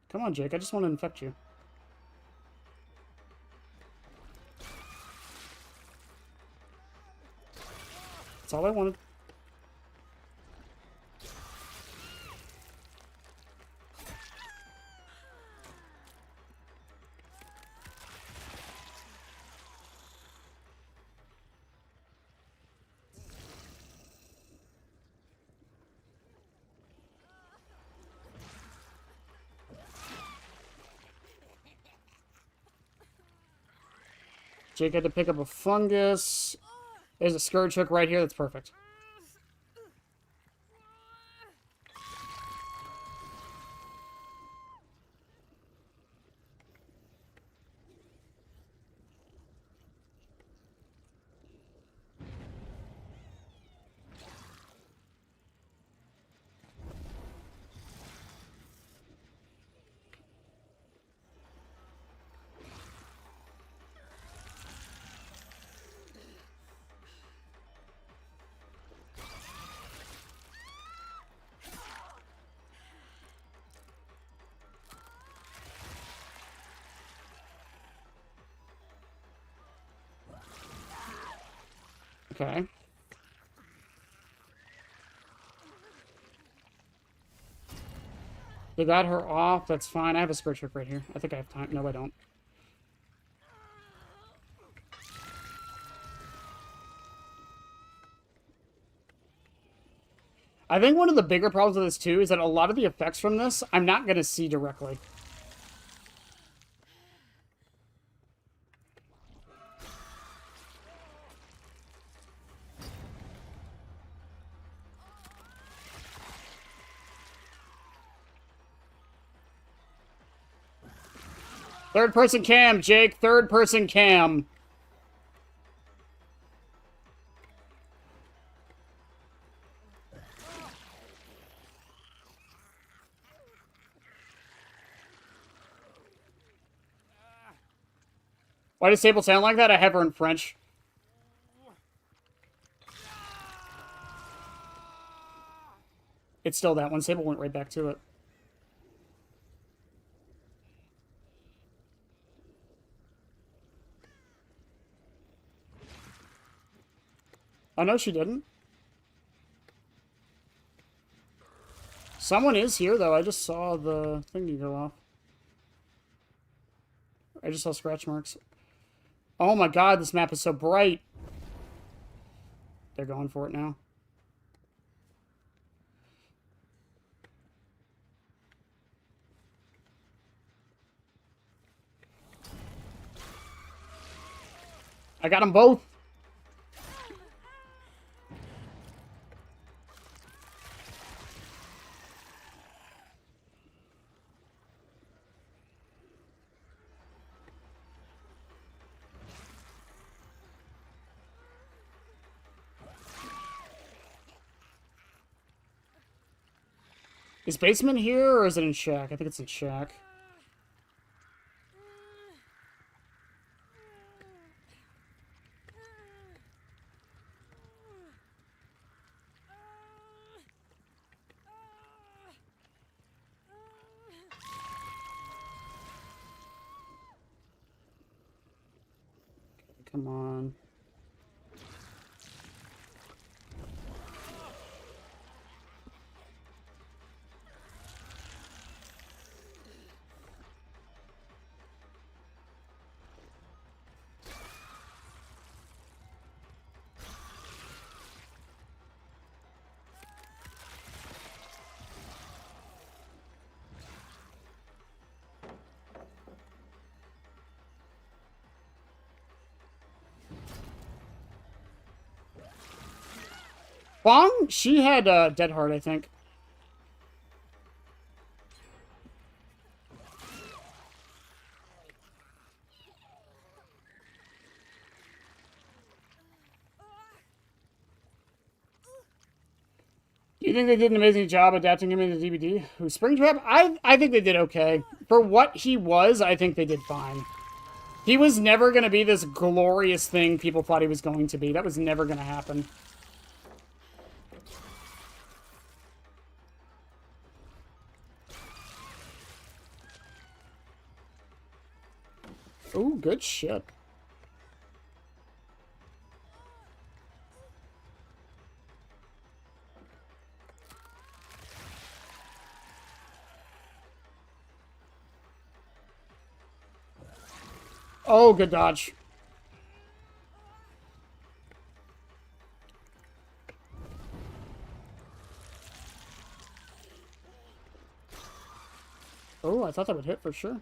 Come on, Jake. I just want to infect you. That's all I wanted. Jake had to pick up a fungus. There's a scourge hook right here. That's perfect. Okay. They got her off. That's fine. I have a scourge hook right here. I think I have time. No, I don't. I think one of the bigger problems with this, too, is that a lot of the effects from this, I'm not going to see directly. Third-person cam, Jake. Third-person cam. Why does Sable sound like that? I have her in French. It's still that one. Sable went right back to it. Oh, no, she didn't. Someone is here, though. I just saw the thingy go off. I just saw scratch marks. Oh my god, this map is so bright. They're going for it now. I got them both. Is basement here, or is it in shack? I think it's in shack. Come on. Bong? She had Dead Heart, I think. Do you think they did an amazing job adapting him into DVD? Who, Springtrap? I think they did okay. For what he was, I think they did fine. He was never going to be this glorious thing people thought he was going to be. That was never going to happen. Ooh, good shit. Oh, good dodge. Oh, I thought that would hit for sure.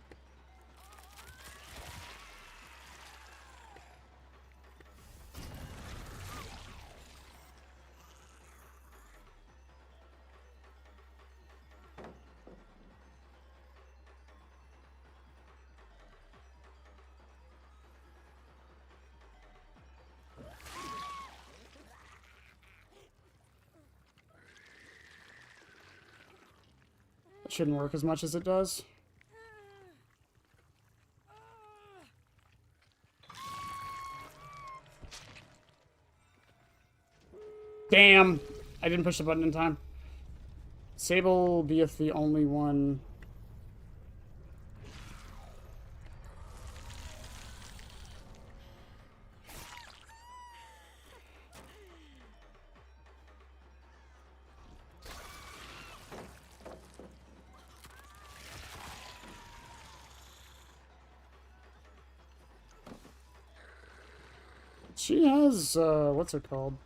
It shouldn't work as much as it does. Damn! I didn't push the button in time. Sable beeth the only one. She has, what's it called?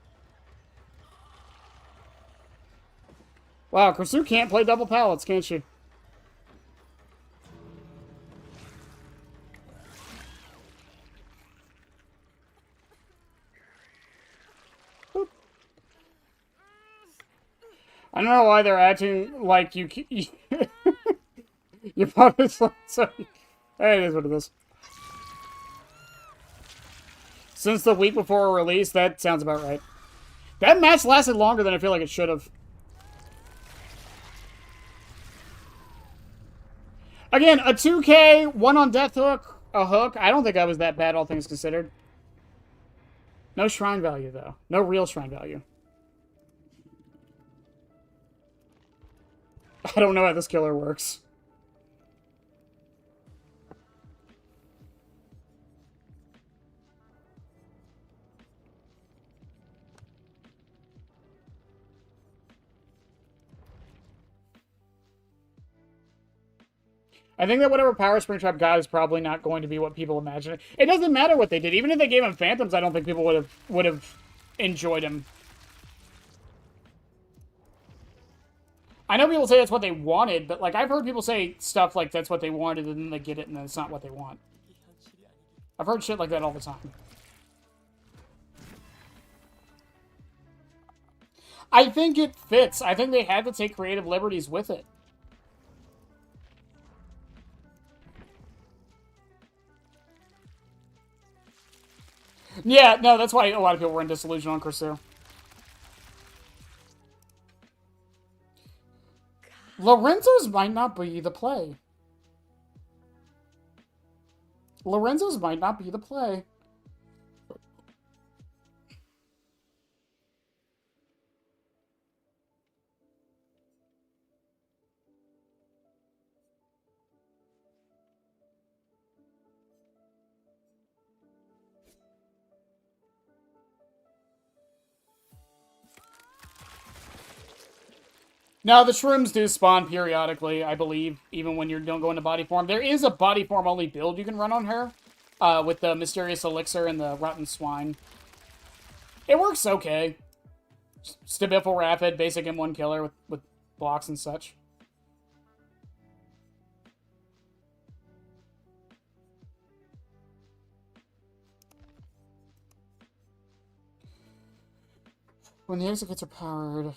Wow, Kursu can't play double pallets, can she? Boop. I don't know why they're acting like you your opponent's like, sorry. It is what it is. Since the week before release, that sounds about right. That match lasted longer than I feel like it should have. Again, a 2K, one on Death Hook. A hook? I don't think I was that bad, all things considered. No shrine value, though. No real shrine value. I don't know how this killer works. I think that whatever Power Springtrap got is probably not going to be what people imagine. It doesn't matter what they did. Even if they gave him Phantoms, I don't think people would have enjoyed him. I know people say that's what they wanted, but like I've heard people say stuff like that's what they wanted, and then they get it, and then it's not what they want. I've heard shit like that all the time. I think it fits. I think they had to take creative liberties with it. Yeah, no, that's why a lot of people were in disillusion on Kursu. Lorenzo's might not be the play. Lorenzo's might not be the play. Now, the shrooms do spawn periodically, I believe, even when you don't go into body form. There is a body form only build you can run on her, with the Mysterious Elixir and the Rotten Swine. It works okay. Stabiffle Rapid, basic M1 killer with blocks and such. When the executes are powered...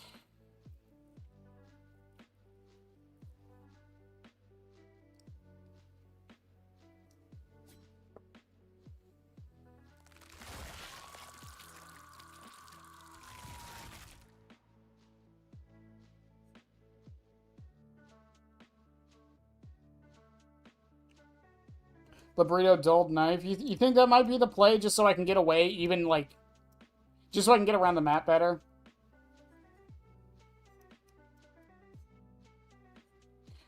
Librito Dulled Knife. You think that might be the play just so I can get away, even, like... Just so I can get around the map better?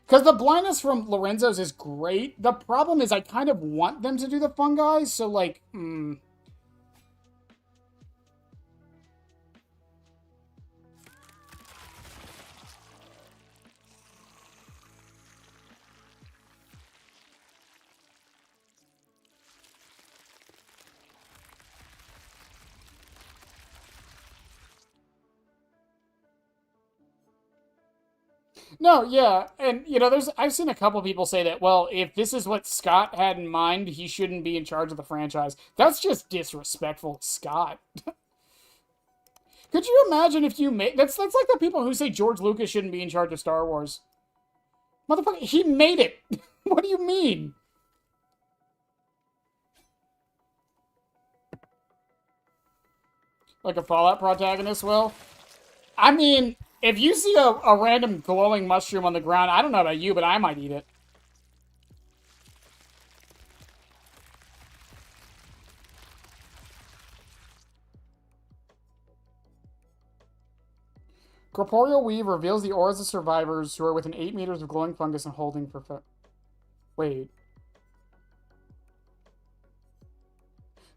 Because the blindness from Lorenzo's is great. The problem is I kind of want them to do the fungi, so, like... No, yeah, and you know, I've seen a couple people say that. Well, if this is what Scott had in mind, he shouldn't be in charge of the franchise. That's just disrespectful, Scott. Could you imagine if you made that's like the people who say George Lucas shouldn't be in charge of Star Wars. Motherfucker, he made it. What do you mean? Like a Fallout protagonist will? I mean, if you see a random glowing mushroom on the ground, I don't know about you, but I might eat it. Corporeal Weave reveals the auras of survivors who are within 8 meters of glowing fungus and holding for... Wait.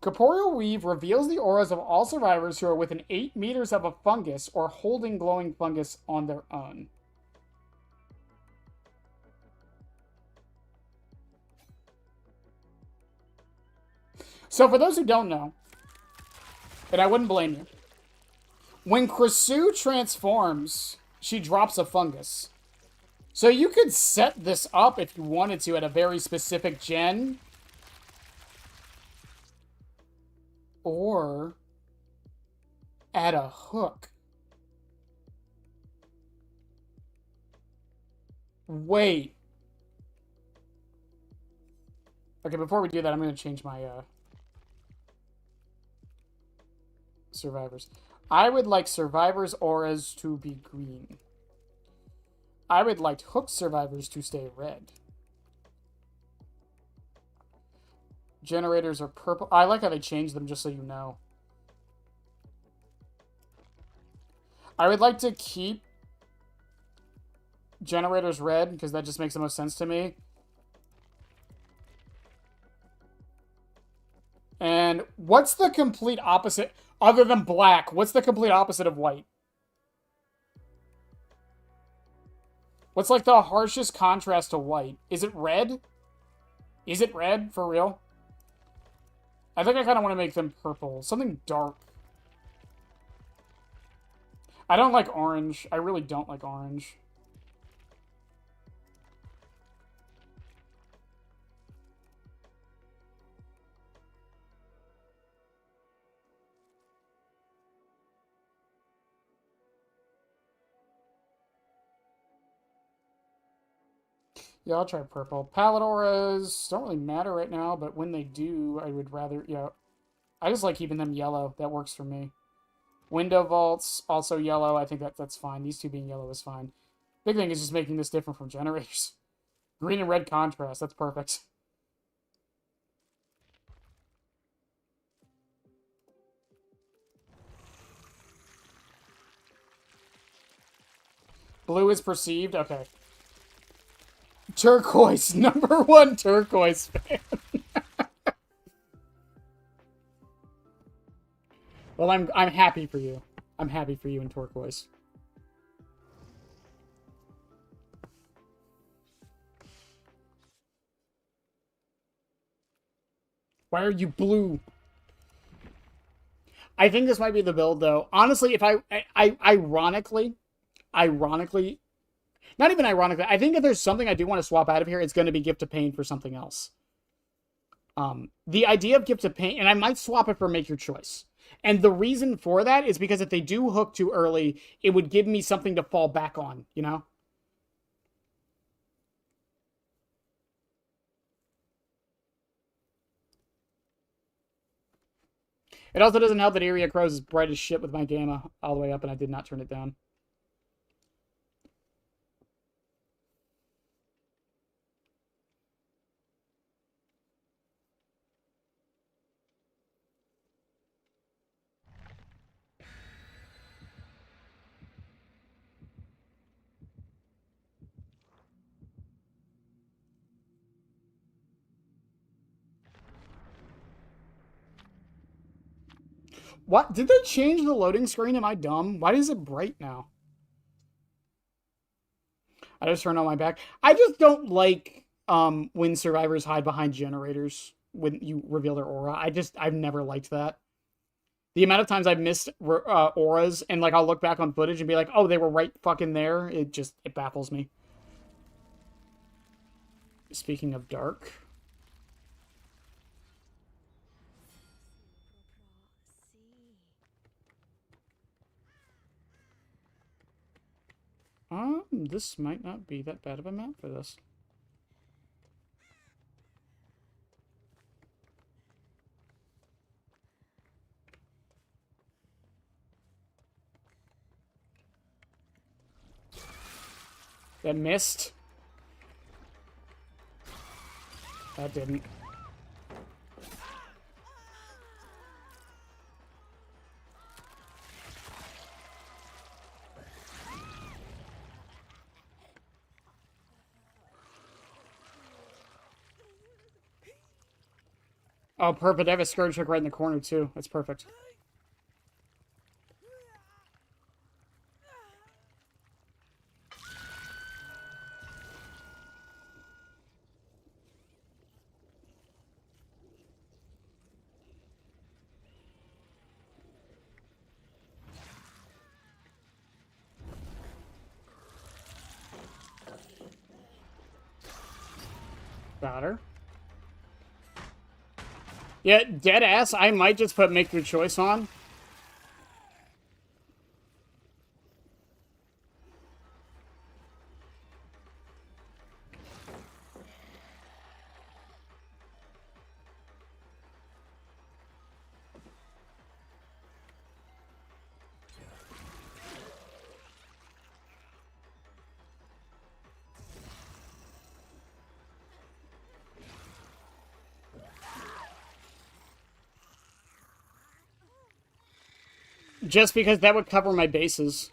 Corporeal Weave reveals the auras of all survivors who are within 8 meters of a fungus or holding glowing fungus on their own. So for those who don't know, and I wouldn't blame you, when Krisu transforms, she drops a fungus. So you could set this up if you wanted to at a very specific gen. Or add a hook. Wait. Okay, before we do that, I'm going to change my survivors. I would like survivors' auras to be green. I would like hook survivors to stay red. Generators are purple. I like how they changed them, just so you know. I would like to keep generators red, because that just makes the most sense to me. And what's the complete opposite, other than black? What's the complete opposite of white? What's like the harshest contrast to white? Is it red? Is it red, for real? I think I kind of want to make them purple. Something dark. I don't like orange. I really don't like orange. Yeah, I'll try purple. Palette auras don't really matter right now, but when they do, I would rather... Yeah, I just like keeping them yellow. That works for me. Window vaults, also yellow. I think that's fine. These two being yellow is fine. Big thing is just making this different from generators. Green and red contrast. That's perfect. Blue is perceived. Okay. Turquoise. Number one turquoise fan. Well, I'm happy for you. I'm happy for you in turquoise. Why are you blue? I think this might be the build, though. Honestly, if ironically, not even ironically, I think if there's something I do want to swap out of here, it's going to be Gift of Pain for something else. The idea of Gift of Pain, and I might swap it for Make Your Choice. And the reason for that is because if they do hook too early, it would give me something to fall back on, you know? It also doesn't help that Area Crows is bright as shit with my gamma all the way up, and I did not turn it down. What? Did they change the loading screen? Am I dumb? Why is it bright now? I just turned on my back. I just don't like when survivors hide behind generators when you reveal their aura. I've never liked that. The amount of times I've missed auras and like I'll look back on footage and be like, oh, they were right fucking there. It baffles me. Speaking of dark. This might not be that bad of a map for this. That missed. That didn't. Oh, perfect. I have a Scourge Hook right in the corner, too. That's perfect. Got her. Yeah, dead ass. I might just put Make Your Choice on. Just because that would cover my bases.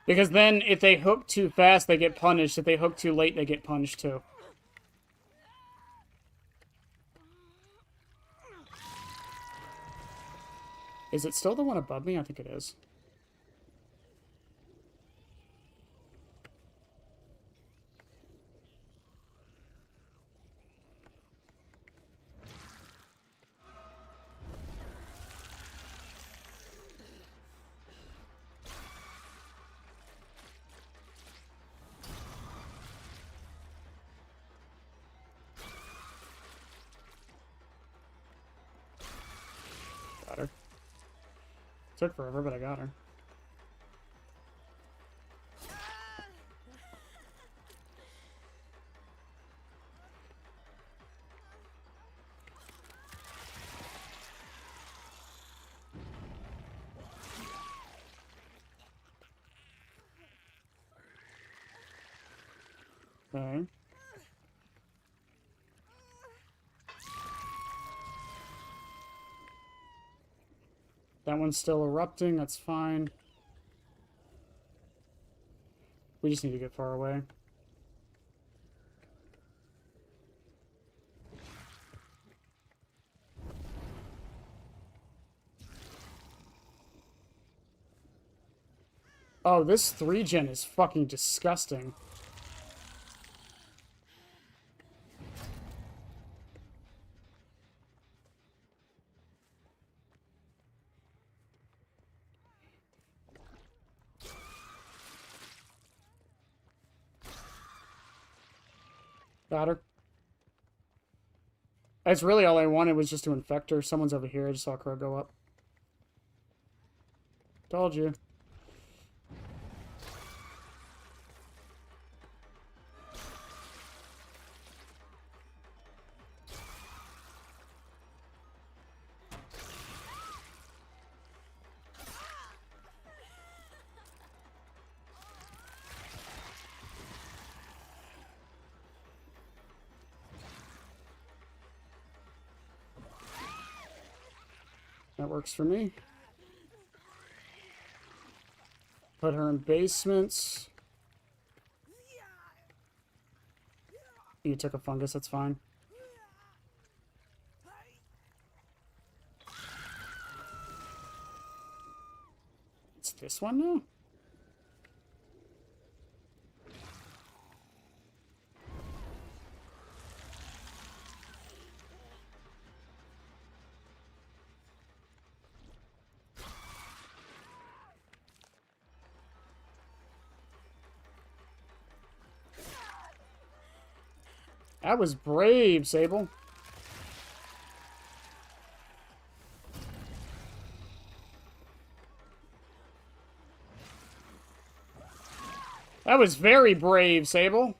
Because then, if they hook too fast, they get punished. If they hook too late, they get punished too. Is it still the one above me? I think it is. Got her. Took forever, but I got her. Okay. That one's still erupting, that's fine. We just need to get far away. Oh, this 3-gen is fucking disgusting. Got her. That's really all I wanted, was just to infect her. Someone's over here. I just saw Crow go up. Told you. That works for me. Put her in basements. You took a fungus, that's fine. It's this one now? That was brave, Sable. That was very brave, Sable.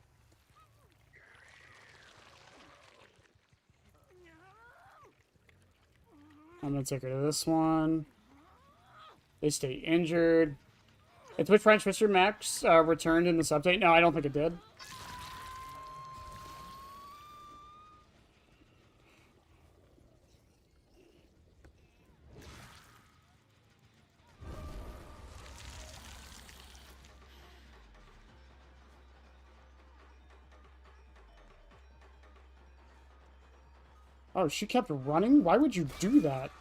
I'm gonna take her to this one. They stay injured. If Twitch French Mr. Max returned in this update? No, I don't think it did. Oh, she kept running? Why would you do that?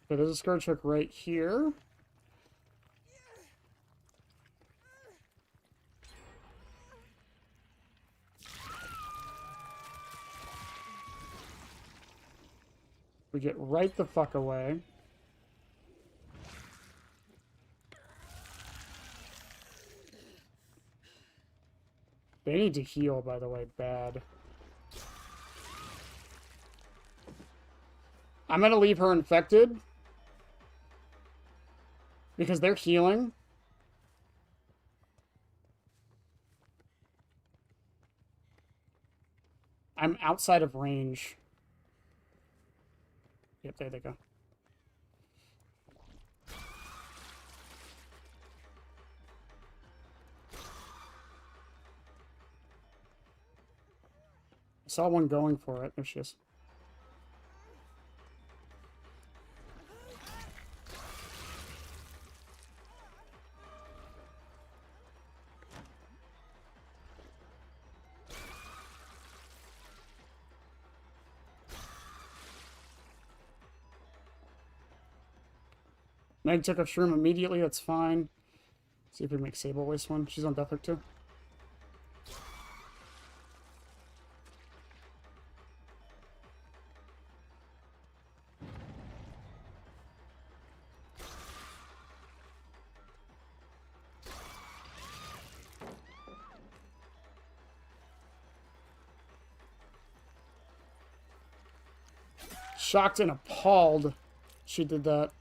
Okay, there's a Scourge Hook right here. We get right the fuck away. They need to heal, by the way, bad. I'm gonna leave her infected. Because they're healing. I'm outside of range. Yep, there they go. I saw one going for it. There she is. Meg took a shroom immediately. That's fine. See if we make Sable waste one. She's on death hook too. Shocked and appalled she did that.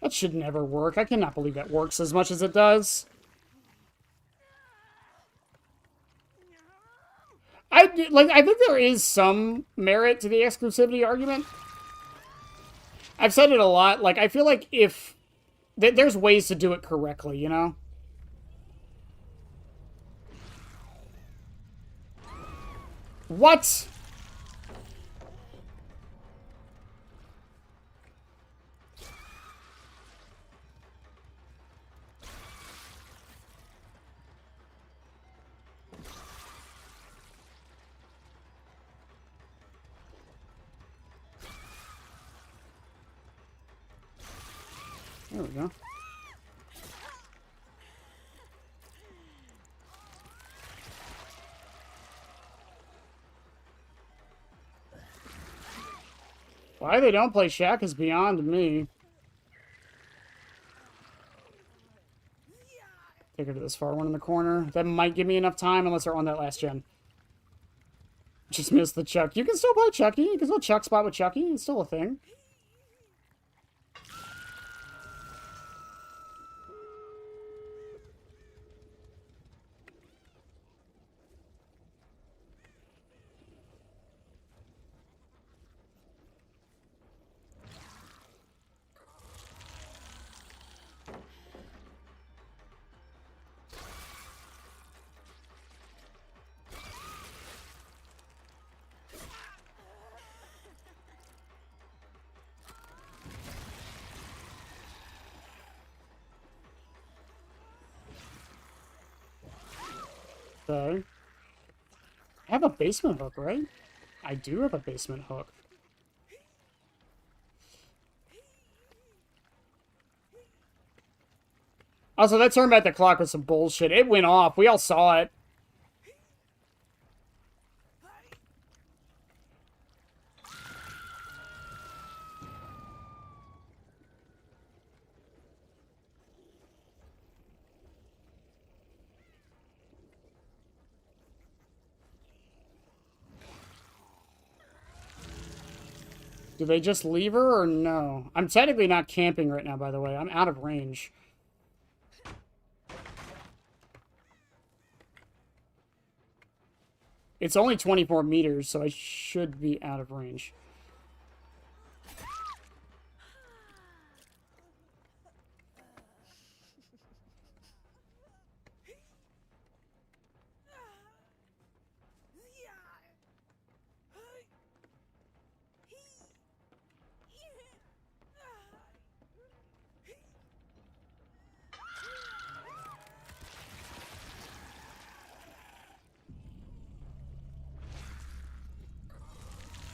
That should never work. I cannot believe that works as much as it does. I think there is some merit to the exclusivity argument. I've said it a lot. Like, I feel like if... there's ways to do it correctly, you know? What? There we go. Why they don't play Shaq is beyond me. Take her to this far one in the corner. That might give me enough time unless they're on that last gen. Just missed the Chuck. You can still play Chucky. You can still Chuck spot with Chucky. It's still a thing. Okay. I have a basement hook, right? I do have a basement hook. Also, that turned back the clock was some bullshit. It went off. We all saw it. Do they just leave her or no? I'm technically not camping right now, by the way. I'm out of range. It's only 24 meters, so I should be out of range.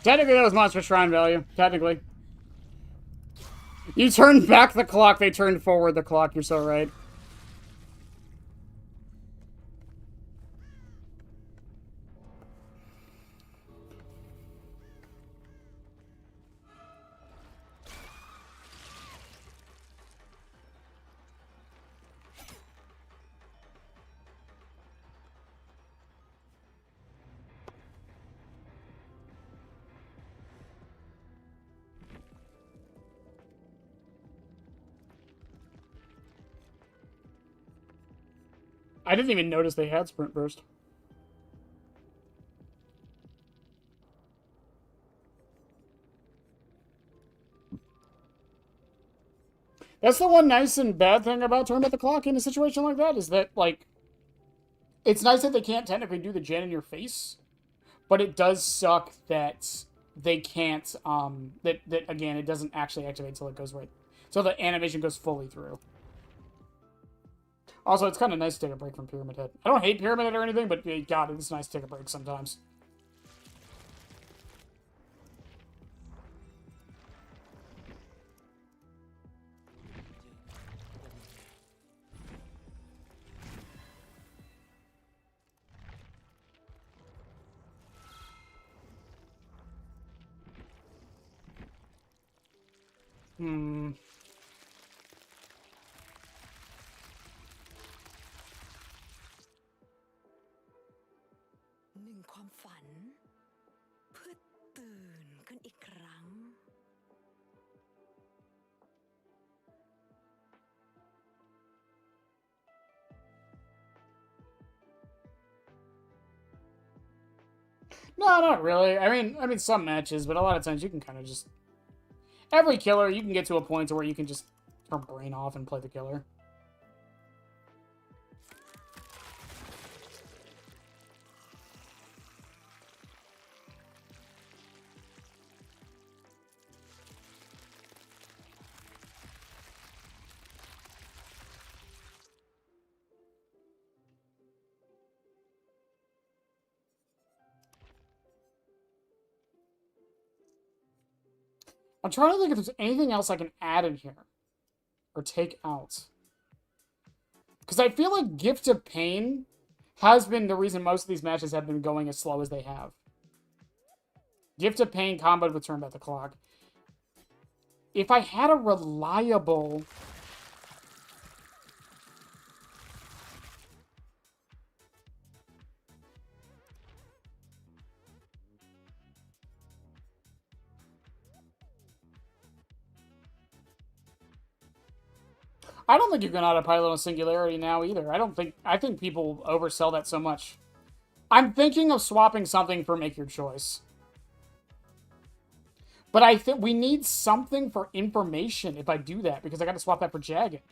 Technically, that was monster shrine value. Technically. You turned back the clock, they turned forward the clock. You're so right. I didn't even notice they had sprint burst. That's the one nice and bad thing about turn back the clock in a situation like that, is that, like, it's nice that they can't technically do the gen in your face, but it does suck that they can't, that again, it doesn't actually activate until it goes right, so the animation goes fully through. Also, it's kind of nice to take a break from Pyramid Head. I don't hate Pyramid Head or anything, but God, it's nice to take a break sometimes. Hmm. หนึ่งความฝันเพื่อตื่นขึ้นอีกครั้ง No, not really. I mean, some matches, but a lot of times you can kind of just every killer you can get to a point where you can just turn brain off and play the killer. I'm trying to think if there's anything else I can add in here or take out. Because I feel like Gift of Pain has been the reason most of these matches have been going as slow as they have. Gift of Pain comboed with Turn Back the Clock. If I had a reliable... I don't think you can autopilot on Singularity now either. I think people oversell that so much. I'm thinking of swapping something for Make Your Choice. But I think we need something for information if I do that, because I gotta swap that for Jagged.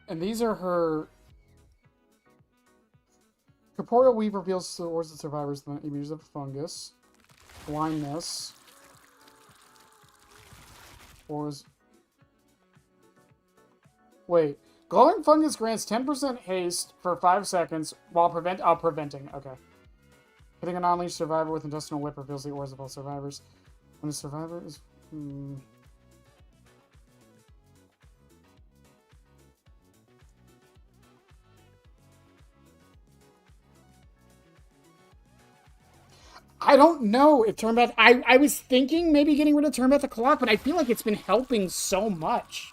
And these are her... Corporeal Weave reveals the ores of survivors the images of fungus. Blindness. Ores... Wait. Glowing fungus grants 10% haste for 5 seconds while preventing. Okay. Hitting an unleashed survivor with intestinal whip reveals the ores of all survivors. When a survivor is... I don't know if Turn Back... I was thinking maybe getting rid of Turn Back the Clock, but I feel like it's been helping so much.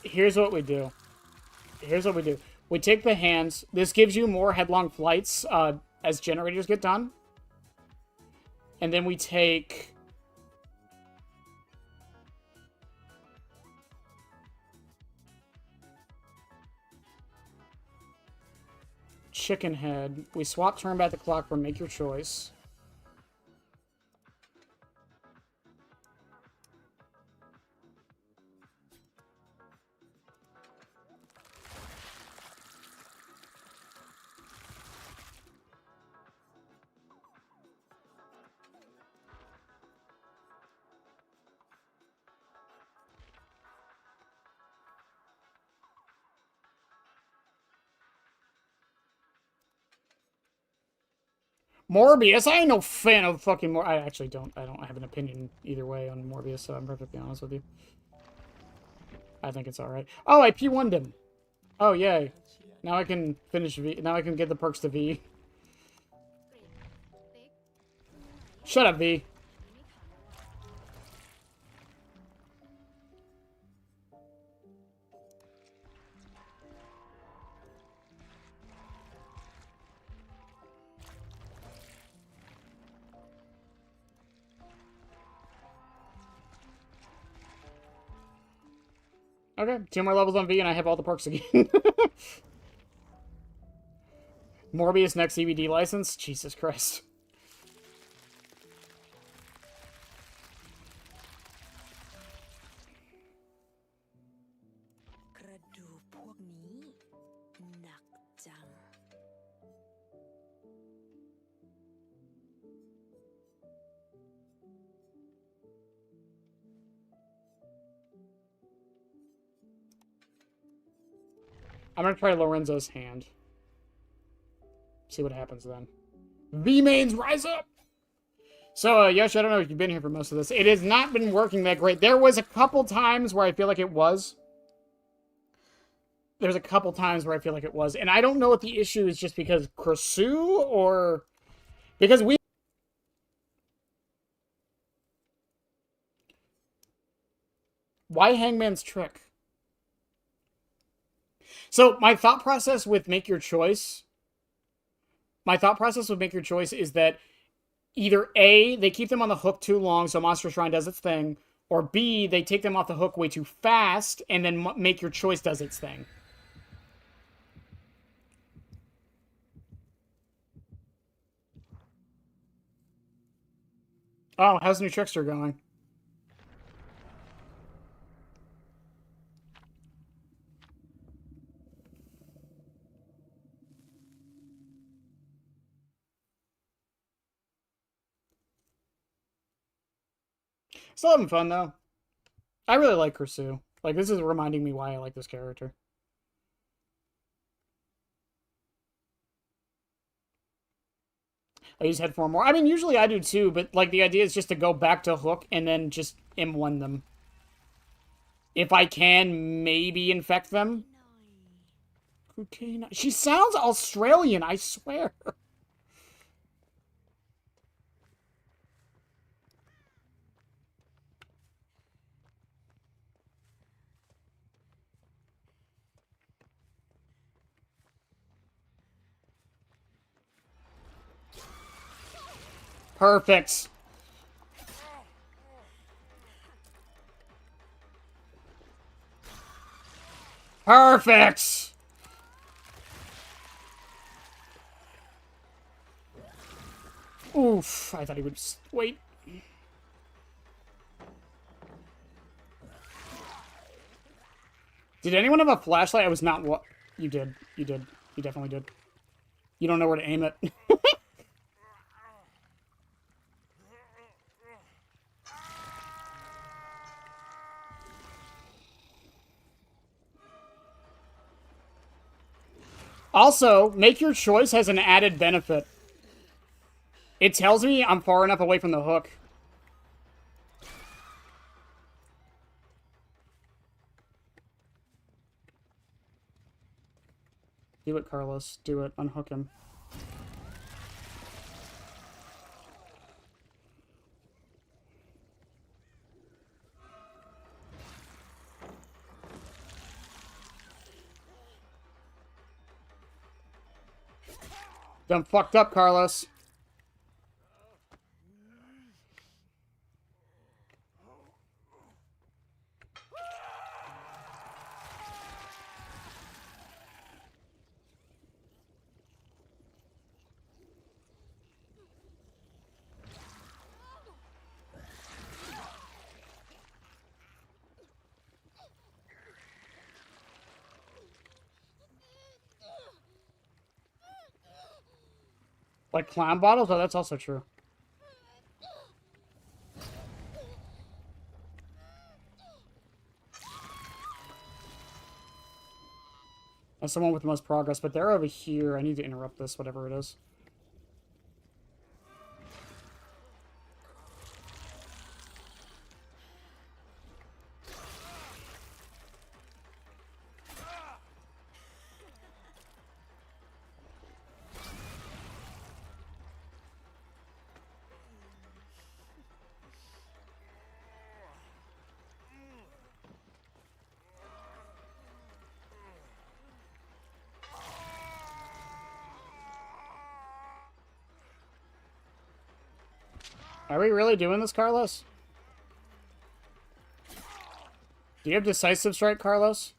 Here's what we do. We take the hands. This gives you more headlong flights as generators get done. And then we take... Chicken Head. We swap Turn Back the Clock for Make Your Choice. Morbius, I ain't no fan of fucking I actually don't. I don't have an opinion either way on Morbius, so I'm perfectly honest with you. I think it's alright. Oh, I P1'd him. Oh, yay. Now I can finish V. Now I can get the perks to V. Shut up, V. Okay, 2 more levels on V and I have all the perks again. Morbius next CBD license? Jesus Christ. I'm gonna try Lorenzo's hand. See what happens then. V-mains, rise up! So, Yosh, I don't know if you've been here for most of this. It has not been working that great. There was a couple times where I feel like it was. There's a couple times where I feel like it was. And I don't know if the issue is just because Kursu or... Because we... Why Hangman's Trick? So, my thought process with Make Your Choice... My thought process with Make Your Choice is that either A, they keep them on the hook too long so Monster Shrine does its thing, or B, they take them off the hook way too fast and then Make Your Choice does its thing. Oh, how's New Trickster going? Still having fun, though. I really like Kursu. Like, this is reminding me why I like this character. I just had 4 more. I mean, usually I do too, but, like, the idea is just to go back to hook and then just M1 them. If I can, maybe infect them. She sounds Australian, I swear. Perfect. Perfect. Oof, I thought he would wait. Did anyone have a flashlight? I was not what you did. You did. You definitely did. You don't know where to aim it. Also, Make Your Choice has an added benefit. It tells me I'm far enough away from the hook. Do it, Carlos. Do it. Unhook him. Done fucked up, Carlos. Like clown bottles? Oh, that's also true. That's the one with the most progress, but they're over here. I need to interrupt this, whatever it is. Are we really doing this, Carlos? Do you have decisive strike, Carlos?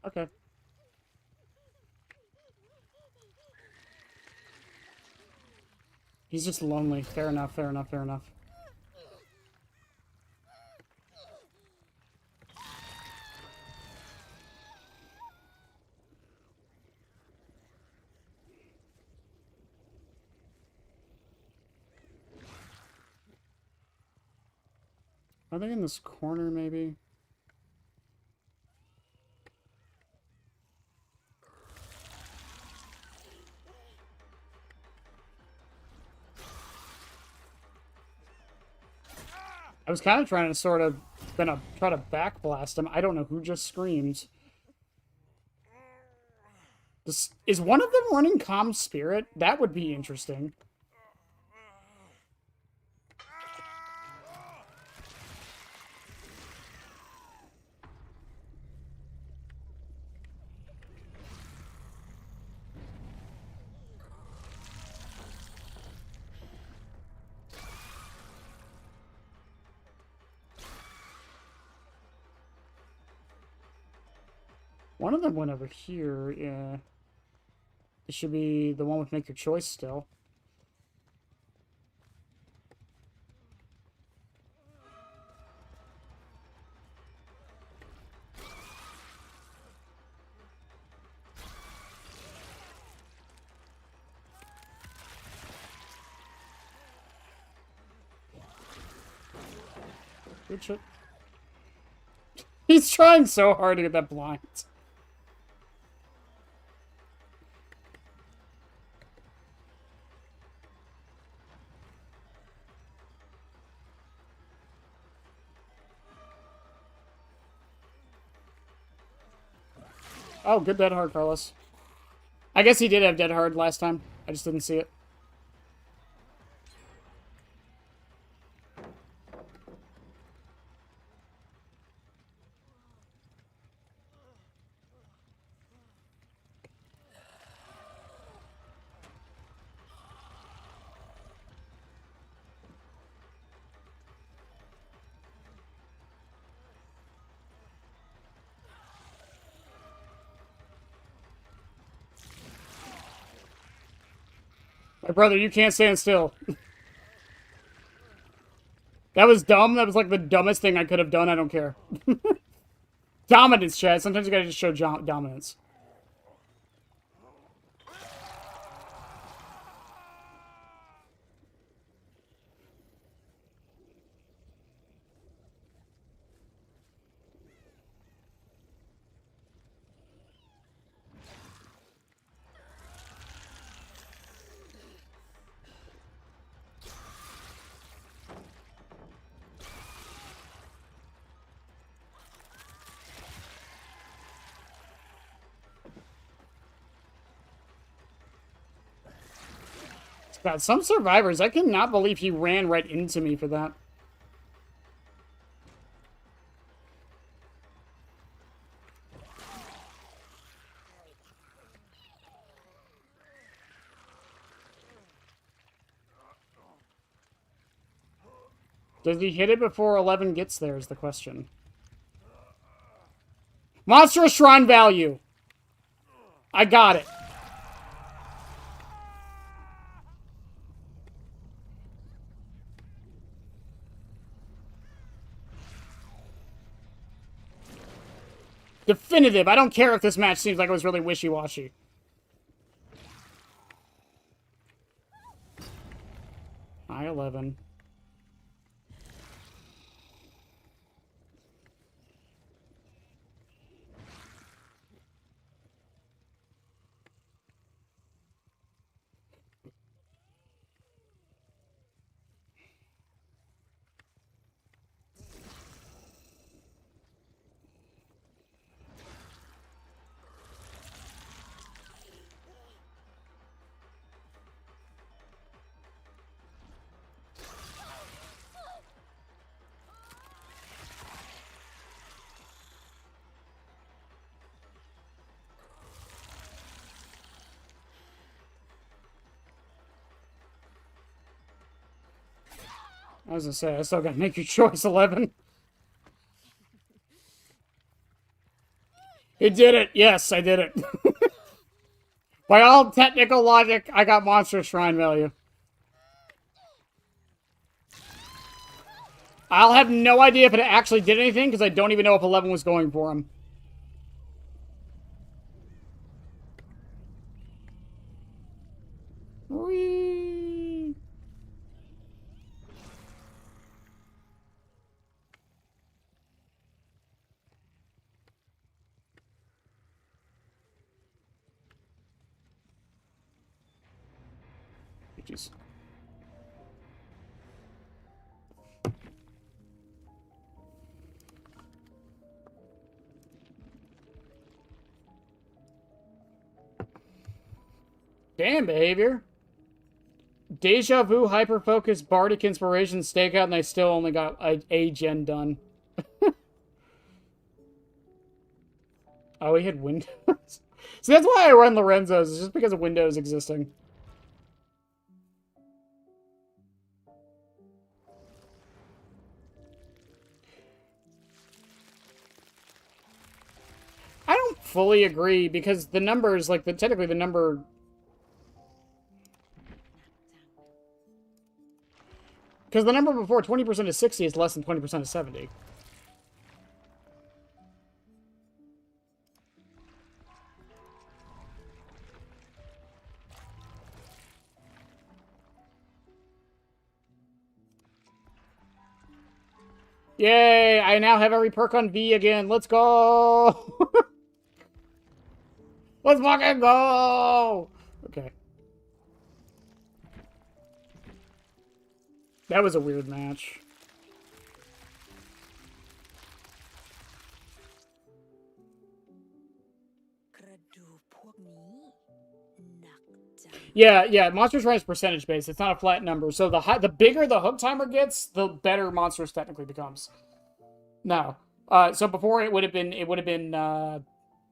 Okay. He's just lonely. Fair enough, fair enough, fair enough. Are they in this corner, maybe? I was kind of trying to sort of gonna try to backblast him. I don't know who just screamed. Is one of them running Calm Spirit? That would be interesting. One of them went over here. Yeah. It should be the one with Make Your Choice still. Good shit. He's trying so hard to get that blind. Oh, good dead hard, Carlos. I guess he did have dead hard last time. I just didn't see it. My brother, you can't stand still. That was dumb. That was like the dumbest thing I could have done. I don't care. Dominance, Chad. Sometimes you gotta just show dominance. God, some survivors, I cannot believe he ran right into me for that. Does he hit it before 11 gets there is the question. Monstrous Shrine value. I got it. Definitive. I don't care if this match seems like it was really wishy-washy. I-11. I was gonna say, I still gotta make your choice, 11. He did it! Yes, I did it. By all technical logic, I got monster shrine value. I'll have no idea if it actually did anything, because I don't even know if 11 was going for him. Whee! Jeez. Damn behavior. Deja vu, hyper focus, bardic inspiration, stakeout, and I still only got a gen done. Oh, he had Windows. So that's why I run Lorenzo's, it's just because of Windows existing. I don't fully agree, because the numbers, like, technically the number... Because the number before, 20% of 60 is less than 20% of 70. Yay! I now have every perk on V again. Let's go! Let's fucking go! Okay. That was a weird match. Yeah, Monster Shrine is percentage based. It's not a flat number. So the bigger the hook timer gets, the better Monsters technically becomes. No. So before it would have been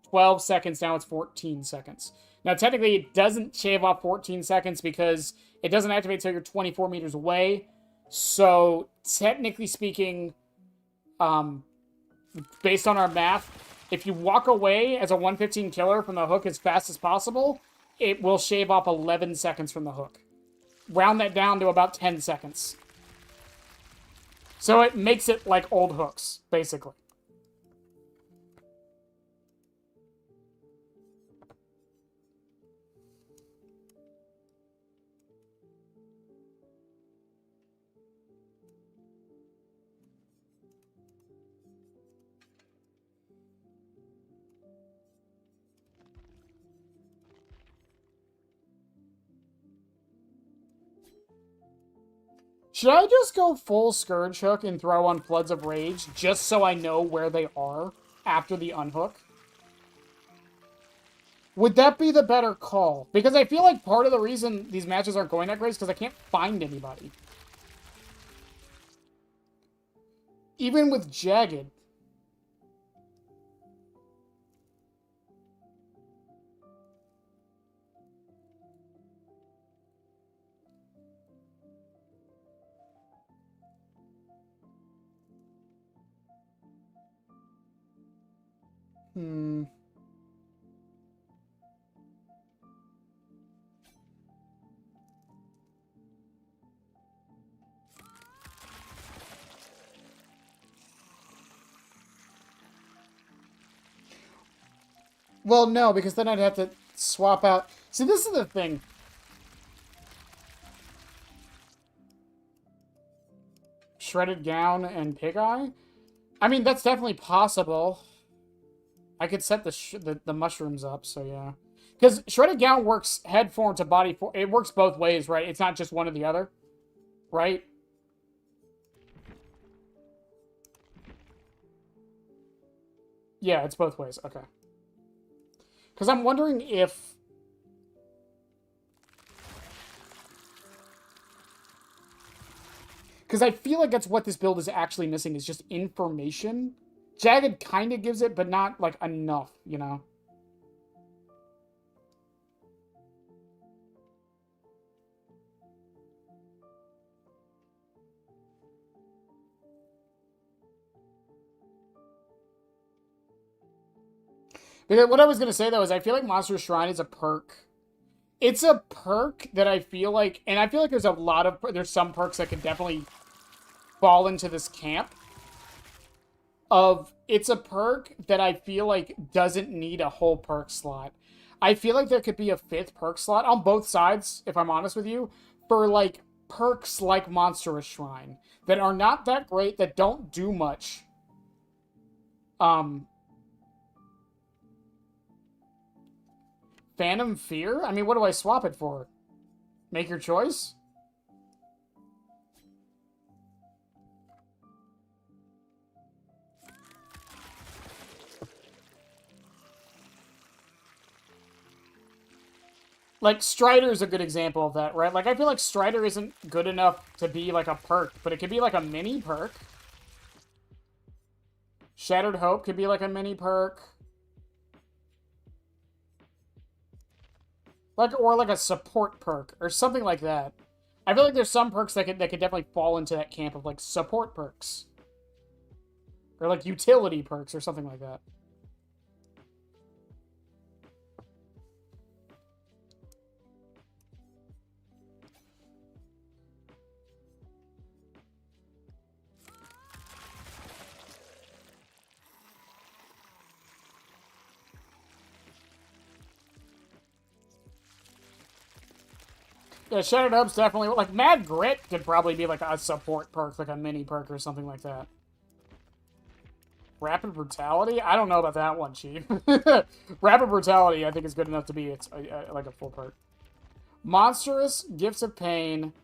12 seconds. Now it's 14 seconds. Now technically it doesn't shave off 14 seconds because it doesn't activate until you're 24 meters away. So technically speaking, based on our math, if you walk away as a 115 killer from the hook as fast as possible, it will shave off 11 seconds from the hook. Round that down to about 10 seconds. So it makes it like old hooks, basically. Should I just go full Scourge Hook and throw on Floods of Rage, just so I know where they are after the unhook? Would that be the better call? Because I feel like part of the reason these matches aren't going that great is because I can't find anybody. Even with Jagged. Hmm. Well, no, because then I'd have to swap out... See, this is the thing. Shredded Gown and Pig Eye? I mean, that's definitely possible. I could set the mushrooms up, so yeah. Because Shredded Gown works head form to body form. It works both ways, right? It's not just one or the other, right? Yeah, it's both ways. Okay. Because I'm wondering if... Because I feel like that's what this build is actually missing, is just information. Jagged kind of gives it, but not, like, enough, you know? Because what I was gonna say though is I feel like Monstrous Shrine is a perk. It's a perk that I feel like, and I feel like there's some perks that could definitely fall into this camp. It's a perk that I feel like doesn't need a whole perk slot. I feel like there could be a 5th perk slot on both sides, if I'm honest with you, for like perks like Monstrous Shrine that are not that great, that don't do much. Phantom Fear? I mean, what do I swap it for? Make your choice? Like, Strider's a good example of that, right? Like, I feel like Strider isn't good enough to be, like, a perk, but it could be, like, a mini perk. Shattered Hope could be, like, a mini perk. Like, or, like, a support perk, or something like that. I feel like there's some perks that could definitely fall into that camp of, like, support perks. Or, like, utility perks, or something like that. Yeah, Shattered Hope's definitely... Like, Mad Grit could probably be, like, a support perk, like a mini perk or something like that. Rapid Brutality? I don't know about that one, Chief. Rapid Brutality, I think, is good enough to be like a full perk. Monstrous, Gifts of Pain,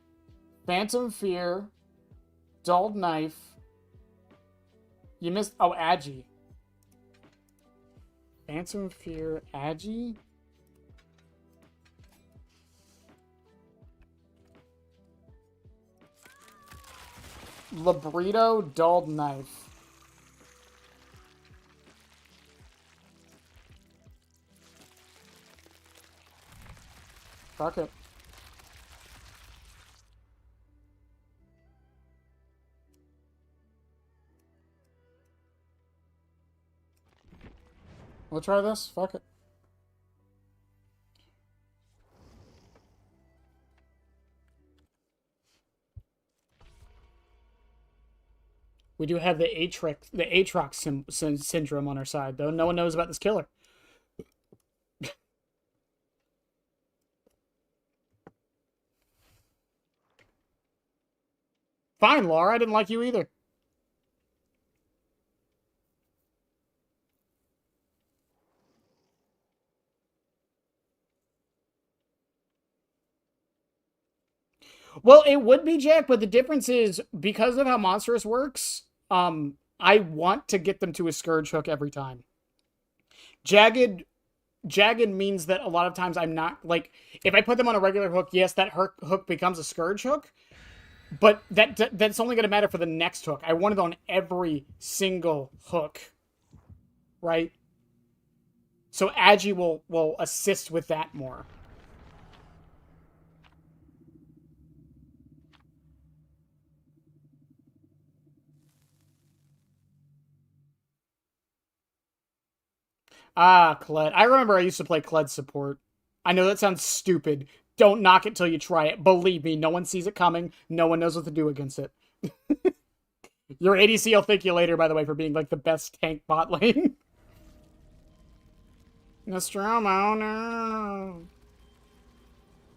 Phantom Fear, Dulled Knife. You missed... Oh, Agi. Phantom Fear, Agi? Librito, Dulled Knife. Fuck it. We'll try this. Fuck it. We do have the Aatrox syndrome on our side, though. No one knows about this killer. Fine, Laura. I didn't like you either. Well, it would be, Jack, but the difference is, because of how Monstrous works, I want to get them to a Scourge hook every time. Jagged means that a lot of times I'm not, like, if I put them on a regular hook, yes, that hook becomes a Scourge hook, but that's only going to matter for the next hook. I want it on every single hook, right? So Agi will assist with that more. Ah, Kled. I remember I used to play Kled support. I know that sounds stupid. Don't knock it till you try it. Believe me, no one sees it coming. No one knows what to do against it. Your ADC will thank you later, by the way, for being, like, the best tank bot lane. Nostromo, no.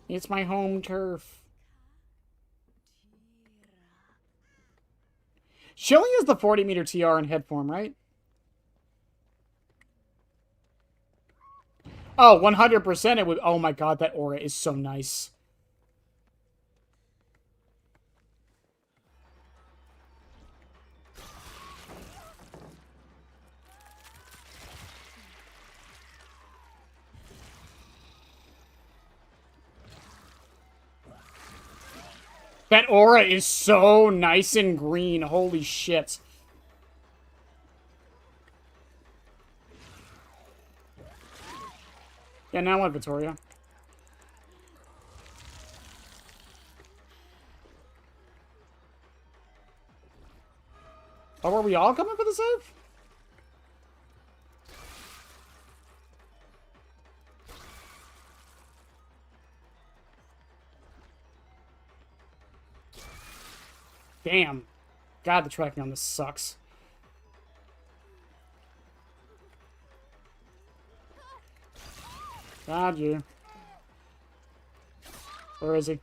It's my home turf. She only has the 40-meter TR in head form, right? Oh, 100% it would... Oh my god, that aura is so nice. That aura is so nice and green. Holy shit. Yeah, now what, Victoria? Oh, are we all coming for the save? Damn. God, the tracking on this sucks. Got you. Where is he?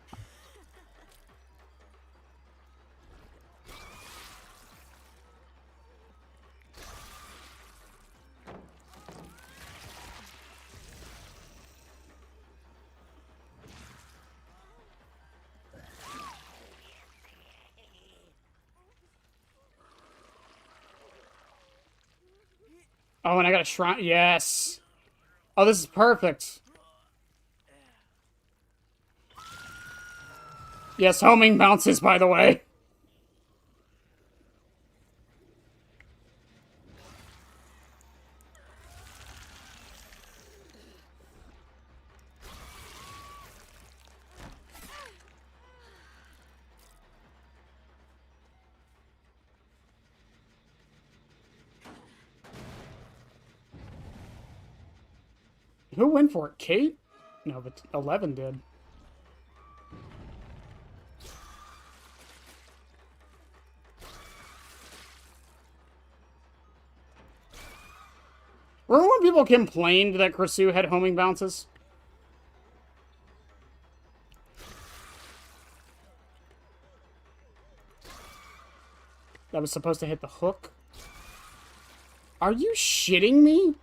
Oh, and I got a shrine. Yes. Oh, this is perfect. Yes, homing bounces, by the way. Who went for it? Kate? No, but 11 did. Remember when people complained that Krisu had homing bounces? That was supposed to hit the hook? Are you shitting me?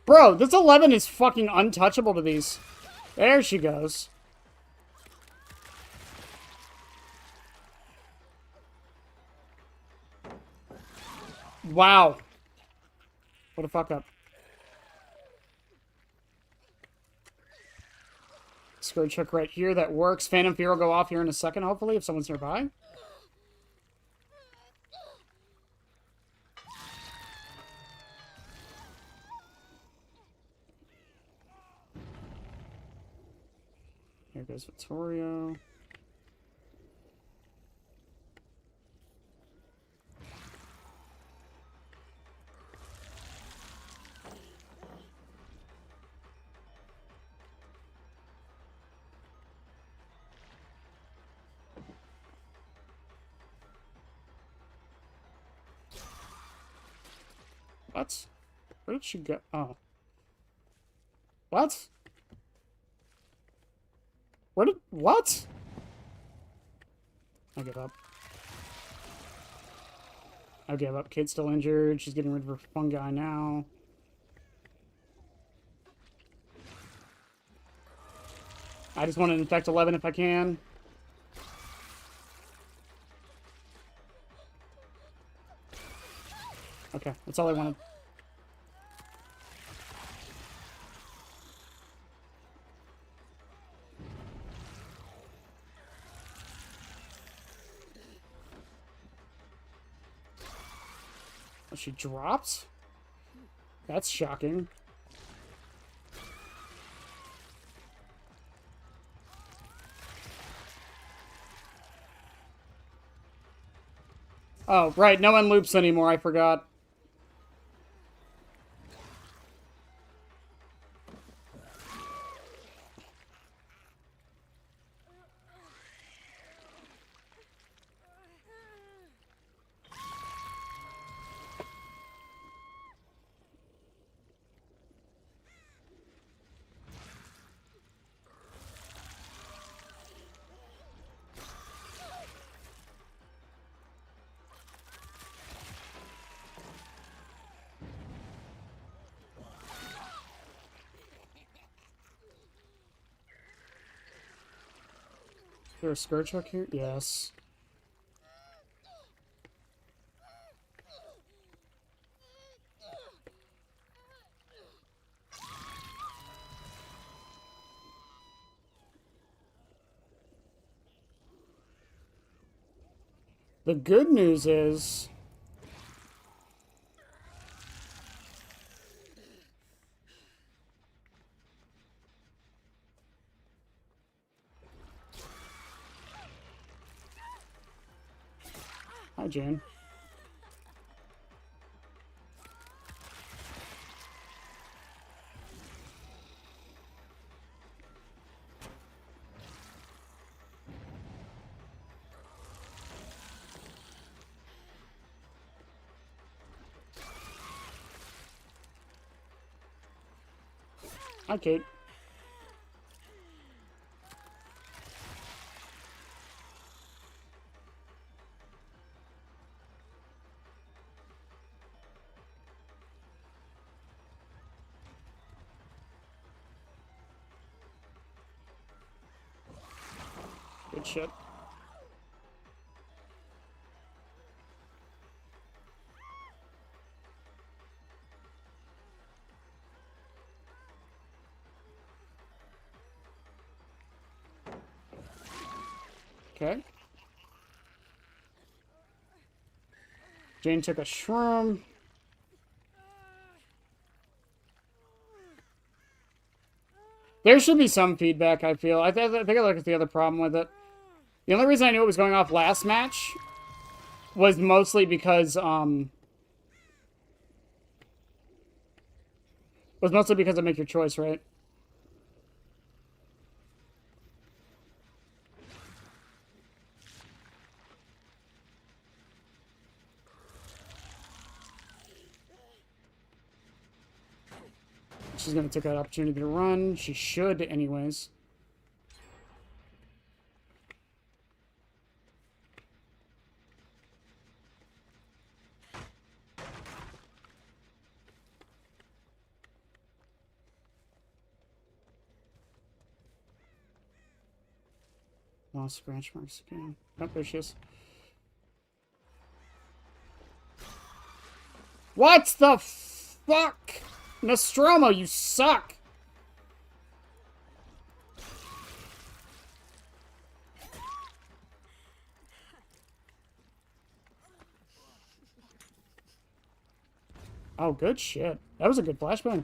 Bro, this 11 is fucking untouchable to these. There she goes. Wow. What a fuck up. Scourge hook right here. That works. Phantom Fear will go off here in a second, hopefully, if someone's nearby. Here goes Vittorio. What? Where did she go? Oh. What? Where did... What? I give up. I give up. Kate's still injured. She's getting rid of her fungi now. I just want to infect 11 if I can. Okay, that's all I wanted. Oh, she dropped? That's shocking. Oh, right, no one loops anymore, I forgot. Is there a Scourge hook here? Yes. The good news is... Hi, Jane. Hi, Kate. Good shit. Okay. Jane took a shroom. There should be some feedback, I feel. I think I look at the other problem with it. The only reason I knew it was going off last match was mostly because, of Make Your Choice, right? She's going to take that opportunity to run. She should, anyways. Lost scratch marks again. Oh, there she is. What the fuck? Nostromo, you suck! Oh, good shit. That was a good flashbang.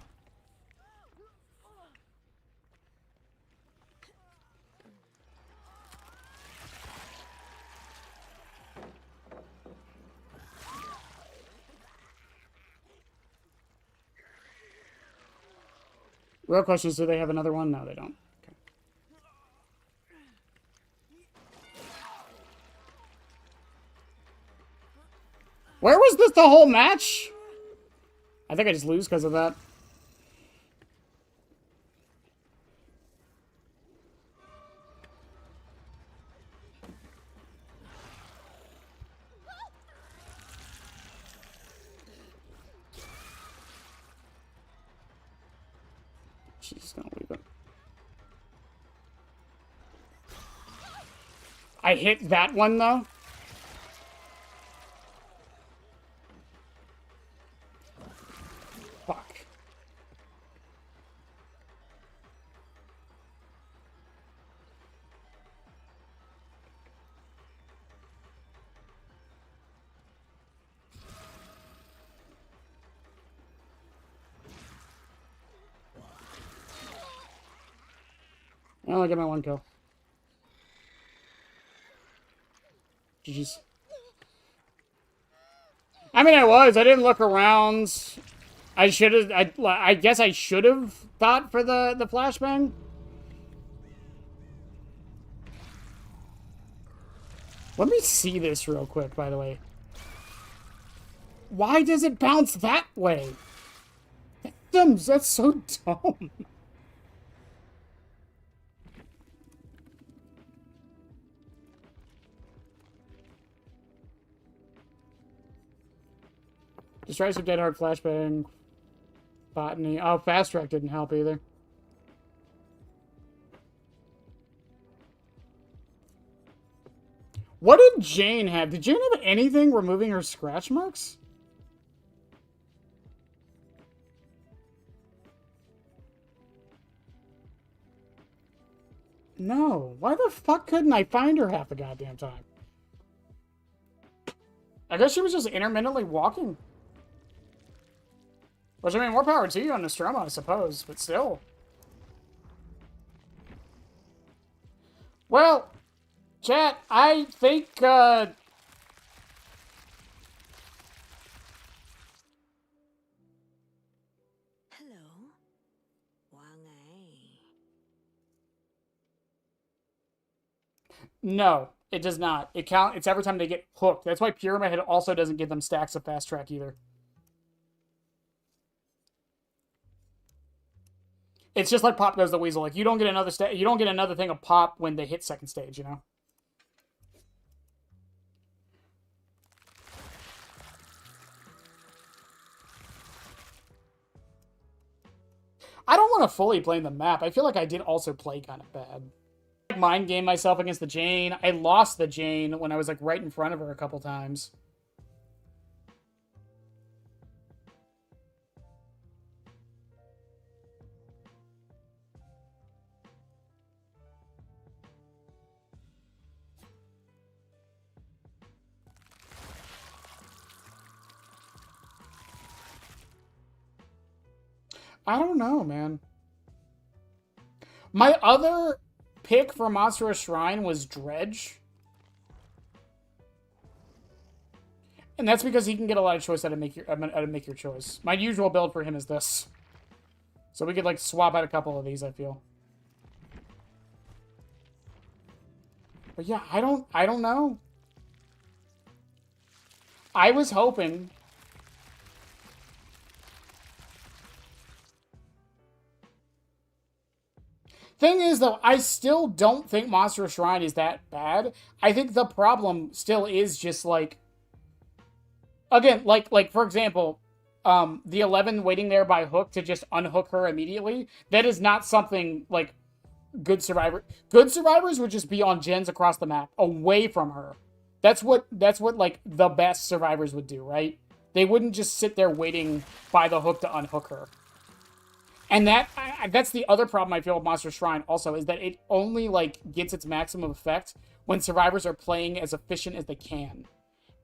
Real question is, do they have another one? No, they don't. Okay. Where was this the whole match? I think I just lose because of that. She's gonna leave it. I hit that one, though. Fuck. Well, I get my one kill. GG's. I mean, I didn't look around. I should have. I guess I should have thought for the flashbang. Let me see this real quick, by the way. Why does it bounce that way? That's so dumb. Decisive Dead Hard Flashbang. Botany. Oh, Fast Track didn't help either. What did Jane have? Did Jane have anything removing her scratch marks? No. Why the fuck couldn't I find her half the goddamn time? I guess she was just intermittently walking. Which, I mean, more power to you on Nostromo, I suppose, but still. Well, chat, I think, Hello. ว่าไง no, it does not. It's every time they get hooked. That's why Pyramid Head also doesn't give them stacks of Fast Track either. It's just like Pop Goes the Weasel. Like, you don't get another thing of Pop when they hit second stage, you know? I don't want to fully blame the map. I feel like I did also play kind of bad. Mind game myself against the Jane. I lost the Jane when I was like right in front of her a couple times. I don't know, man. My other pick for Monstrous Shrine was Dredge. And that's because he can get a lot of choice out of make your choice. My usual build for him is this. So we could like swap out a couple of these, I feel. But yeah, I don't know. I was hoping. Thing is, though, I still don't think Monstrous Shrine is that bad. I think the problem still is just like, again, like for example, the 11 waiting there by hook to just unhook her immediately. That is not something like good survivors would just be on gens across the map, away from her. That's what like the best survivors would do, right? They wouldn't just sit there waiting by the hook to unhook her. And that's the other problem I feel with Monster Shrine also, is that it only like gets its maximum effect when survivors are playing as efficient as they can.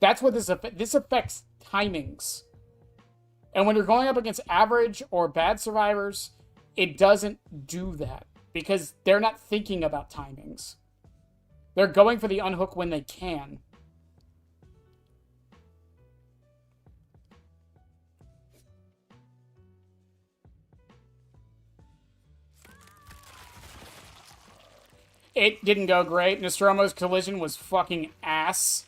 That's what this affects timings. And when you're going up against average or bad survivors, it doesn't do that because they're not thinking about timings. They're going for the unhook when they can. It didn't go great. Nostromo's collision was fucking ass.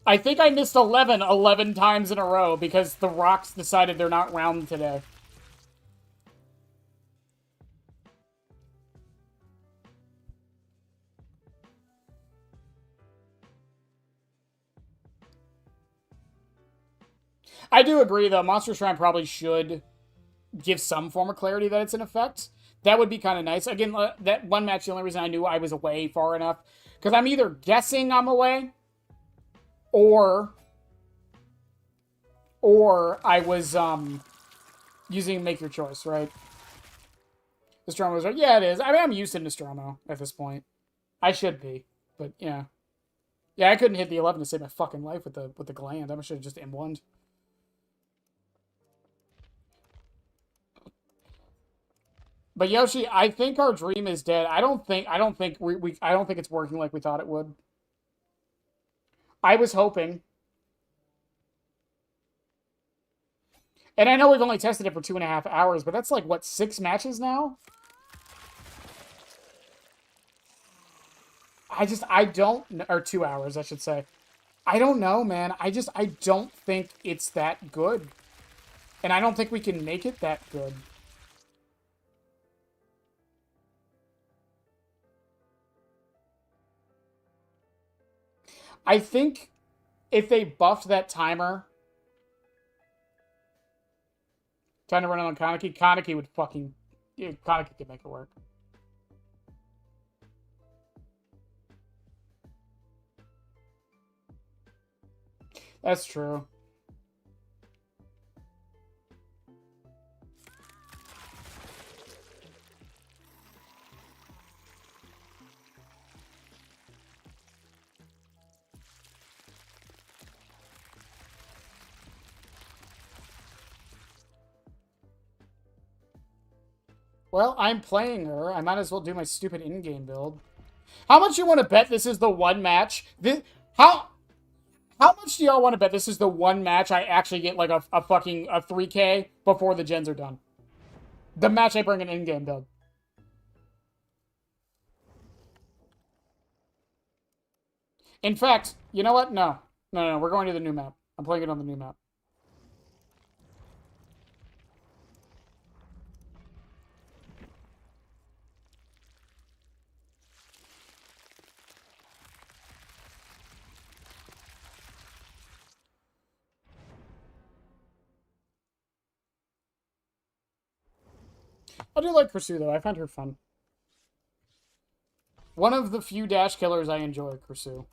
I think I missed 11 times in a row because the rocks decided they're not round today. I do agree, though. Monster Shrine probably should give some form of clarity that it's in effect. That would be kind of nice. Again, that one match, the only reason I knew I was away far enough, because I'm either guessing I'm away, or I was using Make Your Choice, right? Nostromo was like, yeah, it is. I mean, I'm used to Nostromo at this point. I should be, but yeah. Yeah, I couldn't hit the 11 to save my fucking life with the gland. I should have just M1'd. But Yoshi, I think our dream is dead. I don't think it's working like we thought it would. I was hoping. And I know we've only tested it for 2.5 hours, but that's like, what, 6 matches now? I don't, or 2 hours, I should say. I don't know, man. I don't think it's that good. And I don't think we can make it that good. I think if they buffed that timer, trying to run it on Kaneki would fucking... Yeah, Kaneki could make it work. That's true. Well, I'm playing her. I might as well do my stupid in-game build. How much you want to bet this is the one match? How much do y'all want to bet this is the one match I actually get like a fucking 3K before the gens are done? The match I bring an in-game build. In fact, you know what? No. No, we're going to the new map. I'm playing it on the new map. I'm, I do like Kursu, though. I find her fun. One of the few dash killers I enjoy, Kursu.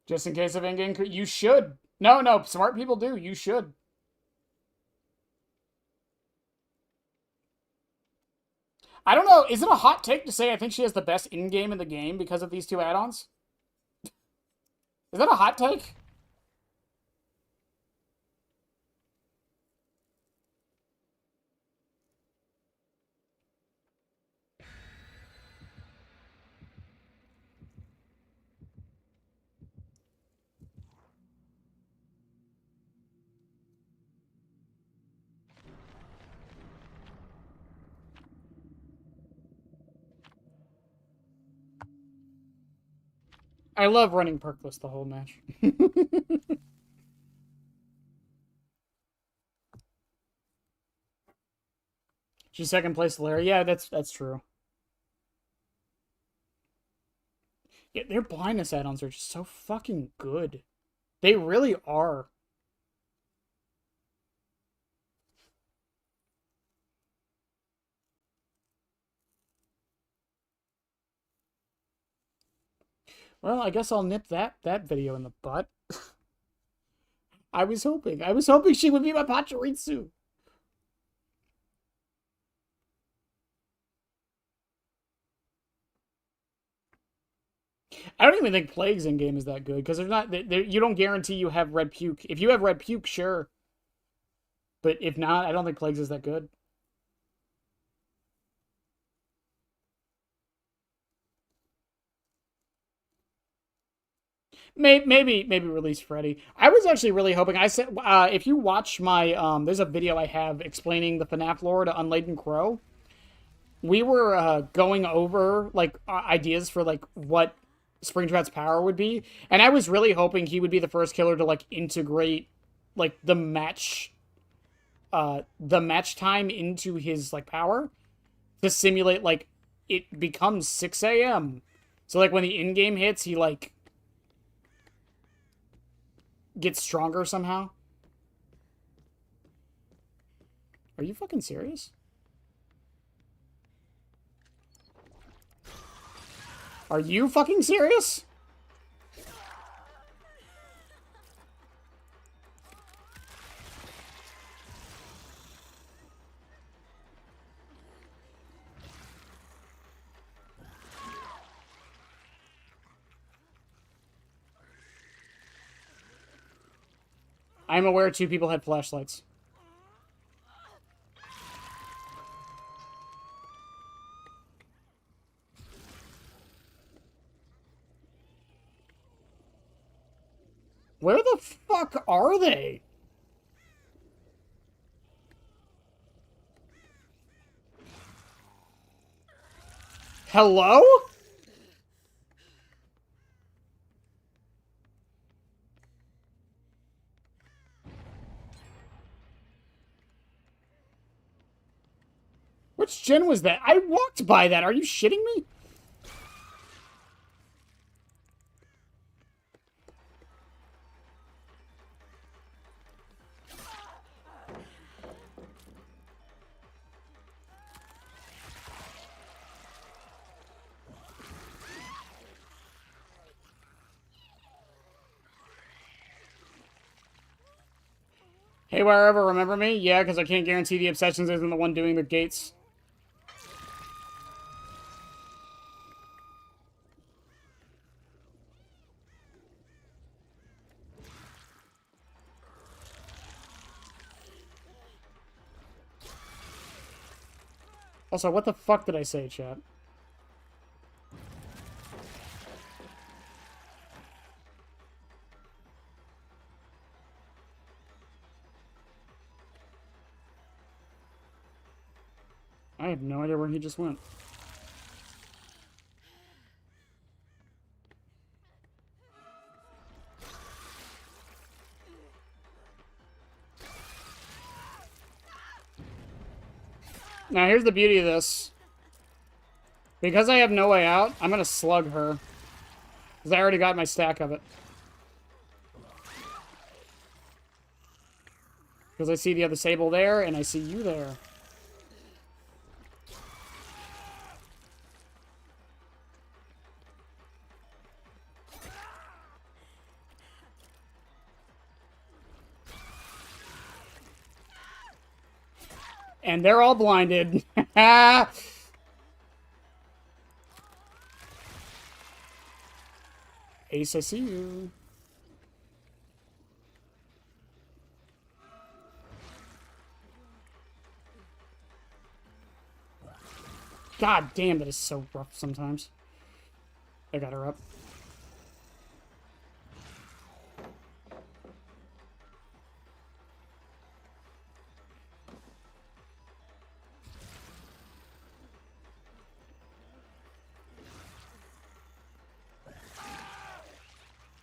Just in case of in-game... You should. No, no, smart people do. You should. I don't know. Is it a hot take to say I think she has the best in-game in the game because of these two add-ons? Is that a hot take? I love running perkless the whole match. She's second place to Larry. Yeah, that's true. Yeah, their blindness add-ons are just so fucking good. They really are. Well, I guess I'll nip that video in the butt. I was hoping she would be my Pachirisu. I don't even think Plague's in game is that good because there's not. You don't guarantee you have red puke. If you have red puke, sure. But if not, I don't think Plague's is that good. Maybe release Freddy. I was actually really hoping. I said if you watch my there's a video I have explaining the FNAF lore to Unladen Crow. We were going over like ideas for like what Springtrat's power would be, and I was really hoping he would be the first killer to like integrate like the match time into his like power to simulate like it becomes 6 a.m. So like when the in-game hits, he like gets stronger somehow. Are you fucking serious? Are you fucking serious? I'm aware two people had flashlights. Where the fuck are they? Hello? Which gen was that? I walked by that. Are you shitting me? Hey, wherever, remember me? Yeah, because I can't guarantee the Obsessions isn't the one doing the gates. Also, what the fuck did I say, chat? I have no idea where he just went. Now, here's the beauty of this. Because I have no way out, I'm gonna slug her. Because I already got my stack of it. Because I see the other Sable there, and I see you there. And they're all blinded. Ace, I see you. God damn, that is so rough sometimes. I got her up.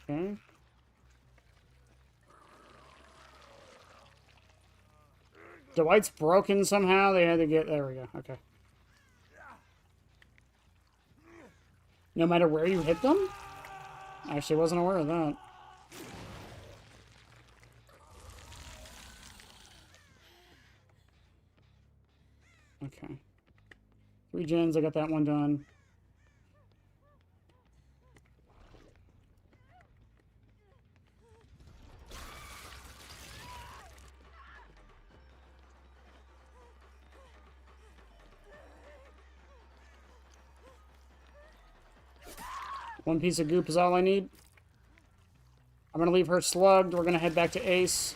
Okay. Dwight's broken somehow. They had to get... There we go. Okay. No matter where you hit them? I actually wasn't aware of that. Okay. 3 gens. I got that one done. One piece of goop is all I need. I'm going to leave her slugged. We're going to head back to Ace.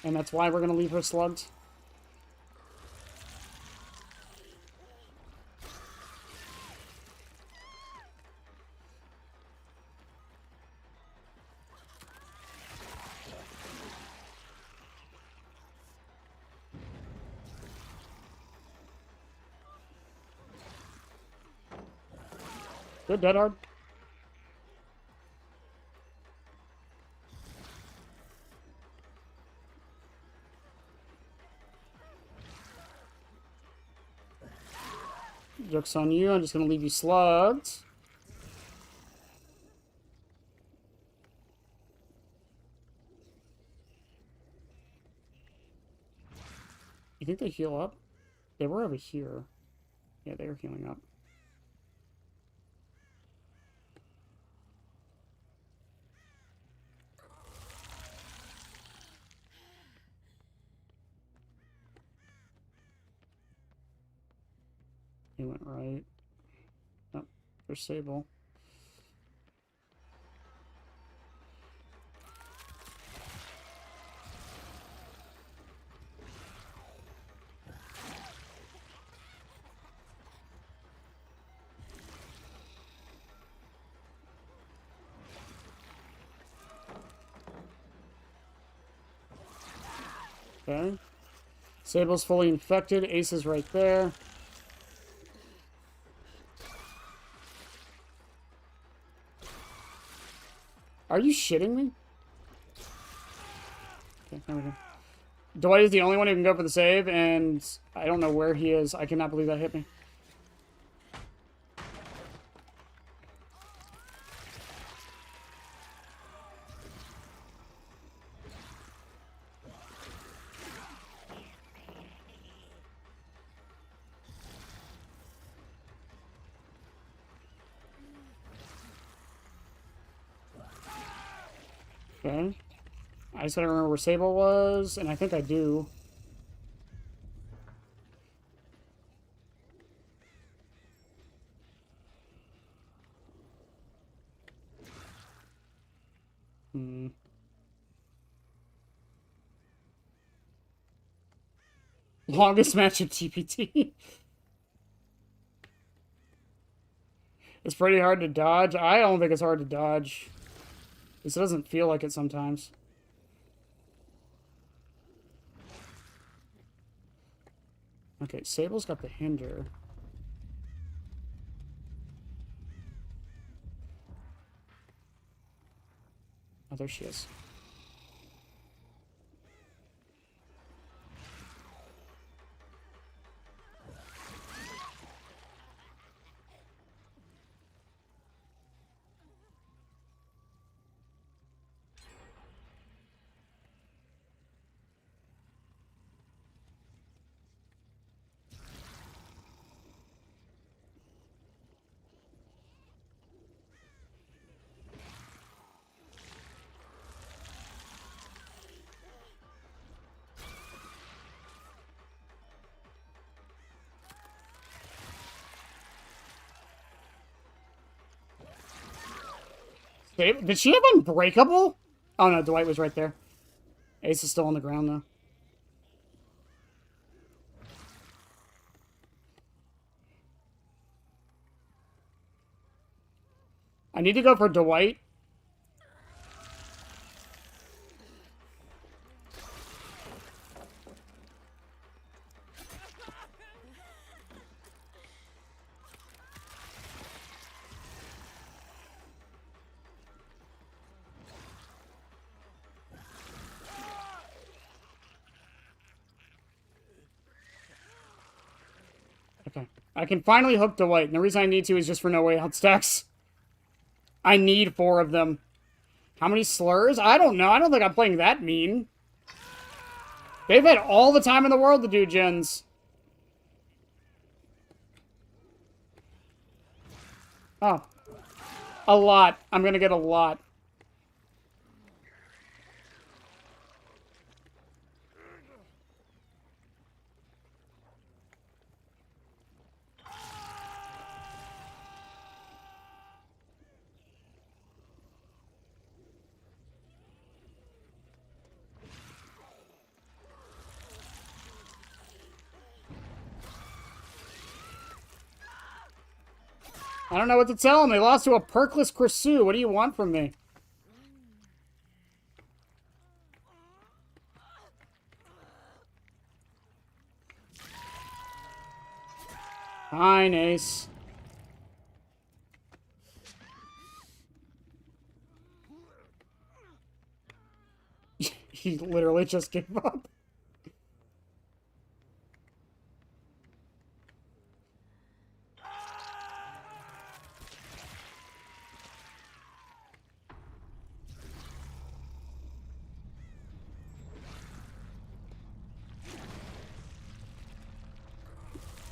And that's why we're going to leave her slugged. Good, dead hard. Joke's on you. I'm just going to leave you slugged. You think they heal up? They were over here. Yeah, they were healing up. He went right. Oh, there's Sable. Okay. Sable's fully infected. Ace is right there. Are you shitting me? Okay, there we go. Dwight is the only one who can go for the save, and I don't know where he is. I cannot believe that hit me. Okay. I just gotta remember where Sable was, and I think I do. Longest match of TPT. It's pretty hard to dodge. I don't think it's hard to dodge. This doesn't feel like it sometimes. Okay, Sable's got the hinder. Oh, there she is. Did she have Unbreakable? Oh no, Dwight was right there. Ace is still on the ground though. I need to go for Dwight. Okay. I can finally hook Dwight, and the reason I need to is just for no way out stacks. I need 4 of them. How many slurs? I don't know. I don't think I'm playing that mean. They've had all the time in the world to do gens. Oh. A lot. I'm gonna get a lot. I don't know what to tell them. They lost to a perkless Krisu. What do you want from me? Fine, Ace. He literally just gave up.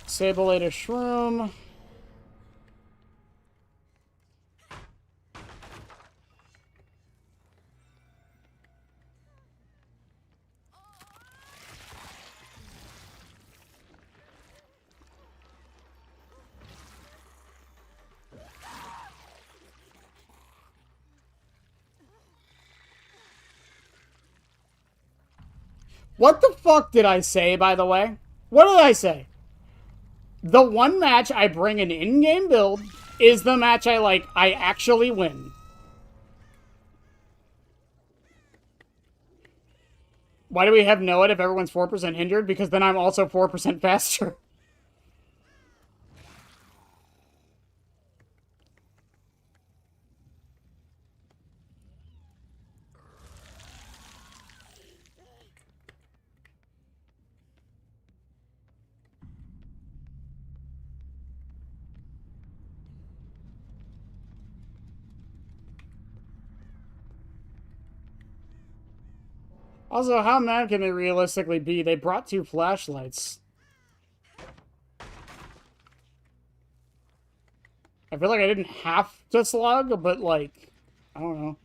Sable ate a shroom. What the fuck did I say, by the way? What did I say? The one match I bring an in-game build is the match I actually win. Why do we have Noah if everyone's 4% hindered? Because then I'm also 4% faster. Also, how mad can they realistically be? They brought 2 flashlights. I feel like I didn't have to slug, but like, I don't know.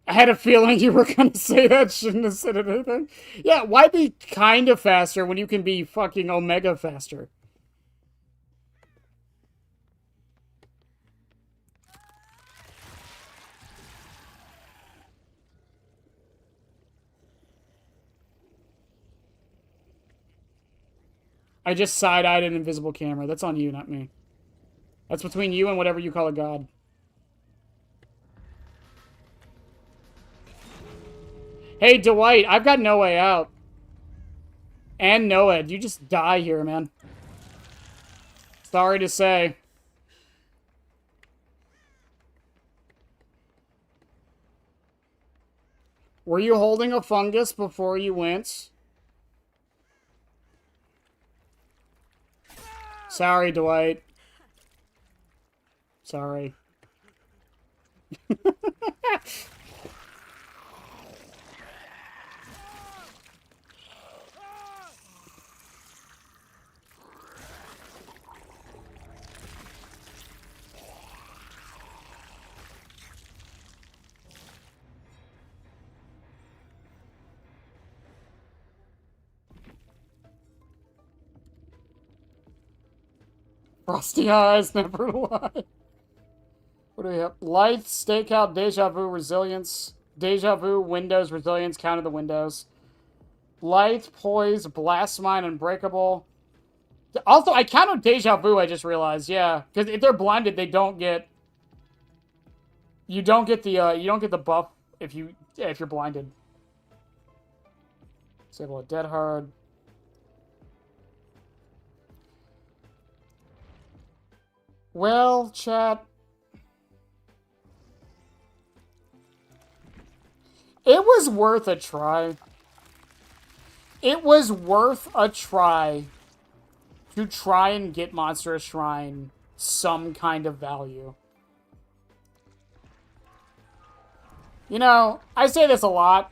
I had a feeling you were gonna say that. Shouldn't have said anything. Yeah, why be kind of faster when you can be fucking omega faster? I just side-eyed an invisible camera. That's on you, not me. That's between you and whatever you call a god. Hey, Dwight, I've got no way out. And Noah, you just die here, man. Sorry to say. Were you holding a fungus before you went? Sorry, Dwight. Sorry. Frosty eyes, never lie. What do we have? Life, stakeout, deja vu, resilience. Deja vu, windows, resilience, counter the windows. Light, poise, blast mine, unbreakable. Also, I counted deja vu, I just realized, yeah. Because if they're blinded, they don't get... You don't get the buff if you're blinded. Disable a dead hard. Well, chat. It was worth a try. It was worth a try to try and get Monstrous Shrine some kind of value. You know, I say this a lot.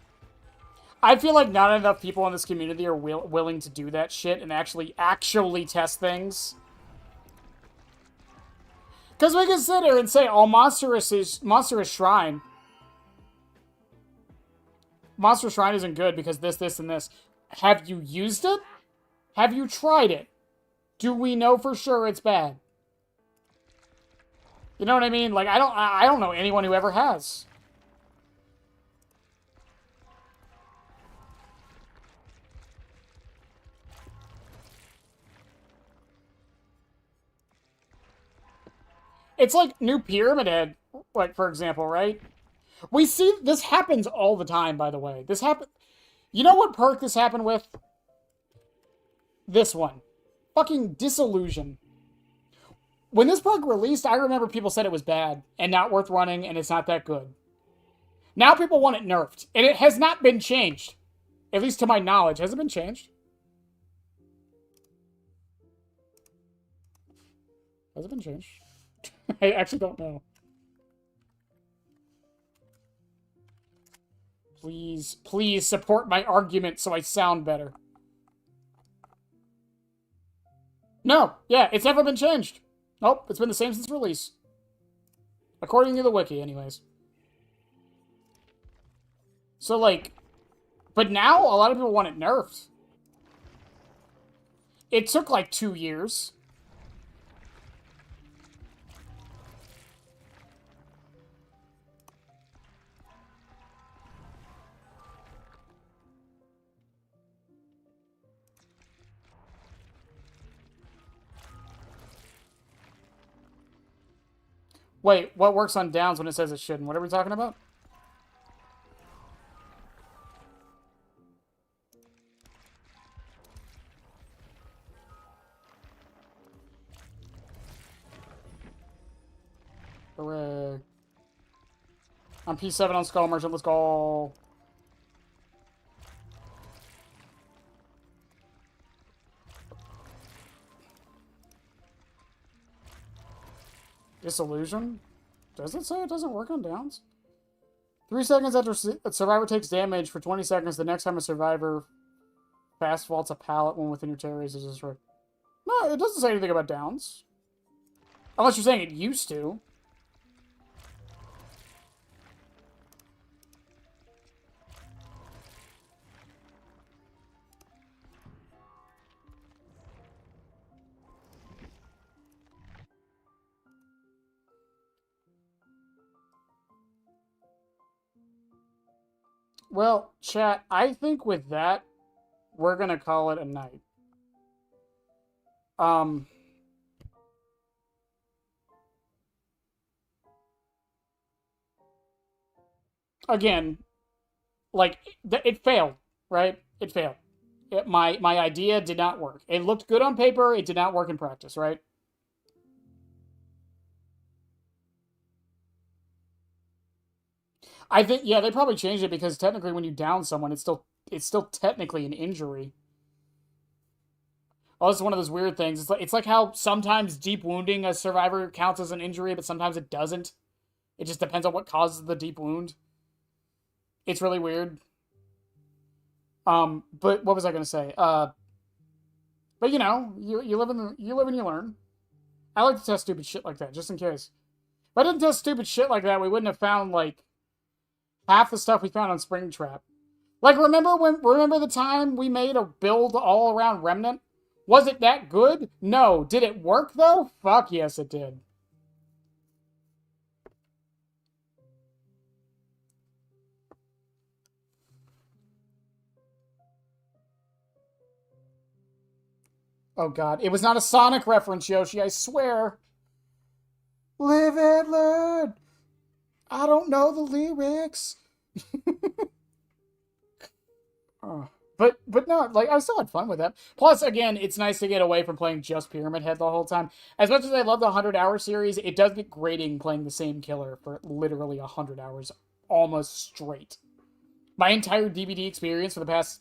I feel like not enough people in this community are willing to do that shit and actually test things. Because we can sit here and say, oh, Monstrous Shrine. Monstrous Shrine isn't good because this, and this. Have you used it? Have you tried it? Do we know for sure it's bad? You know what I mean? Like, I don't know anyone who ever has. It's like New Pyramid Head, like, for example, right? We see this happens all the time, by the way. This happen. You know what perk this happened with? This one. Fucking Disillusion. When this perk released, I remember people said it was bad and not worth running and it's not that good. Now people want it nerfed. And it has not been changed. At least to my knowledge. Has it been changed? Has it been changed? I actually don't know. Please, please support my argument so I sound better. No, yeah, it's never been changed. Nope, it's been the same since release. According to the wiki, anyways. So, like, but now a lot of people want it nerfed. It took like 2 years. Wait, what works on downs when it says it shouldn't? What are we talking about? Hooray. I'm P7 on Skull Merchant, let's go. Disillusion? Does it say it doesn't work on downs? 3 seconds after a survivor takes damage for 20 seconds, the next time a survivor fast vaults a pallet when within your terror is destroyed. No, it doesn't say anything about downs. Unless you're saying it used to. Well, chat, I think with that, we're gonna call it a night. Again, like, it failed, right? It failed. My idea did not work. It looked good on paper, it did not work in practice, right? I think, yeah, they probably changed it because technically when you down someone, it's still technically an injury. Oh, this is one of those weird things. It's like how sometimes deep wounding a survivor counts as an injury, but sometimes it doesn't. It just depends on what causes the deep wound. It's really weird. But what was I gonna say? But you know, you live and you learn. I like to test stupid shit like that, just in case. If I didn't test stupid shit like that, we wouldn't have found like half the stuff we found on Springtrap. Like, remember the time we made a build all around Remnant? Was it that good? No. Did it work, though? Fuck yes, it did. Oh, God. It was not a Sonic reference, Yoshi, I swear. Live and learn. I don't know the lyrics. Oh. But no, like, I still had fun with that. Plus, again, it's nice to get away from playing just Pyramid Head the whole time. As much as I love the 100-hour series, it does get grating playing the same killer for literally 100 hours almost straight. My entire DVD experience for the past,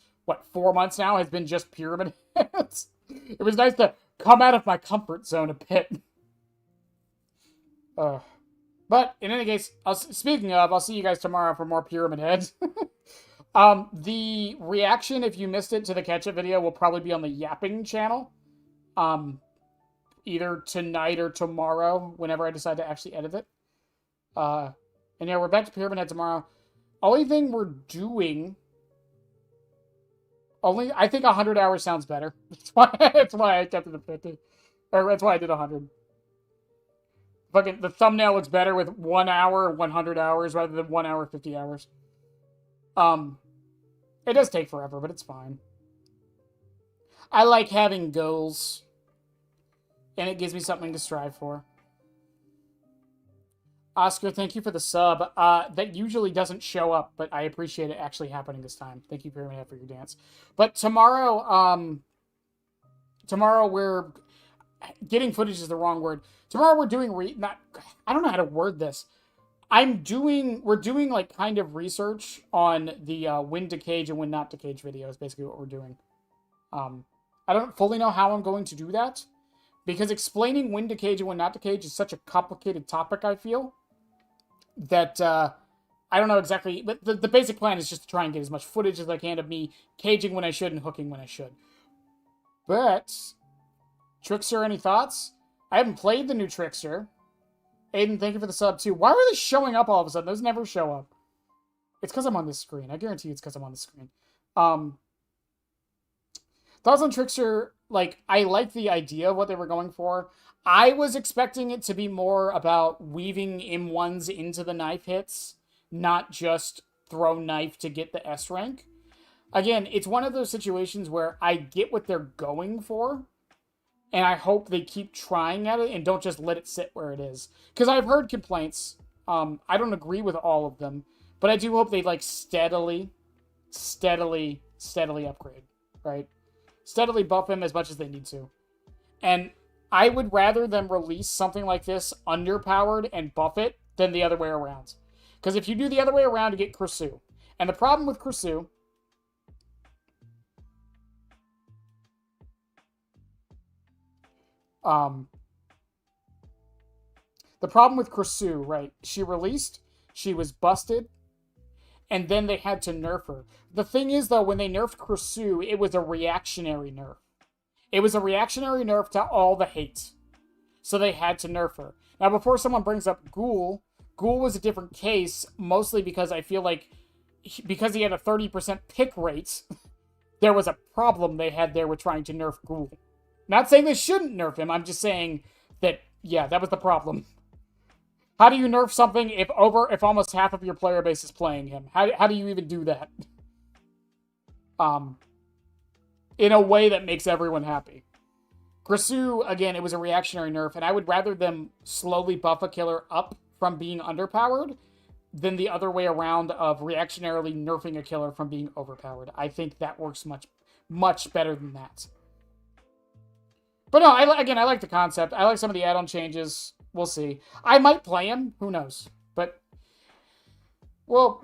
4 months now has been just Pyramid Heads. It was nice to come out of my comfort zone a bit. But, in any case, speaking of, I'll see you guys tomorrow for more Pyramid Heads. The reaction, if you missed it, to the catch-up video will probably be on the Yapping channel. Either tonight or tomorrow, whenever I decide to actually edit it. And yeah, we're back to Pyramid Head tomorrow. Only thing we're doing... I think 100 hours sounds better. That's why I kept it at 50. Or that's why I did 100. Fucking, the thumbnail looks better with 1 hour, 100 hours, rather than 1 hour, 50 hours. It does take forever, but it's fine. I like having goals. And it gives me something to strive for. Oscar, thank you for the sub. That usually doesn't show up, but I appreciate it actually happening this time. Thank you very much for your dance. But tomorrow, tomorrow we're... Getting footage is the wrong word. Tomorrow we're doing... I don't know how to word this. We're doing like kind of research on the when to cage and when not to cage videos, basically what we're doing. I don't fully know how I'm going to do that, because explaining when to cage and when not to cage is such a complicated topic, I feel, that I don't know exactly, but the basic plan is just to try and get as much footage as I can of me caging when I should and hooking when I should. But, Trickster, any thoughts? I haven't played the new Trickster. Aiden, thank you for the sub, too. Why are they showing up all of a sudden? Those never show up. It's because I'm on this screen. I guarantee you it's because I'm on the screen. Thoughts on Trickster, like, I like the idea of what they were going for. I was expecting it to be more about weaving M1s into the knife hits, not just throw knife to get the S rank. Again, it's one of those situations where I get what they're going for, and I hope they keep trying at it and don't just let it sit where it is. Because I've heard complaints. I don't agree with all of them. But I do hope they, like, steadily upgrade. Right? Steadily buff him as much as they need to. And I would rather them release something like this underpowered and buff it than the other way around. Because if you do the other way around, you get Kursu. And the problem with Kursu... the problem with Kursu, right? She released, she was busted, and then they had to nerf her. The thing is, though, when they nerfed Kursu, it was a reactionary nerf. It was a reactionary nerf to all the hate. So they had to nerf her. Now, before someone brings up Ghoul was a different case, mostly because I feel like, because he had a 30% pick rate, there was a problem they had there with trying to nerf Ghoul. Not saying they shouldn't nerf him, I'm just saying that, yeah, that was the problem. How do you nerf something if almost half of your player base is playing him? How do you even do that? In a way that makes everyone happy. Kursu, again, it was a reactionary nerf, and I would rather them slowly buff a killer up from being underpowered than the other way around of reactionarily nerfing a killer from being overpowered. I think that works much better than that. But no, I like the concept. I like some of the add-on changes. We'll see. I might play him. Who knows? But we'll